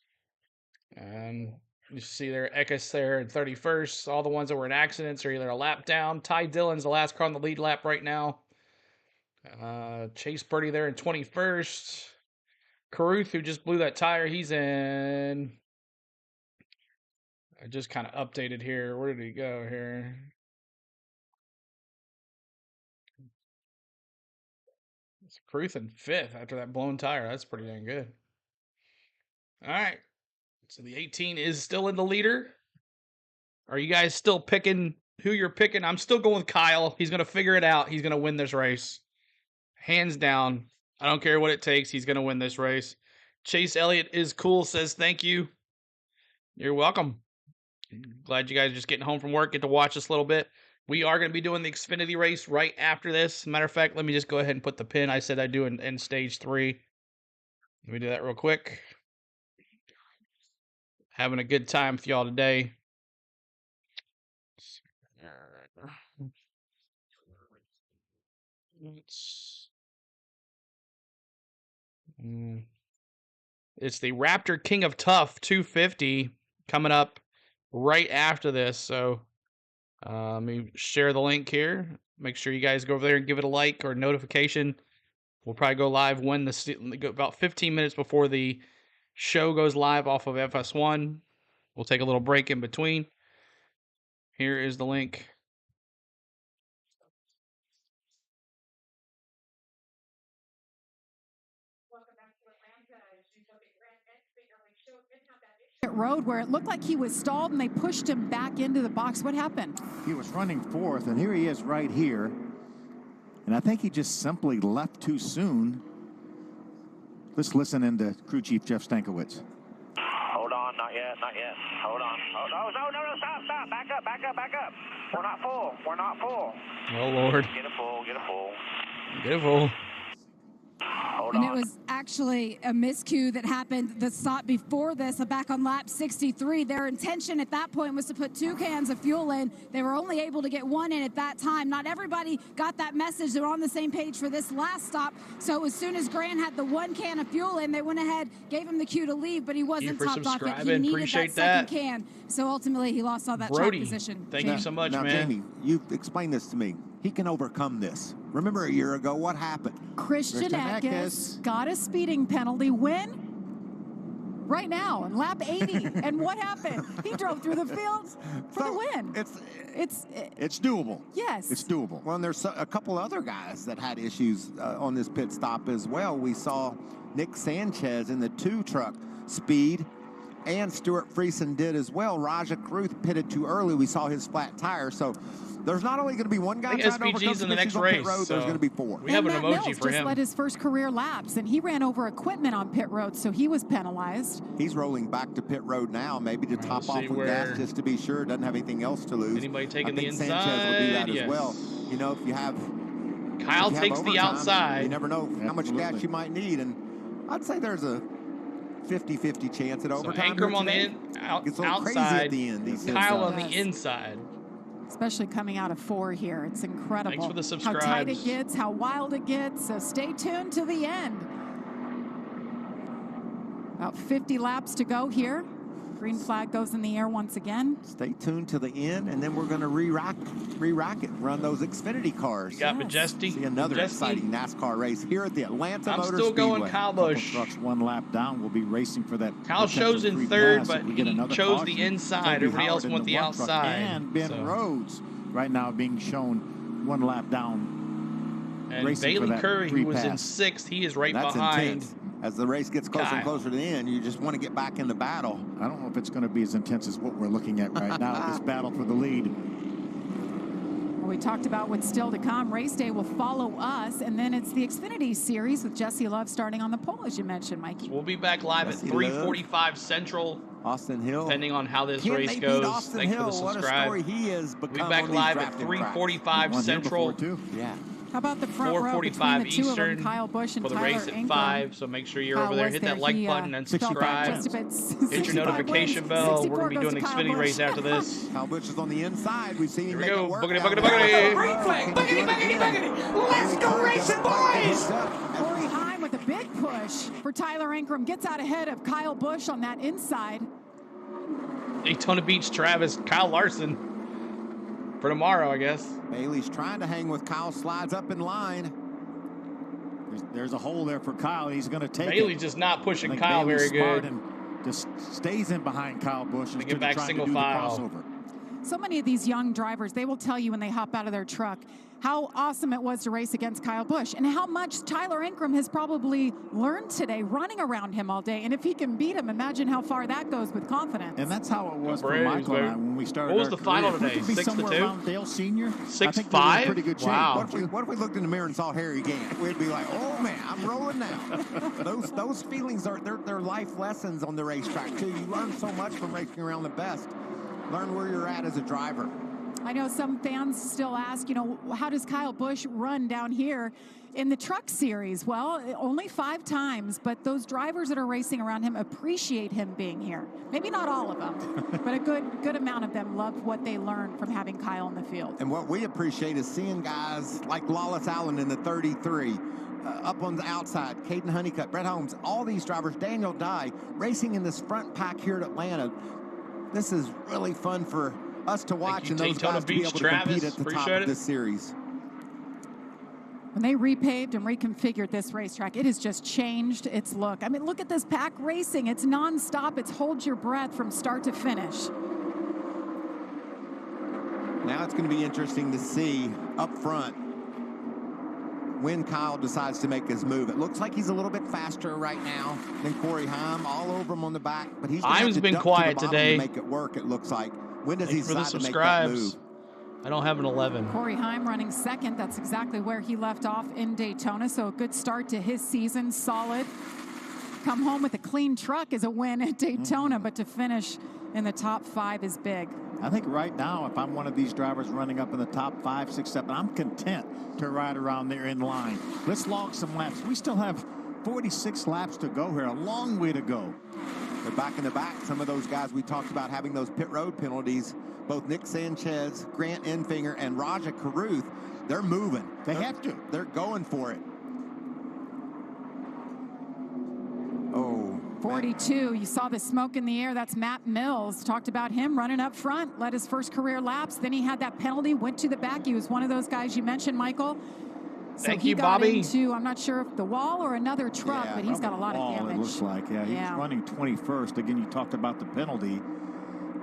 and you see there Ekis there in 31st. All the ones that were in accidents are either a lap down. Ty Dillon's the last car on the lead lap right now. Chase Purdy there in 21st. Caruth, who just blew that tire, he's in I just kind of updated here. Where did he go here? It's cruising 5th after that blown tire. That's pretty dang good. All right. So the 18 is still in the leader. Are you guys still picking who you're picking? I'm still going with Kyle. He's going to figure it out. He's going to win this race. Hands down. I don't care what it takes. He's going to win this race. Chase Elliott is cool, says thank you. You're welcome. Glad you guys are just getting home from work, get to watch this a little bit. We are going to be doing the Xfinity race right after this. Matter of fact, let me just go ahead and put the pin I said I'd do in stage 3. Let me do that real quick. Having a good time with y'all today. It's the Raptor King of Tough 250 coming up right after this. So let me share the link here. Make sure you guys go over there and give it a like or notification. We'll probably go live when about 15 minutes before the show goes live off of FS1. We'll take a little break in between. Here is the link. Road where it looked like he was stalled and they pushed him back into the box. What happened? He was running 4th, and here he is right here. And I think he just simply left too soon. Let's listen into crew chief Jeff Stankiewicz. Hold on, not yet, not yet. Hold on. Oh, no, stop. Back up. We're not full. Oh, Lord. Get it full. Get it full. And it was actually a miscue that happened the stop before this, back on lap 63. Their intention at that point was to put 2 cans of fuel in. They were only able to get 1 in at that time. Not everybody got that message. They were on the same page for this last stop. So as soon as Grant had the 1 can of fuel in, they went ahead, gave him the cue to leave, but he wasn't topped off yet. He needed that second can. So ultimately, he lost all that track position. Thank you so much, now, man. Jamie, you explained this to me. He can overcome this. Remember a year ago, what happened? Christian Eckes got a speeding penalty. When? Right now, in lap 80. And what happened? He drove through the fields for the win. It's doable. Yes. It's doable. Well, and there's a couple other guys that had issues on this pit stop as well. We saw Nick Sanchez in the 2 truck speed, and Stuart Friesen did as well. Raja Karuth pitted too early. We saw his flat tire. So there's not only going to be one guy trying to overcome in the next race. Road, there's going to be 4. We have an Matt emoji Mills for just him. led his first career laps, and he ran over equipment on pit road, so he was penalized. He's rolling back to pit road now, maybe to top off with gas just to be sure. Doesn't have anything else to lose. Anybody taking the inside? Sanchez will do that as well. You know, if you have Kyle takes the outside. You never know how much gas you might need, and I'd say there's a 50-50 chance at overtime. Ankrum on the outside, at the end. Kyle on the inside. Especially coming out of 4 here. It's incredible. Thanks for the subscribes. How tight it gets, how wild it gets. So stay tuned to the end. About 50 laps to go here. Green flag goes in the air once again. Stay tuned to the end, and then we're going to re-rack it, run those Xfinity cars. You got Majesty. See another exciting NASCAR race here at the Atlanta Motor Speedway. I'm still going Kyle Busch. Trucks 1 lap down will be racing for that. Kyle shows in 3rd, but he chose the inside. Everybody else went the outside. And Ben Rhodes right now being shown 1 lap down. And Bailey Curry, who was in 6th, he is right behind. Intense. As the race gets closer and closer to the end, you just want to get back in the battle. I don't know if it's going to be as intense as what we're looking at right now, this battle for the lead. Well, we talked about what's still to come. Race day will follow us, and then it's the Xfinity Series with Jesse Love starting on the pole, as you mentioned, Mikey. We'll be back live at 3:45 Central. Austin Hill. Depending on how this race goes. Thanks for the subscribe. What a story he is. We'll be back live at 3:45 Central. Yeah. How about the front row between the 2 of them, Kyle Busch and for the Tyler race at Ankrum? 5, so make sure you're over there. Hit that like button and subscribe. Hit your notification bell. We're going to be doing the Xfinity race after this. Kyle Busch is on the inside. We've seen him Here we go. make it work. Boogity. Green flag. Boogity. Let's go racing, boys. Corey Heim with a big push for Tyler Ankrum. Gets out ahead of Kyle Busch on that inside. Daytona Beach Travis, Kyle Larson. For tomorrow, I guess. Bailey's trying to hang with Kyle, slides up in line. There's a hole there for Kyle. He's going to take Bailey's just not pushing Kyle very good. just stays in behind Kyle Busch and get back single file. Crossover. So many of these young drivers, they will tell you when they hop out of their truck how awesome it was to race against Kyle Busch and how much Tyler Ankrum has probably learned today running around him all day. And if he can beat him, imagine how far that goes with confidence. And that's how it was for Michael and I when we started. What was the final today? 6-2? Around Dale Senior. 6-5? Pretty good shape. Wow. What if we looked in the mirror and saw Harry Gant? We'd be like, oh man, I'm rolling now. those feelings are they're life lessons on the racetrack too. You learn so much from racing around the best. Learn where you're at as a driver. I know some fans still ask, you know, how does Kyle Busch run down here in the Truck Series? Well, only 5 times, but those drivers that are racing around him appreciate him being here. Maybe not all of them, but a good amount of them love what they learned from having Kyle in the field. And what we appreciate is seeing guys like Lawless Allen in the 33, up on the outside, Caden Honeycutt, Brett Holmes, all these drivers, Daniel Dye, racing in this front pack here at Atlanta. This is really fun for us to watch and those guys to be able to compete at the top of this series. When they repaved and reconfigured this racetrack, it has just changed its look. I mean, look at this pack racing. It's nonstop. It's hold your breath from start to finish. Now it's going to be interesting to see up front when Kyle decides to make his move. It looks like he's a little bit faster right now than Corey Heim, all over him on the back, but he's been quiet today to make it work, it looks like. When does he decide to make that move? I don't have an 11. Corey Heim running second. That's exactly where he left off in Daytona. So a good start to his season, solid. Come home with a clean truck is a win at Daytona, but to finish in the top 5 is big. I think right now, if I'm one of these drivers running up in the top 5, 6, 7, I'm content to ride around there in line. Let's log some laps. We still have 46 laps to go here, a long way to go. They're back in the back. Some of those guys we talked about having those pit road penalties, both Nick Sanchez, Grant Enfinger, and Raja Caruth, they're moving. They have to. They're going for it. 42, you saw the smoke in the air. That's Matt Mills. Talked about him running up front, led his first career laps. Then he had that penalty, went to the back. He was one of those guys you mentioned, Michael. So Thank he you, got Bobby. Into, I'm not sure if the wall or another truck, but he's got a lot of damage. It looks like, yeah, he's running 21st. Again, you talked about the penalty,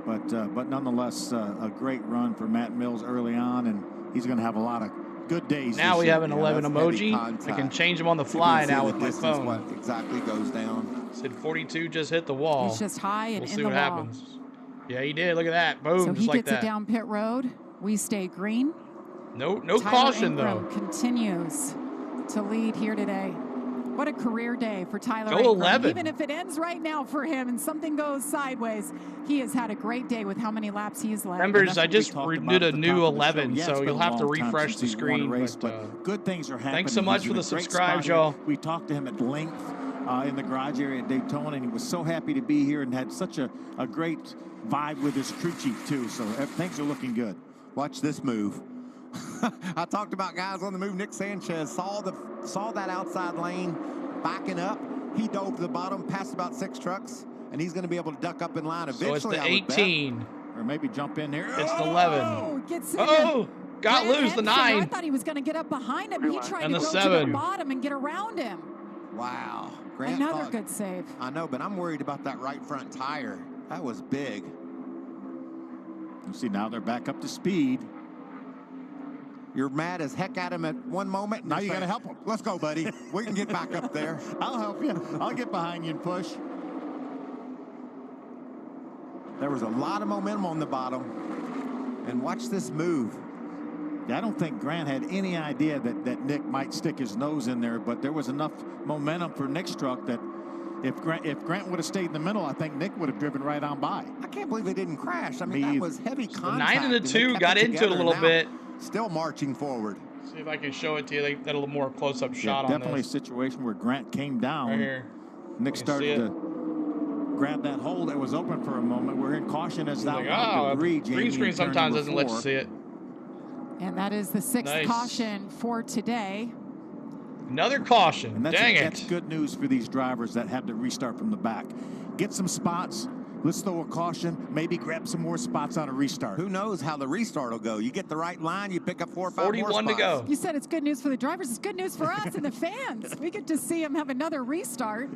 but nonetheless, a great run for Matt Mills early on, and he's going to have a lot of good days. Now we year. have an 11 emoji. I can change them on the fly now with my phone. What exactly goes down? Said 42 just hit the wall. He's just high and we'll in see the what wall. happens. Yeah, he did. Look at that. Boom. So just he like gets that. it down pit road. We stay green. No Tyler caution Ankrum though. Continues to lead here today. What a career day for Tyler Go Ankrum. 11. Even if it ends right now for him and something goes sideways, he has had a great day with how many laps he's led. Members, I just did a new 11, Yeah, so it's been you'll a have to long time refresh since the he's won a screen. race, but, good things are happening. thanks so much He's for in the a great subscribes, spot here. y'all. We talked to him at length in the garage area at Daytona, and he was so happy to be here and had such a great vibe with his crew chief too. So things are looking good. Watch this move. I talked about guys on the move. Nick Sanchez saw that outside lane backing up. He dove to the bottom, passed about 6 trucks, and he's going to be able to duck up in line eventually. So it's the 18. Or maybe jump in here. It's the 11. Oh, gets in got Grant loose, the Enfinger, 9. I thought he was going to get up behind him. He tried And to the go 7. to the bottom and get around him. Wow. Grant Another thought, good save. I know, but I'm worried about that right front tire. That was big. You see, now they're back up to speed. You're mad as heck at him at one moment. Now you got to help him. Let's go, buddy. We can get back up there. I'll help you. I'll get behind you and push. There was a lot of momentum on the bottom. And watch this move. I don't think Grant had any idea that Nick might stick his nose in there, but there was enough momentum for Nick's truck that if Grant would have stayed in the middle, I think Nick would have driven right on by. I can't believe they didn't crash. I mean, that was heavy contact. 9 and the 2 got into it a little bit. Still marching forward. See if I can show it to you. They got a little more close-up shot on this. Definitely a situation where Grant came down. Right here. Nick started to grab that hole that was open for a moment. We're in caution as thou Like, agree, Jamie. green screen sometimes doesn't let you see it. And that is the 6th Nice. caution for today. Another caution. And Dang it. That's good news for these drivers that have to restart from the back. Get some spots. Let's throw a caution. Maybe grab some more spots on a restart. Who knows how the restart will go? You get the right line, you pick up 4 or 5 more 41 to spots. go. You said it's good news for the drivers. It's good news for us and the fans. We get to see him have another restart.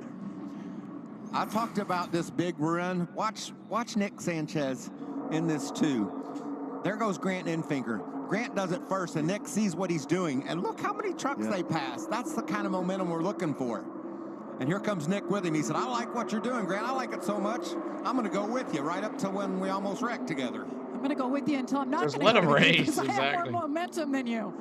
I talked about this big run. Watch Nick Sanchez in this too. There goes Grant Enfinger. Grant does it first, and Nick sees what he's doing. And look how many trucks they pass. That's the kind of momentum we're looking for. And here comes Nick with him. He said, I like what you're doing, Grant. I like it so much. I'm going to go with you right up to when we almost wrecked together. I'm going to go with you until I'm not Just going to let him race. I have Exactly. more momentum than you.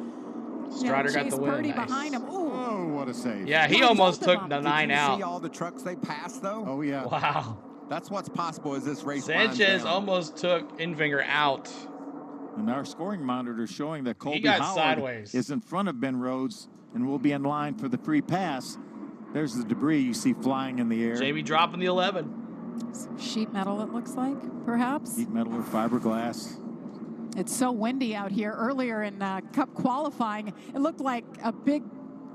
Strider got Chase the win. Purdy Nice. behind him. Ooh. Oh, what a save. Yeah, he almost took the 9 Did you out. see all the trucks they passed, though? Oh, yeah. Wow. That's what's possible as this race Sanchez winds down. almost took Enfinger out. And our scoring monitor is showing that Colby got Howard sideways. is in front of Ben Rhodes and will be in line for the free pass. There's the debris you see flying in the air. Jamie dropping the 11. Some sheet metal, it looks like, perhaps. Sheet metal or fiberglass. It's so windy out here. Earlier in Cup qualifying, it looked like a big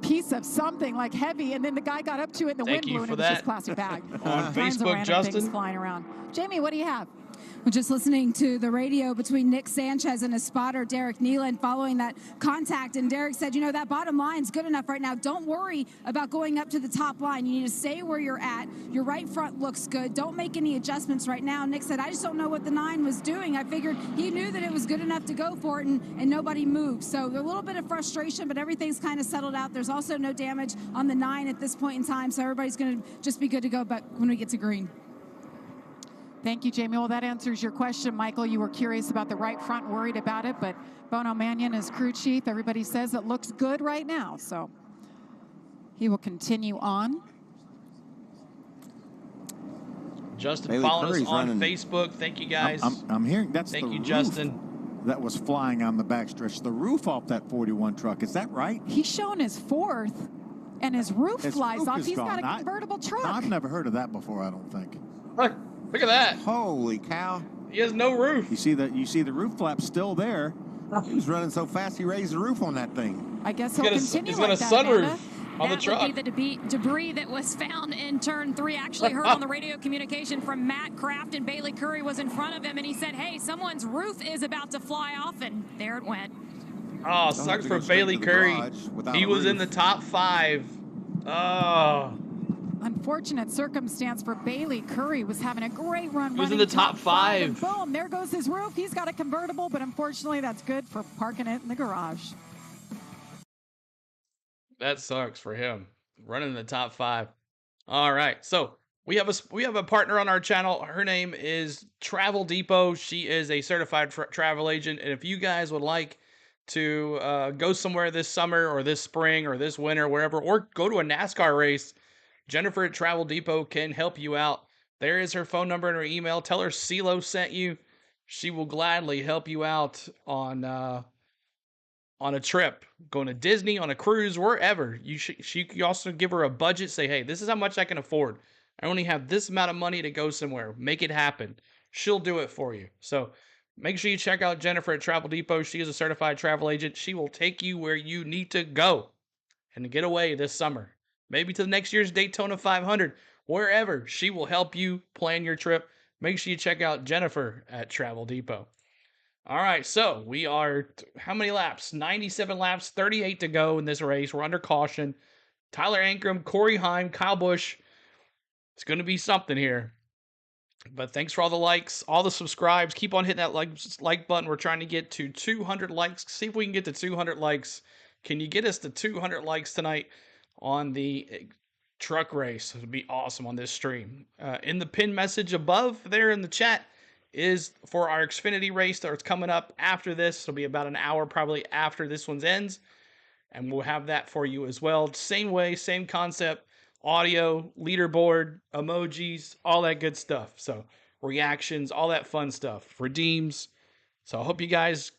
piece of something, like heavy, and then the guy got up to it, and the wind blew, and it was just plastic bag. On Kinds of Facebook, random Justin. things flying around. Jamie, what do you have? We're just listening to the radio between Nick Sanchez and his spotter, Derek Nealon, following that contact. And Derek said, you know, that bottom line's good enough right now. Don't worry about going up to the top line. You need to stay where you're at. Your right front looks good. Don't make any adjustments right now. Nick said, I just don't know what the 9 was doing. I figured he knew that it was good enough to go for it, and nobody moved. So there's a little bit of frustration, but everything's kind of settled out. There's also no damage on the 9 at this point in time. So everybody's going to just be good to go but when we get to green. Thank you, Jamie. Well, that answers your question, Michael. You were curious about the right front, worried about it, but Bono Mannion is crew chief. Everybody says it looks good right now, so he will continue on. Justin Bailey following Curry's us on running. Facebook. Thank you, guys. I'm hearing that's Thank the you, roof Justin. that was flying on the backstretch. The roof off that 41 truck. Is that right? He's shown his 4th, and his roof His flies roof off. is He's got gone. a convertible truck. I've never heard of that before, I don't think. Look at that. Holy cow. He has no roof. You see the roof flap still there. He was running so fast he raised the roof on that thing. I guess he'll continue he's got like a that, sunroof Amanda. on the That truck. would be the debris that was found in turn 3. Actually heard on the radio communication from Matt Kraft, and Bailey Curry was in front of him, and he said, hey, someone's roof is about to fly off, and there it went. Oh, sucks for Bailey Curry. He was in the top 5. Oh. Unfortunate circumstance for Bailey Curry. Was having a great run. He was in running the top 5. And boom, there goes his roof. He's got a convertible, but unfortunately that's good for parking it in the garage. That sucks for him. Running in the top 5. All right. So we have a partner on our channel. Her name is Travel Depot. She is a certified travel agent. And if you guys would like to go somewhere this summer or this spring or this winter, wherever, or go to a NASCAR race, Jennifer at Travel Depot can help you out. There is her phone number and her email. Tell her CeeLo sent you. She will gladly help you out on a trip, going to Disney, on a cruise, wherever. She can also give her a budget. Say, hey, this is how much I can afford. I only have this amount of money to go somewhere. Make it happen. She'll do it for you. So make sure you check out Jennifer at Travel Depot. She is a certified travel agent. She will take you where you need to go and get away this summer. Maybe to the next year's Daytona 500, wherever. She will help you plan your trip. Make sure you check out Jennifer at Travel Depot. All right, so we are, how many laps? 97 laps, 38 to go in this race. We're under caution. Tyler Ankrum, Corey Heim, Kyle Busch. It's going to be something here. But thanks for all the likes, all the subscribes. Keep on hitting that like button. We're trying to get to 200 likes. See if we can get to 200 likes. Can you get us to 200 likes tonight on the truck race? It would be awesome on this stream. In the pin message above there in the chat is for our Xfinity race that's coming up after this. It'll be about an hour probably after this one's ends. And we'll have that for you as well. Same way, same concept. Audio, leaderboard, emojis, all that good stuff. So reactions, all that fun stuff. Redeems. So I hope you guys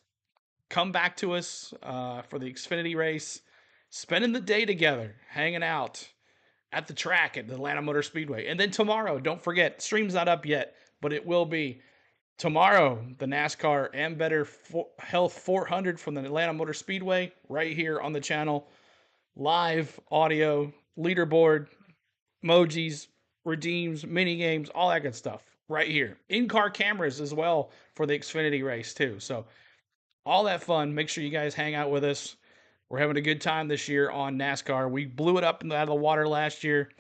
come back to us for the Xfinity race. Spending the day together, hanging out at the track at the Atlanta Motor Speedway. And then tomorrow, don't forget, stream's not up yet, but it will be. Tomorrow, the NASCAR and Better Health 400 from the Atlanta Motor Speedway, right here on the channel. Live audio, leaderboard, emojis, redeems, mini games, all that good stuff right here. In-car cameras as well for the Xfinity race too. So all that fun. Make sure you guys hang out with us. We're having a good time this year on NASCAR. We blew it up out of the water last year.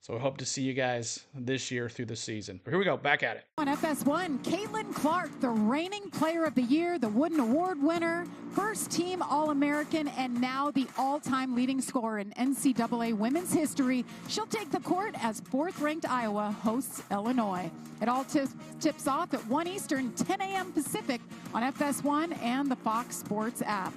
So I hope to see you guys this year through the season. But here we go, back at it. On FS1, Caitlin Clark, the reigning Player of the Year, the Wooden Award winner, first team All-American, and now the all-time leading scorer in NCAA women's history. She'll take the court as 4th-ranked Iowa hosts Illinois. It all tips off at 1 Eastern, 10 a.m. Pacific on FS1 and the Fox Sports app.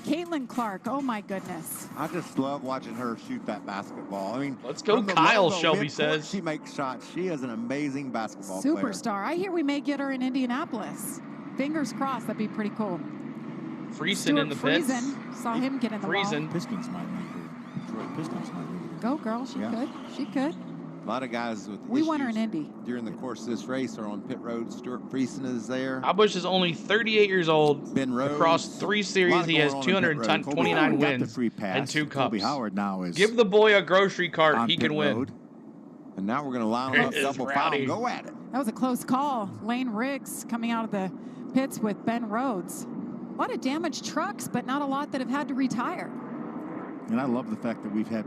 Caitlin Clark, oh my goodness. I just love watching her shoot that basketball. I mean, let's go Kyle, Shelby says. She makes shots. She is an amazing basketball Superstar. player. I hear we may get her in Indianapolis. Fingers crossed, that'd be pretty cool. Friesen in the pits. Saw him get in the wall. Pistons might make her. Detroit Pistons might make her. Go girl, she could. She could. A lot of guys with we won her in Indy. During the course of this race are on pit road. Stuart Friesen is there. Kyle Busch is only 38 years old. Ben Rhodes. Across 3 series, he has 229 wins and 2 cups. Toby Howard now is give the boy a grocery cart, he can win. Road. And now we're going to line him up double foul. Go at it. That was a close call. Lane Riggs coming out of the pits with Ben Rhodes. A lot of damaged trucks, but not a lot that have had to retire. And I love the fact that we've had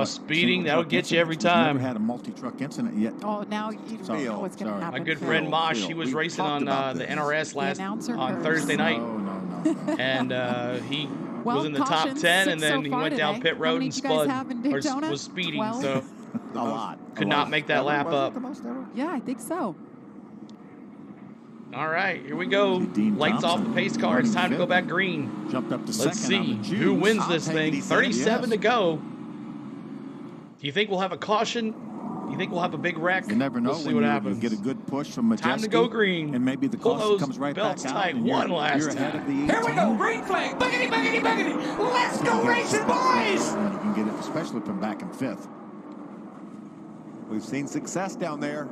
speeding, that'll get you every time. We've never had a multi-truck incident yet. Oh, now you don't know what's going to happen. My good friend Mosh, he was racing on the NRS on Thursday night. No. And he was in the top 10, and then he went down pit road and spud, or was speeding, so a lot. Could not make that lap up. Yeah, I think so. All right, here we go. Lights off the pace car. It's time to go back green. Jumped up to Let's second. see who wins this thing. 37 to go. Do you think we'll have a caution? Do you think we'll have a big wreck? You never know. We'll see what happens. You get a good push from Majeski. Time to go green. And maybe the caution comes right back out. Tight. One last time. Here we go. Green flag. Boogity, boogity, boogity. Let's go racing, boys. And you can get it, especially from back in 5th. We've seen success down there.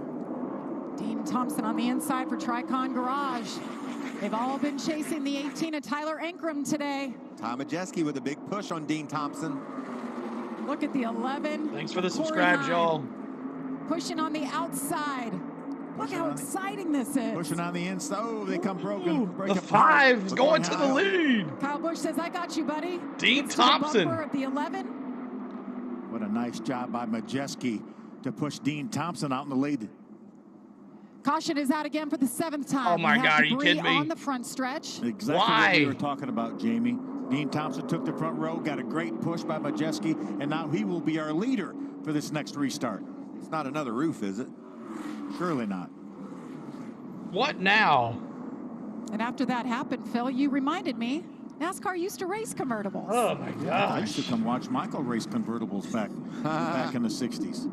Dean Thompson on the inside for Tricon Garage. They've all been chasing the 18 of Tyler Ankrum today. Ty Majeski with a big push on Dean Thompson. Look at the 11. Thanks for the subscribes, y'all. Pushing on the outside. Look how exciting this is. Pushing on the inside. Oh, they come broken. The 5 is going to the lead. Kyle Busch says, I got you, buddy. Dean Thompson. Of the 11. What a nice job by Majeski to push Dean Thompson out in the lead. Caution is out again for the 7th time. Oh my God, are you kidding me? On the front stretch. Exactly what we were talking about, Jamie. Dean Thompson took the front row, got a great push by Majeski, and now he will be our leader for this next restart. It's not another roof, is it? Surely not. What now? And after that happened, Phil, you reminded me, NASCAR used to race convertibles. Oh my gosh. I used to come watch Michael race convertibles back in the 60s.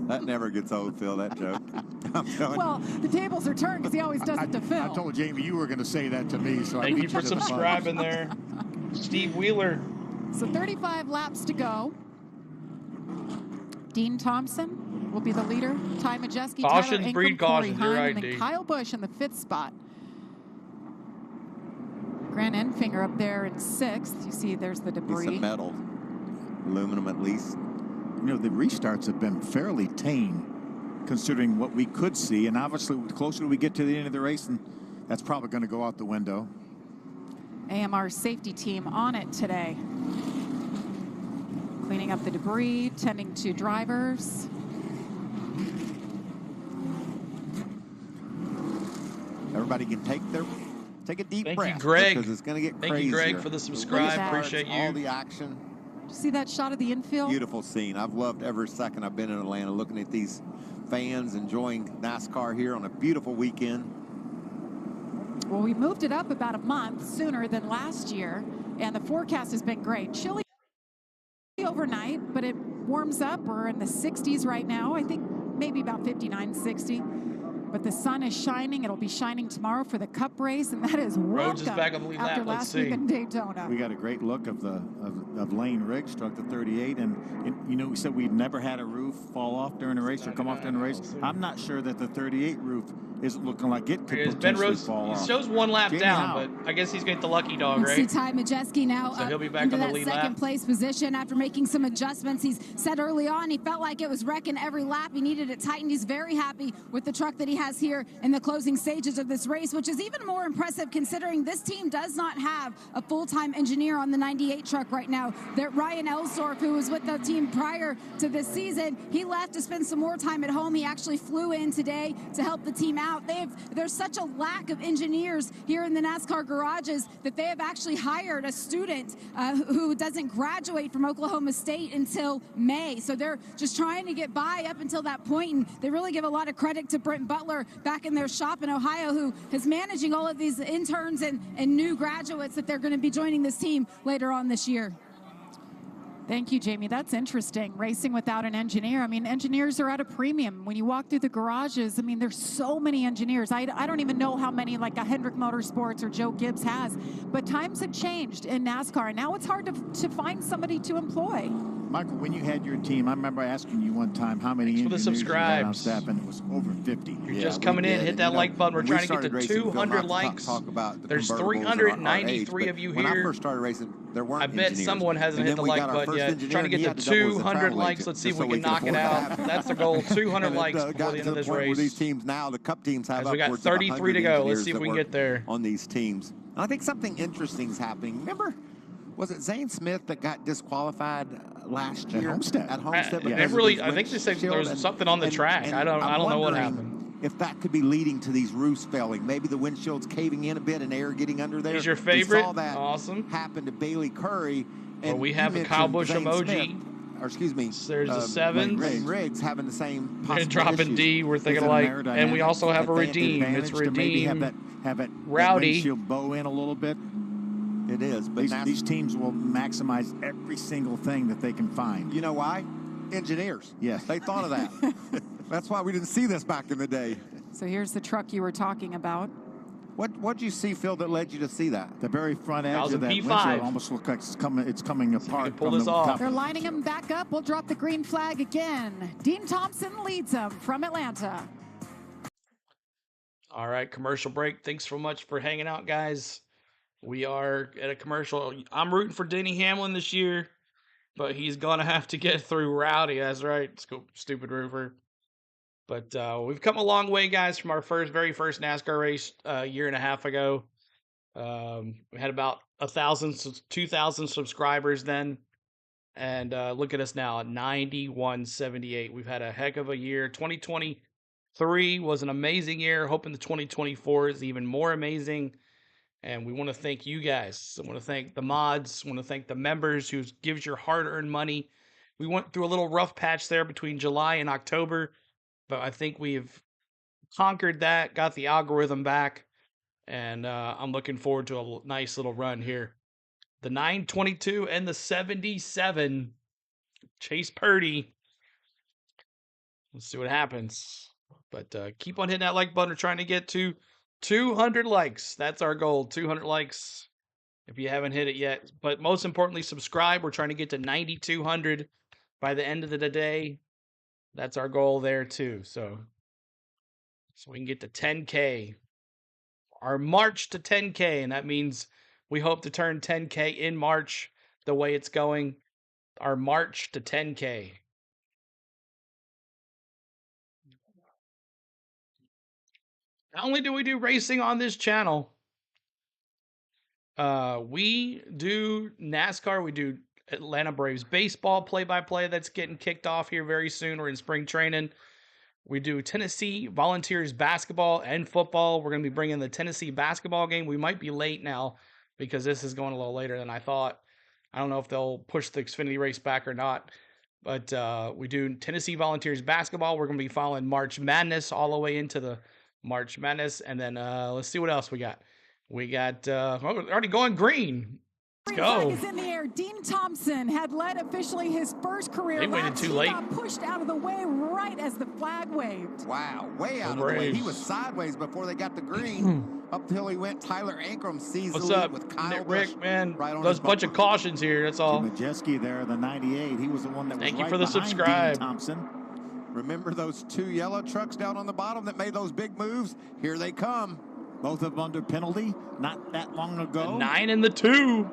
That never gets old, Phil, that joke. Well, the tables are turned because he always does it to Phil. I told Jamie you were going to say that to me. So Thank you for subscribing there. Steve Wheeler. So 35 laps to go. Dean Thompson will be the leader. Ty Majeski, Cautions Tyler breed Ankrum, Corey cautions. You're Heim, right, and then D. Kyle Busch in the 5th spot. Grant Enfinger up there in 6th. You see there's the debris. Piece of metal. Aluminum at least. You know, the restarts have been fairly tame considering what we could see. And obviously, the closer we get to the end of the race, and that's probably going to go out the window. AMR safety team on it today. Cleaning up the debris, tending to drivers. Everybody can take a deep breath. Thank you, Greg. Because it's going to get crazier. Thank you, Greg, for the subscribe. Appreciate you. All the action. See that shot of the infield? Beautiful scene. I've loved every second I've been in Atlanta looking at these fans enjoying NASCAR here on a beautiful weekend. Well, we moved it up about a month sooner than last year, and the forecast has been great. Chilly overnight, but it warms up. We're in the 60s right now. I think maybe about 59, 60. But the sun is shining. It'll be shining tomorrow for the Cup race, and that is Rhodes is back on the lead after lap. Let's last week see. in Daytona. We got a great look of Lane Riggs, truck the 38, and you know, we said we'd never had a roof fall off during a race or come off during a race. I'm not sure that the 38 roof is looking like it could Ben potentially Rose, fall off. he shows one lap Jamie down, Howe. but I guess he's getting the lucky dog, And right? see Ty Majeski now So he'll be back into on the that lead second lap. place position after making some adjustments. He's said early on he felt like it was wrecking every lap. He needed it tightened. He's very happy with the truck that he has here in the closing stages of this race, which is even more impressive considering this team does not have a full-time engineer on the 98 truck right now. That Ryan Elsdorf, who was with the team prior to this season, he left to spend some more time at home. He actually flew in today to help the team out. There's such a lack of engineers here in the NASCAR garages that they have actually hired a student who doesn't graduate from Oklahoma State until May. So they're just trying to get by up until that point, and they really give a lot of credit to Brent Butler back in their shop in Ohio, who is managing all of these interns and new graduates that they're going to be joining this team later on this year. Thank you, Jamie. That's interesting. Racing without an engineer. I mean, engineers are at a premium. When you walk through the garages, I mean, there's so many engineers. I don't even know how many like a Hendrick Motorsports or Joe Gibbs has. But times have changed in NASCAR. And now it's hard to find somebody to employ. Michael, when you had your team, I remember asking you one time how many engineers you had on staff, and it was over 50. You're just coming in, hit that like button. We're trying to get to 200 likes. There's 393 of you here. When I first started racing, there weren't I bet engineers. someone hasn't hit the like button yet. Trying to get to 200 likes. Let's see if we can knock it out. That's the goal. 200 likes before the end of this race. Where these teams now, the Cup teams have we got 33 to go. Let's see if we can get there on these teams. And I think something interesting is happening. Remember, was it Zane Smith that got disqualified last year at Homestead? I think they said there was something on the track. I don't know what happened. If that could be leading to these roofs failing, maybe the windshield's caving in a bit and air getting under there. He's your favorite? We saw that awesome. happen to Bailey Curry. And well, we have a Kyle Busch emoji. Or excuse me. There's a 7. Riggs having the same and dropping D. We're thinking like, and we also have a redeem. It's redeem. Have it Rowdy. Windshield bow in a little bit. It is, but these teams will maximize every single thing that they can find. You know why? Engineers. Yes. They thought of that. That's why we didn't see this back in the day. So here's the truck you were talking about. What'd you see, Phil, that led you to see that? The very front edge of that P5. windshield almost looks like it's coming apart. Pull this off. They're lining them back up. We'll drop the green flag again. Dean Thompson leads them from Atlanta. All right, commercial break. Thanks so much for hanging out, guys. We are at a commercial. I'm rooting for Denny Hamlin this year, but he's going to have to get through Rowdy. That's right, stupid roofer. But we've come a long way, guys, from our very first NASCAR race a year and a half ago. We had about 2,000 subscribers then. And look at us now at 9178. We've had a heck of a year. 2023 was an amazing year. Hoping the 2024 is even more amazing. And we want to thank you guys. I want to thank the mods. I want to thank the members who gives your hard-earned money. We went through a little rough patch there between July and October, but I think we've conquered that, got the algorithm back, and I'm looking forward to a nice little run here. The 922 and the 77. Chase Purdy. Let's see what happens. But keep on hitting that like button. We're trying to get to 200 likes. That's our goal. 200 likes if you haven't hit it yet. But most importantly, subscribe. We're trying to get to 9,200 by the end of the day. That's our goal there too. So we can get to 10K. Our march to 10K. And that means we hope to turn 10K in March the way it's going. Our march to 10K. Not only do we do racing on this channel, we do NASCAR. We do Atlanta Braves baseball play-by-play that's getting kicked off here very soon. We're in spring training. We do Tennessee Volunteers basketball and football. We're going to be bringing the Tennessee basketball game. We might be late now because this is going a little later than I thought. I don't know if they'll push the Xfinity race back or not. But we do Tennessee Volunteers basketball. We're going to be following March Madness all the way into the March Madness. And then let's see what else we got. We got we're already going green. Let's go. Green flag is in the air. Dean Thompson had led officially his first career They waited laps. too He late. got pushed out of the way right as the flag waved. Wow, way out of the way. He was sideways before they got the green. Up till he went, Tyler Ankrum sees What's the lead up, with Kyle Rick, Busch man? right on Those his bunch of bumper. cautions here. That's all. Majeski there, the 98. He was the one that was Thank you right for the behind subscribe. Dean Thompson. Remember those 2 yellow trucks down on the bottom that made those big moves? Here they come. Both of them under penalty not that long ago. The 9 and the 2.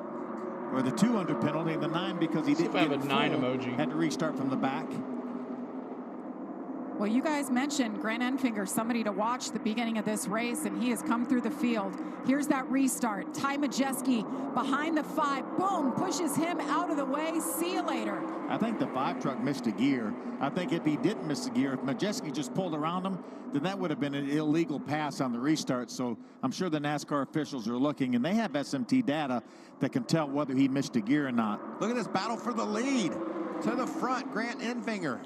Or the 2 under penalty, the 9 because he didn't have get a 9 full. emoji. Had to restart from the back. Well, you guys mentioned Grant Enfinger, somebody to watch the beginning of this race, and he has come through the field. Here's that restart. Ty Majeski behind the 5. Boom, pushes him out of the way. See you later. I think the 5 truck missed a gear. I think if he didn't miss a gear, if Majeski just pulled around him, then that would have been an illegal pass on the restart. So I'm sure the NASCAR officials are looking, and they have SMT data that can tell whether he missed a gear or not. Look at this battle for the lead. To the front, Grant Enfinger.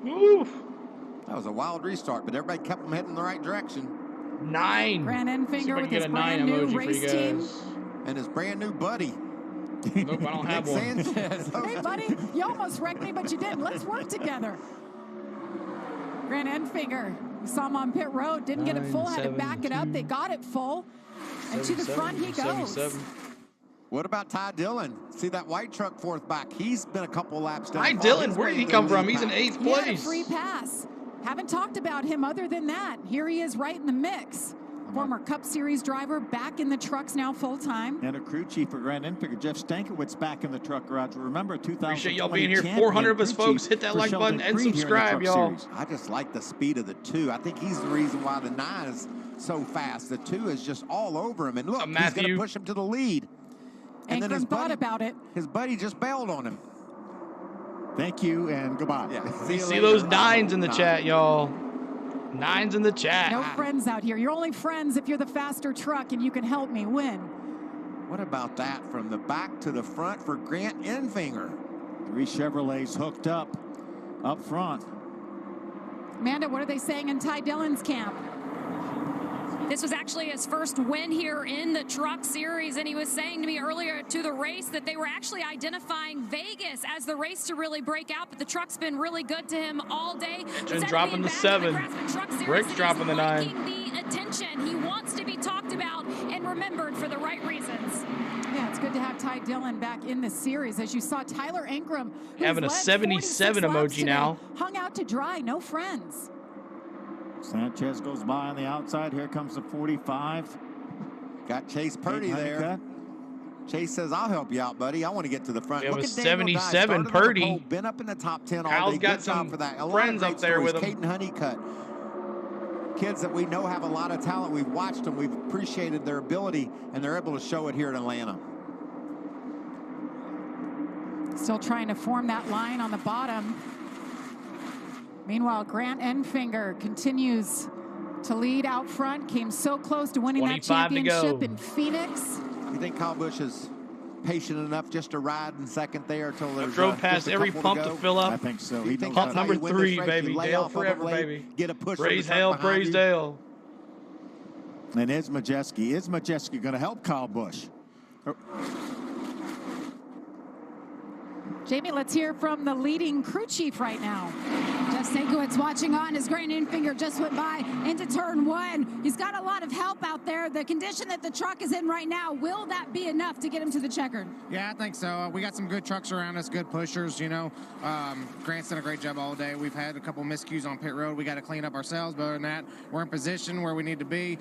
Oof. That was a wild restart, but everybody kept them heading in the right direction. 9. Grant Enfinger with his brand new race team. And his brand new buddy. Nope, I don't have one. Sanchez. Hey, buddy, you almost wrecked me, but you didn't. Let's work together. Grant Enfinger, we saw him on pit road, didn't get it full, had to back it up. They got it full, and to the front he goes. What about Ty Dillon? See that white truck fourth back? He's been a couple laps down. Ty Dillon, where did he come from? He's in 8th He had a place. free pass. Haven't talked about him other than that. Here he is right in the mix. Former Cup Series driver back in the trucks now full-time. And a crew chief for Grant Enfinger, Jeff Stankiewicz, back in the truck garage. Remember, 2020 Appreciate y'all being here. champion 400 of us, crew folks. chief Hit that for like Sheldon button and Creed here in the subscribe, Truck y'all. Series. I just like the speed of the 2. I think he's the reason why the 9 is so fast. The 2 is just all over him. And look, he's going to push him to the lead. And then his Ankrum thought buddy, about it. His buddy just bailed on him. Thank you, and goodbye. Yeah. See those 9s in the chat, y'all. 9s in the chat. No friends out here. You're only friends if you're the faster truck and you can help me win. What about that from the back to the front for Grant Enfinger? 3 Chevrolets hooked up front. Amanda, what are they saying in Ty Dillon's camp? This was actually his first win here in the Truck Series, and he was saying to me earlier to the race that they were actually identifying Vegas as the race to really break out, but the truck's been really good to him all day. Just dropping the 7. Rick's dropping the 9. The attention. He wants to be talked about and remembered for the right reasons. Yeah, it's good to have Ty Dillon back in the series. As you saw, Tyler Ankrum, who's Having a led 77 46 laps emoji today, now. hung out to dry, no friends. Sanchez goes by on the outside. Here comes the 45. Got Chase Purdy there. Chase says, I'll help you out, buddy. I want to get to the front. We have Look a at Daniel 77 Dye, started on the Purdy. pole, been up in the top 10 all Kyle's day. got Good job some for that. A lot friends of up great there stories. with him. Caden Honeycutt. Kids that we know have a lot of talent. We've watched them. We've appreciated their ability, and they're able to show it here in Atlanta. Still trying to form that line on the bottom. Meanwhile, Grant Enfinger continues to lead out front. Came so close to winning that 25 to championship go. in Phoenix. You think Kyle Busch is patient enough just to ride in second there until there's Drove past just a every couple pump to go? fill up. I think so. You He think knows Pump that's how number you win 3, this race? baby. You lay Dale off of forever, it late, baby. Get a push. Praise from the Hale, truck behind praise you. Dale. And is Majeski going to help Kyle Busch? Jamie, let's hear from the leading crew chief right now. Jeff Stankiewicz watching on as Grant Enfinger just went by into turn 1. He's got a lot of help out there. The condition that the truck is in right now, will that be enough to get him to the checkered? Yeah, I think so. We got some good trucks around us, good pushers, you know. Grant's done a great job all day. We've had a couple miscues on pit road. We got to clean up ourselves, but other than that, we're in position where we need to be.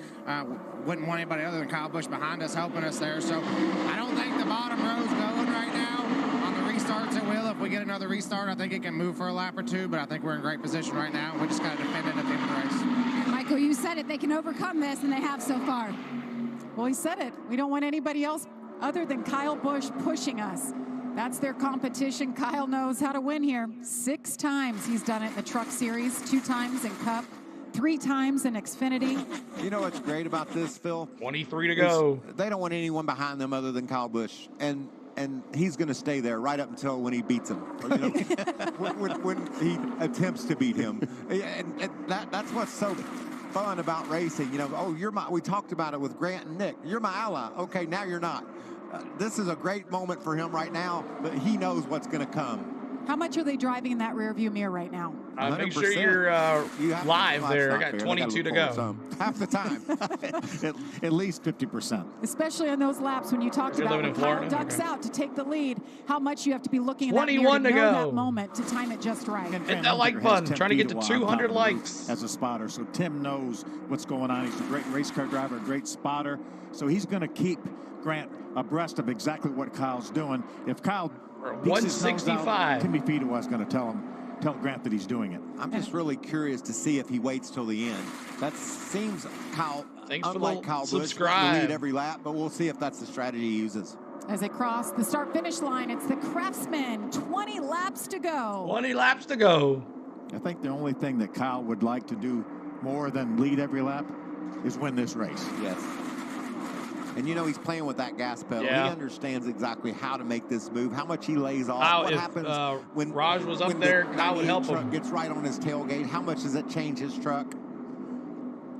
Wouldn't want anybody other than Kyle Busch behind us helping us there. So I don't think the bottom row's going right now. On the restarts, it will. If we get another restart, I think it can move for a lap or 2, but I think we're in great position right now. We just got to defend it at the end of the race. Michael, you said it. They can overcome this, and they have so far. Well, he said it. We don't want anybody else other than Kyle Busch pushing us. That's their competition. Kyle knows how to win here. 6 times he's done it in the Truck Series, 2 times in Cup, 3 times in Xfinity. You know what's great about this, Phil? 23 to go. They don't want anyone behind them other than Kyle Busch. And he's going to stay there right up until when he beats him, or, you know, when he attempts to beat him. And that's what's so fun about racing. You know, oh, we talked about it with Grant and Nick. You're my ally. Okay, now you're not. This is a great moment for him right now, but he knows what's going to come. How much are they driving in that rearview mirror right now? Make sure you're live there. I got 22 to go. Half the time. At least 50%. Especially on those laps when you talked about when Kyle ducks out to take the lead, how much you have to be looking at that mirror to know that moment to time it just right. Hit that like button. Trying to get to 200 likes. As a spotter, so Tim knows what's going on. He's a great race car driver, a great spotter. So he's going to keep Grant abreast of exactly what Kyle's doing. If Kyle 165. Timmy Fedewa is going to tell Grant that he's doing it. I'm just really curious to see if he waits till the end. That seems unlike Kyle Busch, to lead every lap, but we'll see if that's the strategy he uses. As they cross the start-finish line, it's the Craftsman. 20 laps to go. 20 laps to go. I think the only thing that Kyle would like to do more than lead every lap is win this race. Yes. And you know he's playing with that gas pedal. Yeah. He understands exactly how to make this move, how much he lays off. Kyle, what if happens when Raj was up there, Kyle would help truck him. Gets right on his tailgate. How much does it change his truck?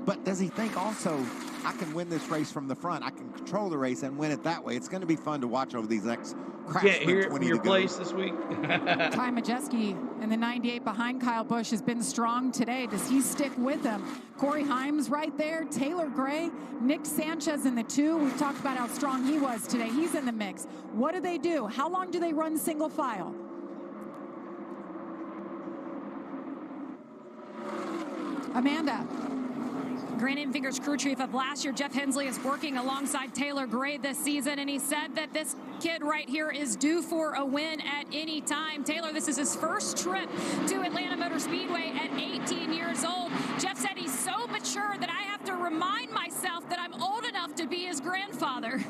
But does he think also, I can win this race from the front. I can control the race and win it that way. It's going to be fun to watch over these next Craftsman 20 to go. Your place this week. Ty Majeski in the 98 behind Kyle Busch has been strong today. Does he stick with him? Corey Himes right there, Taylor Gray, Nick Sanchez in the 2. We've talked about how strong he was today. He's in the mix. What do they do? How long do they run single file? Amanda. Grant Enfinger's crew chief of last year, Jeff Hensley, is working alongside Taylor Gray this season, and he said that this kid right here is due for a win at any time. Taylor, this is his first trip to Atlanta Motor Speedway at 18 years old. Jeff said he's so mature that I have to remind myself that I'm old enough to be his grandfather.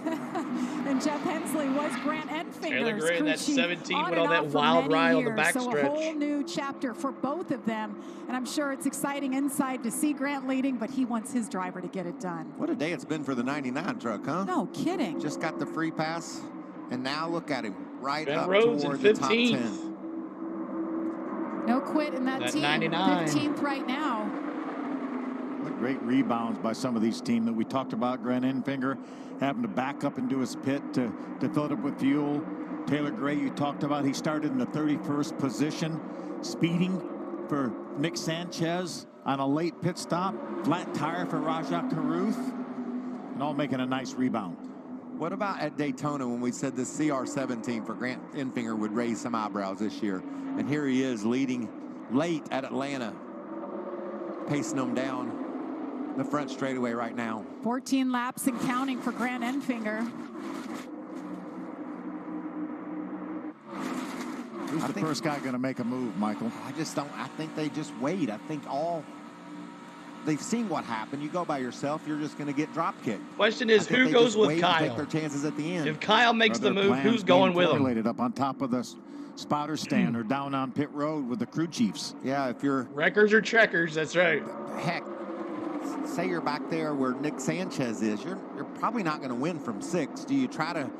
And Jeff Hensley was Grant Enfinger's Gray, crew that chief 17 on with all and that off for wild many ride on the years. So a backstretch. whole new chapter for both of them, and I'm sure it's exciting inside to see Grant leading, but he wants his driver to get it done. What a day it's been for the 99 truck, huh? No kidding. Just got the free pass, and now look at him right Ben up Rhodes toward in the top 15th. 10. No quit in that team. 99. 15th right now. What great rebounds by some of these teams that we talked about. Grant Enfinger having to back up into his pit to fill it up with fuel. Taylor Gray, you talked about, he started in the 31st position, speeding for Nick Sanchez on a late pit stop. Flat tire for Rajah Caruth, and all making a nice rebound. What about at Daytona when we said the CR17 for Grant Enfinger would raise some eyebrows this year? And here he is leading late at Atlanta, pacing them down the front straightaway right now. 14 laps and counting for Grant Enfinger. Who's the first guy going to make a move, Michael? I just don't. I think they just wait. I think they've seen what happened. You go by yourself, you're just going to get drop kicked. Question is, who goes with Take Kyle? their chances at the end. If Kyle makes the move, who's going with him? Up on top of the spotter stand or down on pit road with the crew chiefs. Yeah, if you're wreckers or checkers, that's right. Heck, say you're back there where Nick Sanchez is, you're probably not going to win from 6. Do you try to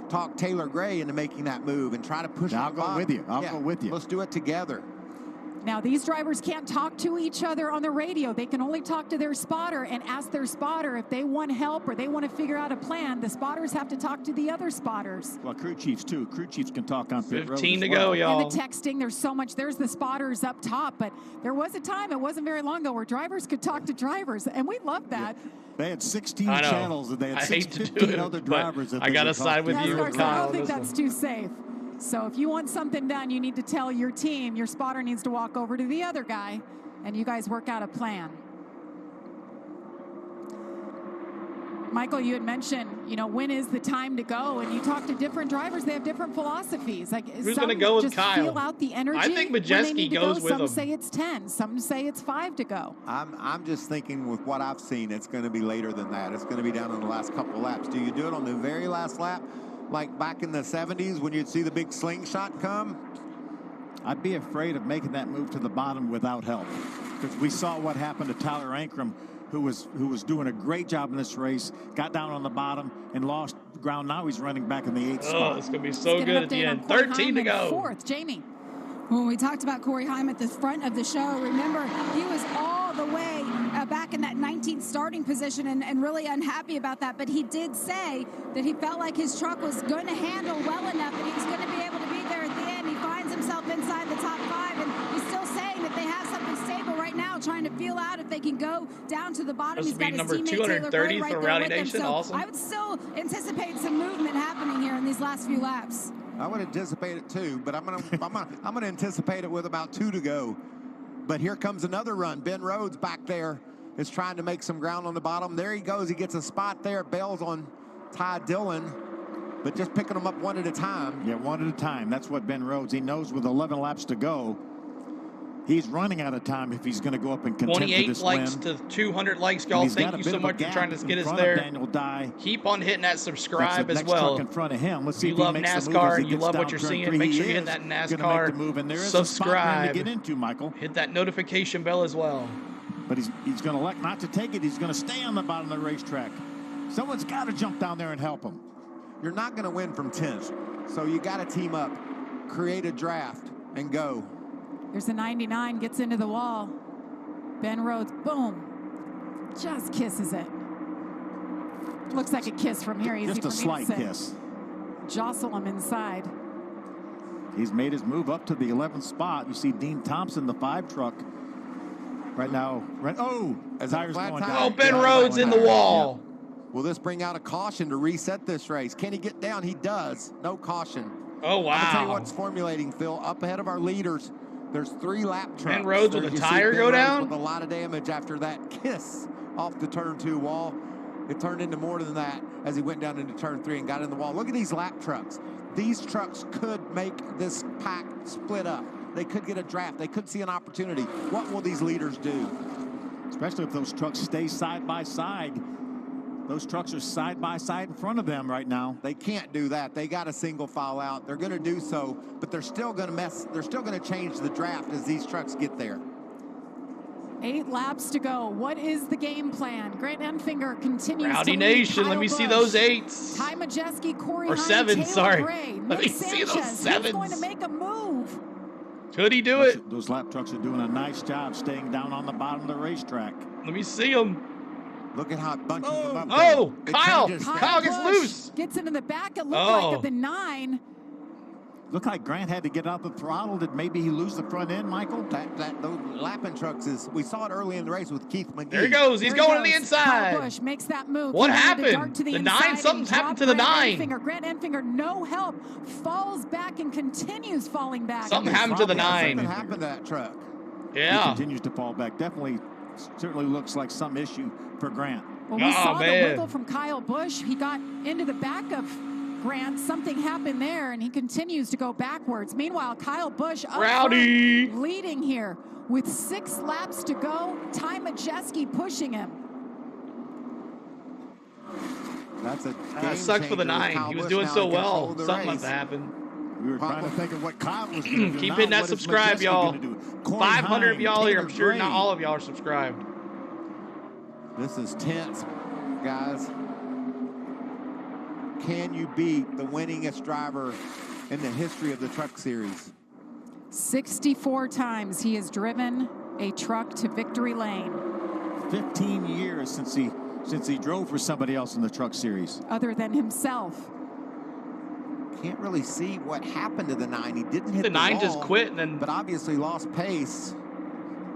talk Taylor Gray into making that move and try to push him? I'll go with you. I'll go with you. Let's do it together. Now, these drivers can't talk to each other on the radio. They can only talk to their spotter and ask their spotter if they want help or they want to figure out a plan. The spotters have to talk to the other spotters. Well, crew chiefs, too. Crew chiefs can talk on pit road. 15 to go, y'all. And the texting, there's so much. There's the spotters up top, but there was a time, it wasn't very long ago, where drivers could talk to drivers, and we loved that. Yeah. They had 16 channels, and they had 15 other drivers. I got to side with you and Kyle. I don't think that's too safe. So if you want something done, you need to tell your team. Your spotter needs to walk over to the other guy, and you guys work out a plan. Michael, you had mentioned, when is the time to go? And you talk to different drivers; they have different philosophies. Like who's going to go with just Kyle? Feel out the energy. I think Majeski goes with him. Some say it's 10. Some say it's 5 to go. I'm just thinking with what I've seen, it's going to be later than that. It's going to be down in the last couple of laps. Do you do it on the very last lap? Like back in the 70s when you'd see the big slingshot come? I'd be afraid of making that move to the bottom without help, because we saw what happened to Tyler Ankrum, who was doing a great job in this race, got down on the bottom and lost ground. Now he's running back in the 8th spot. Oh, it's going to be so good at the end. 13 to go. 4th, Jamie. When we talked about Corey Heim at the front of the show, remember, he was all the way back in that 19th starting position and really unhappy about that. But he did say that he felt like his truck was going to handle well enough and he was going to be able to be there at the end. He finds himself inside trying to feel out if they can go down to the bottom. Supposed He's to be got his number teammate Taylor 230 Gray right for there Rowdy with him. Nation. So Awesome. I would still anticipate some movement happening here in these last few laps. I would anticipate it too, but I'm gonna anticipate it with about 2 to go. But here comes another run. Ben Rhodes back there is trying to make some ground on the bottom. There he goes. He gets a spot there. Bails on Ty Dillon, but just picking them up one at a time. Yeah, one at a time. That's what Ben Rhodes, he knows with 11 laps to go, he's running out of time if he's going to go up and contend for 28 this likes win. to 200 likes, y'all. Thank you so much for trying to get us there. Daniel Dye. Keep on hitting that subscribe as next well. Truck in front of him. Let's see you if he love makes the move NASCAR, as he you gets love down what you're turn seeing, three. make He sure you hit is that gonna make NASCAR the move, and there is a spot for him subscribe. to get into, Michael. Hit that notification bell as well. But he's going to elect not to take it. He's going to stay on the bottom of the racetrack. Someone's got to jump down there and help him. You're not going to win from 10th, so you got to team up, create a draft, and go. There's a 99, gets into the wall. Ben Rhodes, boom, just kisses it. Looks like a kiss from here. Easy Just a slight kiss. Jostle him inside. He's made his move up to the 11th spot. You see Dean Thompson, the 5 truck, right now. Tires going down. Oh, Ben Rhodes in the wall. Yeah. Will this bring out a caution to reset this race? Can he get down? He does. No caution. Oh, wow. I'm gonna tell you what's formulating, Phil. Up ahead of our leaders, there's 3 lap trucks. Ben Rhodes with You a see tire Ben go Rhodes down? with a lot of damage after that kiss off the turn 2 wall. It turned into more than that as he went down into turn 3 and got in the wall. Look at these lap trucks. These trucks could make this pack split up. They could get a draft. They could see an opportunity. What will these leaders do? Especially if those trucks stay side by side. Those trucks are side by side in front of them right now. They can't do that. They got a single file out. They're going to do so, but they're still going to mess. They're still going to change the draft as these trucks get there. 8 laps to go. What is the game plan? Grant Enfinger continues Rowdy to lead. Nation, Kyle let me see Busch, those 8s. Ty Majeski, Corey Or Hines, 7s, Taylor sorry. Gray, Let Nick me see those Sanchez. 7s. Who's going to make a move? Could he do it? Those lap trucks are doing a nice job staying down on the bottom of the racetrack. Let me see them. Look at how it bunches them up. Oh, It Kyle. changes Kyle things. gets loose. Gets into the back. It looked Oh. like at the 9. Looked like Grant had to get out the throttle. Did maybe he lose the front end, Michael? Those lapping trucks is. We saw it early in the race with Keith McGee. There he goes. He's There he going to the goes. inside. Kyle Busch makes that move. What He wanted to happened? dart to the The inside 9? and Something's happened drop to the Grant 9. Enfinger. Grant Enfinger, no help, falls back and continues falling back. Something happened to the 9. Something happened to that truck. He Yeah. continues to fall back. Definitely, certainly looks like some issue for Grant. Well, we saw the man. wiggle from Kyle Busch. He got into the back of Grant. Something happened there, and he continues to go backwards. Meanwhile, Kyle Busch up Rowdy. front, leading here with 6 laps to go. Ty Majeski pushing him. That's a That sucks for the 9. He was doing so well. Something must have happened. We were trying to think of what Kyle was going to do. Keep Now, hitting that what is subscribe, Majeski y'all. gonna do? Corey 500 of Hines, y'all here. Taylor I'm sure Gray. not all of y'all are subscribed. This is tense, guys. Can you beat the winningest driver in the history of the Truck Series? 64 times he has driven a truck to victory lane. 15 years since he drove for somebody else in the Truck Series. Other than himself. Can't really see what happened to the 9. He didn't hit The 9 wall, just quit and then but obviously lost pace.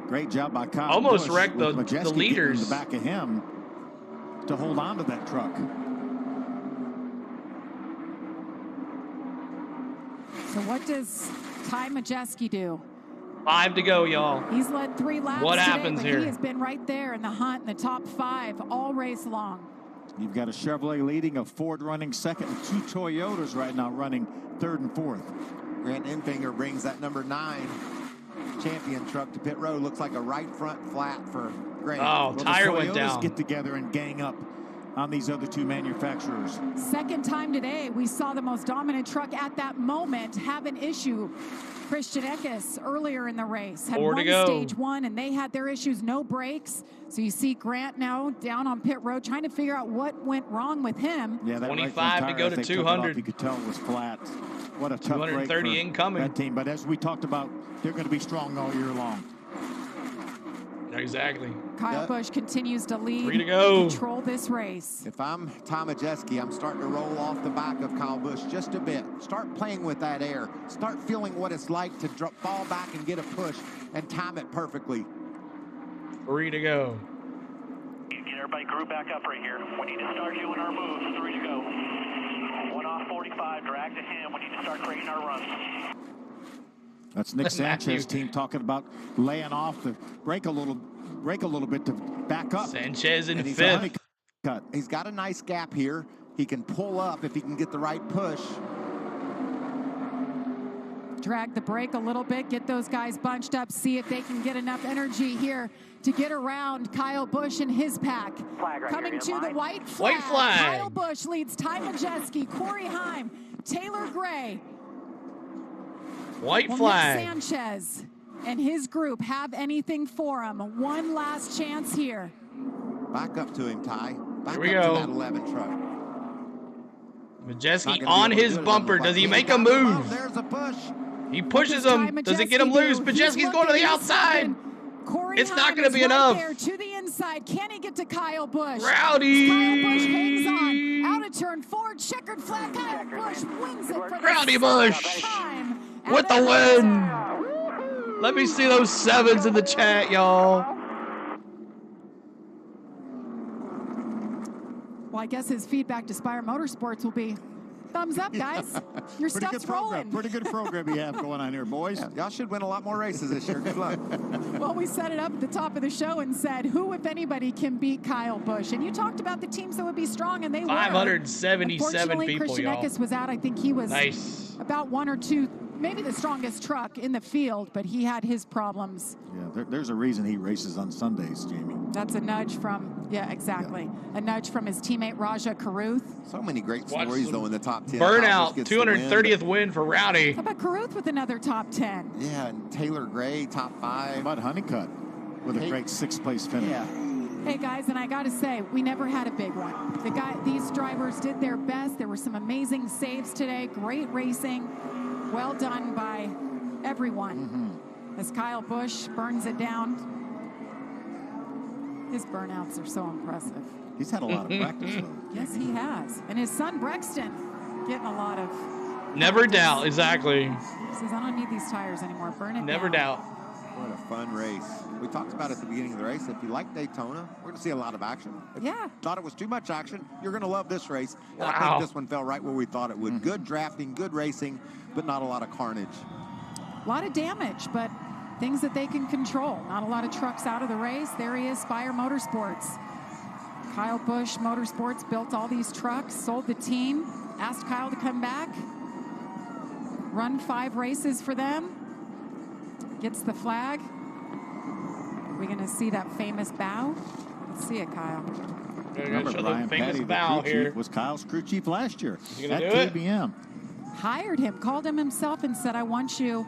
Great job by Kyle Almost Busch wrecked with the Majeski getting leaders. in the back of him to hold on to that truck. So what does Ty Majeski do? 5 to go, y'all. He's led 3 laps What today, happens but here? he has been right there in the hunt in the top 5 all race long. You've got a Chevrolet leading, a Ford running second, and 2 Toyotas right now running 3rd and 4th. Grant Enfinger brings that number 9 champion truck to pit road. Looks like a right front flat for Grant. Oh, Well, the tire went Toyotas down. get together and gang up on these other 2 manufacturers. Second time today, we saw the most dominant truck at that moment have an issue. Christian Eckes earlier in the race had 4 to won go. stage 1, and they had their issues, no brakes. So you see Grant now down on pit road trying to figure out what went wrong with him. Yeah, that 25 right front to tire, go as to they took it 200. off, you could tell it was flat. What a tough break 230 for incoming. that team. But as we talked about, they're going to be strong all year long. Exactly. Kyle Busch continues to lead, 3 to go. control this race. If I'm Ty Majeski, I'm starting to roll off the back of Kyle Busch just a bit. Start playing with that air. Start feeling what it's like to fall back and get a push and time it perfectly. 3 to go. Get everybody group back up right here. We need to start doing our moves. 3 to go. 1 off 45, drag to him. We need to start creating our runs. That's Nick Sanchez's team talking about laying off the brake a little bit to back up. Sanchez in 5th. He's got a nice gap here. He can pull up if he can get the right push. Drag the brake a little bit, get those guys bunched up, see if they can get enough energy here to get around Kyle Busch and his pack. Coming to the white flag. White flag. Kyle Busch leads Ty Majeski, Corey Heim, Taylor Gray. White flag. Nick Sanchez and his group have anything for him. One last chance here. Back up to him, Ty. Back Here we up go. to that 11 truck. Majeski on his bumper. Does he make a move? There's a push. He pushes him. Does it get him loose? Majeski's going to the outside. It's not going to be enough. There to the inside. Can he get to Kyle Busch? Rowdy. Kyle Busch hangs on. Out of turn 4. Checkered flag. Kyle Busch wins it for Rowdy the Busch time. with the win. Let me see those 7s in the chat, y'all. Well, I guess his feedback to Spire Motorsports will be thumbs up, guys. Your stuff's rolling. Pretty good program you have going on here, boys. Yeah, y'all should win a lot more races this year. Good luck. Well, we set it up at the top of the show and said, who, if anybody, can beat Kyle Busch? And you talked about the teams that would be strong, and they 577 were. Unfortunately, people, Christian y'all. Eckes was out. I think he was Nice. about 1 or 2, maybe the strongest truck in the field, but he had his problems. Yeah, there's a reason he races on Sundays, Jamie. That's a nudge from, exactly. A nudge from his teammate Raja Caruth. So many great stories, though, in the top 10. Burnout, 230th win for Rowdy. How about Caruth with another top 10? Yeah, and Taylor Gray, top 5. How about Honeycutt with a great 6th place finish? Yeah. Hey guys, and I got to say, we never had a big one. These drivers did their best. There were some amazing saves today. Great racing. Well done by everyone. As Kyle Busch burns it down. His burnouts are so impressive. He's had a lot of practice, though. Yes, he has. And his son, Brexton, getting a lot of... Never doubt, exactly. He says, I don't need these tires anymore. Burn it Never down. doubt. What a fun race. We talked about at the beginning of the race, if you like Daytona, we're going to see a lot of action. If you thought it was too much action, you're going to love this race. And I think this one fell right where we thought it would. Good drafting, good racing, but not a lot of carnage. A lot of damage, but things that they can control. Not a lot of trucks out of the race. There he is, Spire Motorsports. Kyle Busch Motorsports built all these trucks, sold the team, asked Kyle to come back, run 5 races for them, gets the flag. Are we going to see that famous bow? Let's see it, Kyle. Remember, Brian Petty, the crew chief, was Kyle's crew chief last year at KBM. Hired him, called him himself and said, I want you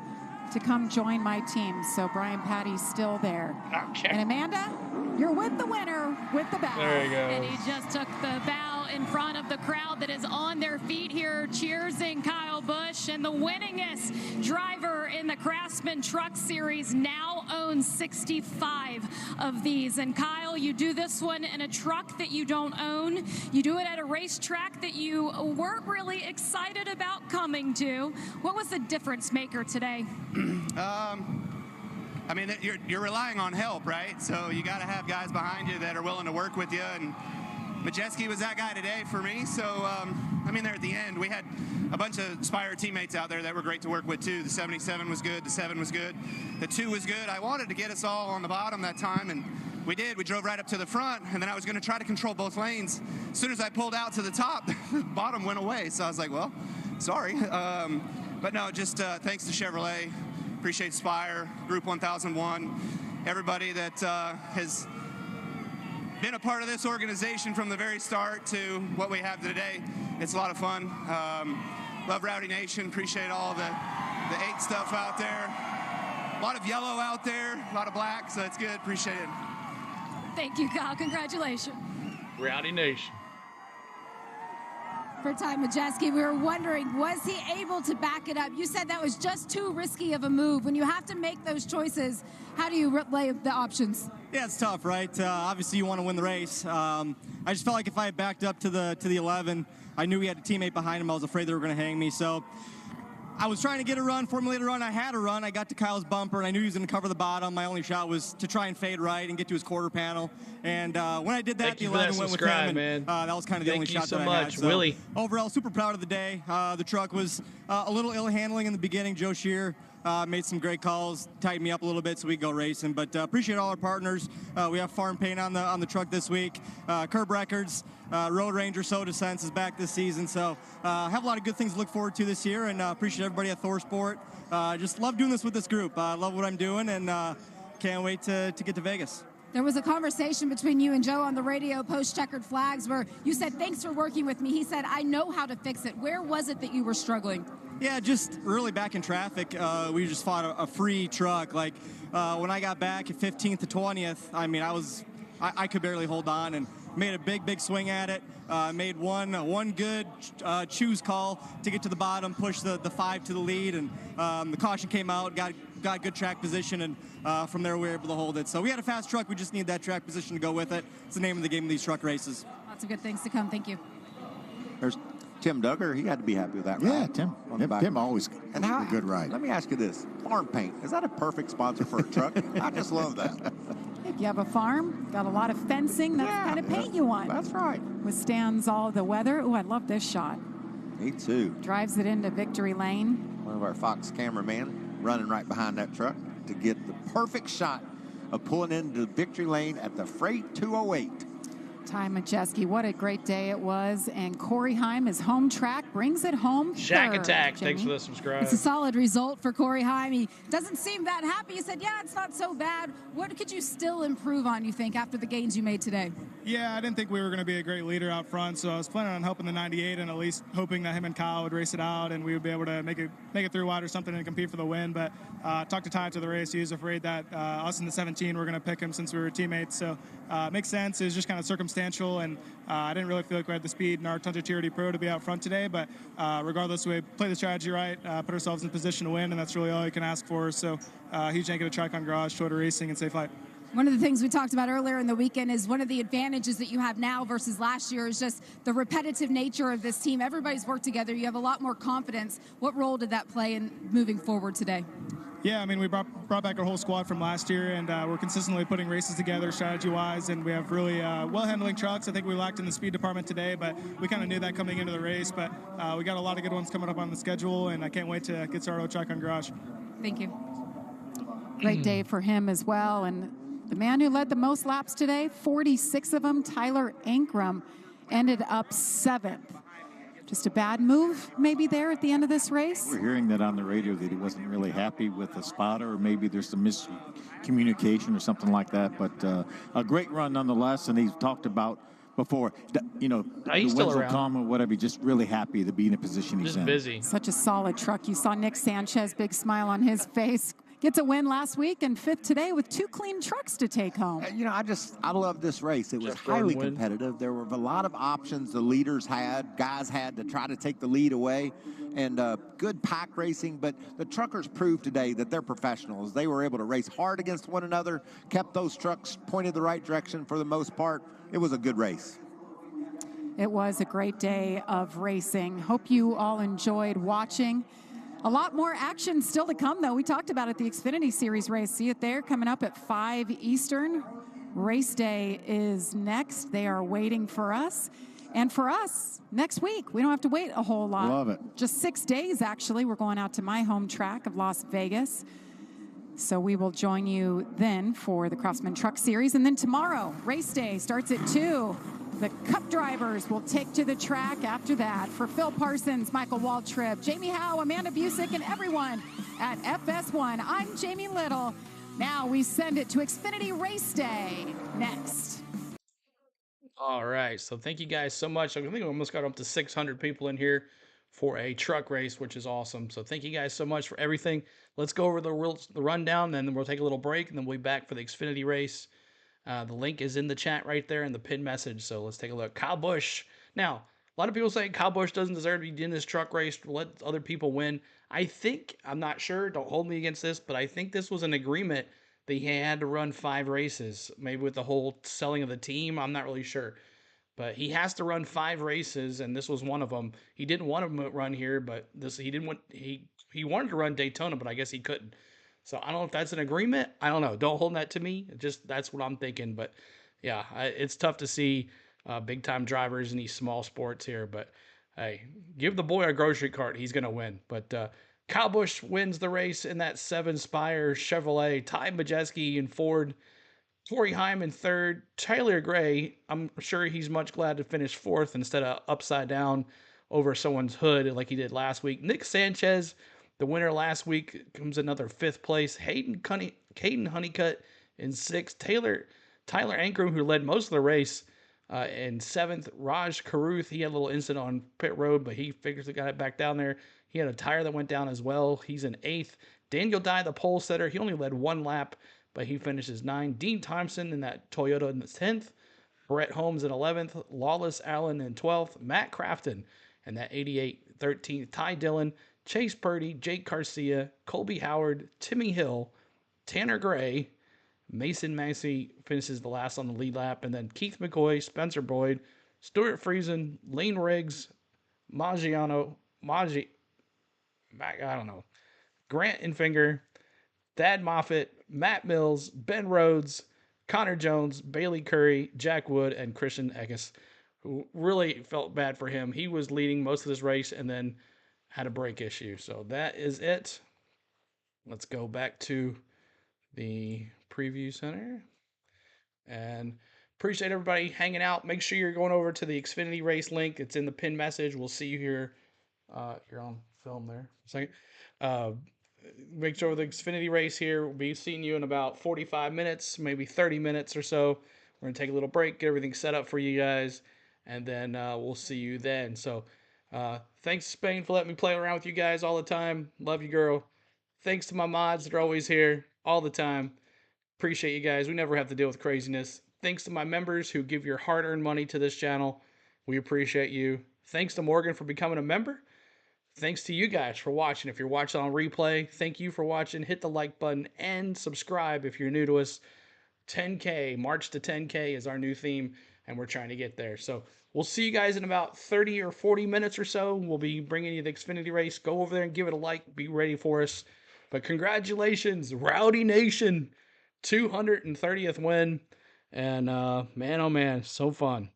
to come join my team. So Brian Patty's still there. Okay. And Amanda, you're with the winner with the bow. There you go. And he just took the bow in front of the crowd that is on their feet here, cheersing Kyle Busch. And the winningest driver in the Craftsman Truck Series now owns 65 of these. And Kyle, you do this one in a truck that you don't own. You do it at a racetrack that you weren't really excited about coming to. What was the difference maker today? I mean, you're relying on help, right? So you got to have guys behind you that are willing to work with you. And Majeski was that guy today for me. So, I mean, there at the end, we had a bunch of Spire teammates out there that were great to work with, too. The 77 was good. The 7 was good. The 2 was good. I wanted to get us all on the bottom that time, and we did. We drove right up to the front, and then I was going to try to control both lanes. As soon as I pulled out to the top, the bottom went away. So I was like, well, sorry. But no, just thanks to Chevrolet. Appreciate Spire, Group 1001, everybody that has been a part of this organization from the very start to what we have today. It's a lot of fun. Love Rowdy Nation. Appreciate all the 8 stuff out there. A lot of yellow out there, a lot of black, so it's good. Appreciate it. Thank you, Kyle. Congratulations. Rowdy Nation. For Ty Majeski, we were wondering, was he able to back it up? You said that was just too risky of a move. When you have to make those choices, how do you lay the options? Yeah, it's tough, right? Obviously, you want to win the race. I just felt like if I had backed up to the 11, I knew we had a teammate behind him. I was afraid they were going to hang me. So I was trying to get a run, formulate a run. I had a run. I got to Kyle's bumper, and I knew he was going to cover the bottom. My only shot was to try and fade right and get to his quarter panel. And when I did that, the 11 went with him, and that was kind of the only shot that I had. So Willie. overall, super proud of the day. The truck was a little ill handling in the beginning. Joe Shear made some great calls, tightened me up a little bit so we could go racing. But appreciate all our partners. We have Farm Paint on the truck this week. Curb Records, Road Ranger Soda Sense is back this season. So have a lot of good things to look forward to this year, and appreciate everybody at Thor Sport. Just love doing this with this group. I love what I'm doing, and can't wait to get to Vegas. There was a conversation between you and Joe on the radio post Checkered Flags where you said, thanks for working with me. He said, I know how to fix it. Where was it that you were struggling? Yeah, just really back in traffic. We just fought a free truck. Like when I got back at 15th to 20th, I mean, I could barely hold on, and made a big swing at it. Made one good choose call to get to the bottom, push the 5 to the lead, and the caution came out, got good track position, and from there we were able to hold it. So we had a fast truck. We just need that track position to go with it. It's the name of the game of these truck races. Lots of good things to come. Thank you. There's Tim Duggar. He had to be happy with that ride. Yeah, Tim always and how, a good ride. Let me ask you this. Farm Paint, is that a perfect sponsor for a truck? I just love that. If you have a farm, got a lot of fencing, that's the kind of paint you want. That's right. Withstands all the weather. Oh, I love this shot. Me too. Drives it into victory lane. One of our Fox cameramen running right behind that truck to get the perfect shot of pulling into victory lane at the Freight 208. Ty Majeski, what a great day it was. And Corey Heim, his home track, brings it home. Shack third, Attack, Jamie. thanks for the subscribe. It's a solid result for Corey Heim. He doesn't seem that happy. He said, yeah, it's not so bad. What could you still improve on, you think, after the gains you made today? Yeah, I didn't think we were going to be a great leader out front, so I was planning on helping the 98 and at least hoping that him and Kyle would race it out and we would be able to make it through wide or something and compete for the win. But talked to Ty after the race. He was afraid that us in the 17 were going to pick him since we were teammates. So it makes sense. It was just kind of circumstantial, and I didn't really feel like we had the speed in our Tundra TRD Pro to be out front today. But regardless, we played the strategy right, put ourselves in position to win, and that's really all you can ask for. So huge thank you to Tricon Garage, Toyota Racing, and Safe Light. One of the things we talked about earlier in the weekend is one of the advantages that you have now versus last year is just the repetitive nature of this team. Everybody's worked together. You have a lot more confidence. What role did that play in moving forward today? Yeah, I mean, we brought back our whole squad from last year, and we're consistently putting races together strategy-wise, and we have really well-handling trucks. I think we lacked in the speed department today, but we kind of knew that coming into the race. But we got a lot of good ones coming up on the schedule, and I can't wait to get started with Tricon Garage. Thank you. Great day for him as well. And the man who led the most laps today, 46 of them, Tyler Ankrum, ended up 7th. Just a bad move maybe there at the end of this race? We're hearing that on the radio that he wasn't really happy with the spotter, or maybe there's some miscommunication or something like that. But a great run nonetheless, and he's talked about before, you know, He's the still winds will around. come or whatever, just really happy to be in a position he's Just in. busy. Such a solid truck. You saw Nick Sanchez, big smile on his face. Gets a win last week and 5th today with 2 clean trucks to take home. You know, I love this race. It was Jeff Gordon highly win. competitive. There were a lot of options the leaders had, guys had to try to take the lead away, and good pack racing. But the truckers proved today that they're professionals. They were able to race hard against one another, kept those trucks pointed the right direction for the most part. It was a good race. It was a great day of racing. Hope you all enjoyed watching. A lot more action still to come, though. We talked about it, the Xfinity Series race. See it there coming up at 5 Eastern. Race day is next. They are waiting for us. And for us, next week, we don't have to wait a whole lot. Love it. Just 6 days, actually. We're going out to my home track of Las Vegas. So we will join you then for the Craftsman Truck Series. And then tomorrow, race day starts at 2. The Cup drivers will take to the track after that. For Phil Parsons, Michael Waltrip, Jamie Howe, Amanda Busick, and everyone at FS1, I'm Jamie Little. Now we send it to Xfinity Race Day next. All right, so thank you guys so much. I think we almost got up to 600 people in here for a truck race, which is awesome. So thank you guys so much for everything. Let's go over the rundown, then we'll take a little break, and then we'll be back for the Xfinity race. The link is in the chat right there in the pinned message. So let's take a look. Kyle Busch. Now, a lot of people say Kyle Busch doesn't deserve to be in this truck race. Let other people win. I think, I'm not sure, don't hold me against this, but I think this was an agreement that he had to run 5 races. Maybe with the whole selling of the team. I'm not really sure. but he has to run 5 races, and this was one of them. He didn't want to run here, but he wanted to run Daytona, but I guess he couldn't. So I don't know if that's an agreement. I don't know. Don't hold that to me. Just that's what I'm thinking. But yeah, it's tough to see big time drivers in these small sports here. But hey, give the boy a grocery cart. He's gonna win. But Kyle Busch wins the race in that 7 Spire Chevrolet. Ty Majeski in Ford. Torrey Hyman third. Tyler Gray, I'm sure he's much glad to finish 4th instead of upside down over someone's hood like he did last week. Nick Sanchez, the winner last week, comes another 5th place. Caden Honeycutt in 6th. Tyler Ankrum, who led most of the race, in 7th. Raj Karuth, he had a little incident on pit road, but he figures he got it back down there. He had a tire that went down as well. He's in 8th. Daniel Dye, the pole setter, he only led 1 lap, but he finishes 9th. Dean Thompson in that Toyota in the 10th. Brett Holmes in 11th. Lawless Allen in 12th. Matt Crafton in that 88 13th. Ty Dillon, Chase Purdy, Jake Garcia, Colby Howard, Timmy Hill, Tanner Gray, Mason Massey finishes the last on the lead lap, and then Keith McCoy, Spencer Boyd, Stuart Friesen, Lane Riggs, Grant Infinger, Thad Moffitt, Matt Mills, Ben Rhodes, Connor Jones, Bailey Curry, Jack Wood, and Christian Eckes, who really felt bad for him. He was leading most of this race and then had a brake issue. So that is it. Let's go back to the preview center. And appreciate everybody hanging out. Make sure you're going over to the Xfinity race link. It's in the pin message. We'll see you here. You're on film there. Second. Make sure the Xfinity race here. We'll be seeing you in about 45 minutes, maybe 30 minutes or so. We're going to take a little break, get everything set up for you guys, and then we'll see you then. So thanks, Spain, for letting me play around with you guys all the time. Love you, girl. Thanks to my mods that are always here all the time. Appreciate you guys. We never have to deal with craziness. Thanks to my members who give your hard-earned money to this channel. We appreciate you. Thanks to Morgan for becoming a member. Thanks to you guys for watching. If you're watching on replay, thank you for watching. Hit the like button and subscribe if you're new to us. 10K, March to 10K is our new theme, and we're trying to get there. So we'll see you guys in about 30 or 40 minutes or so. We'll be bringing you the Xfinity race. Go over there and give it a like. Be ready for us. But congratulations, Rowdy Nation, 230th win. And man, oh man, so fun.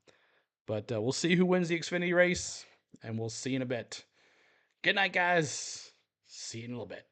But we'll see who wins the Xfinity race, and we'll see you in a bit. Good night, guys. See you in a little bit.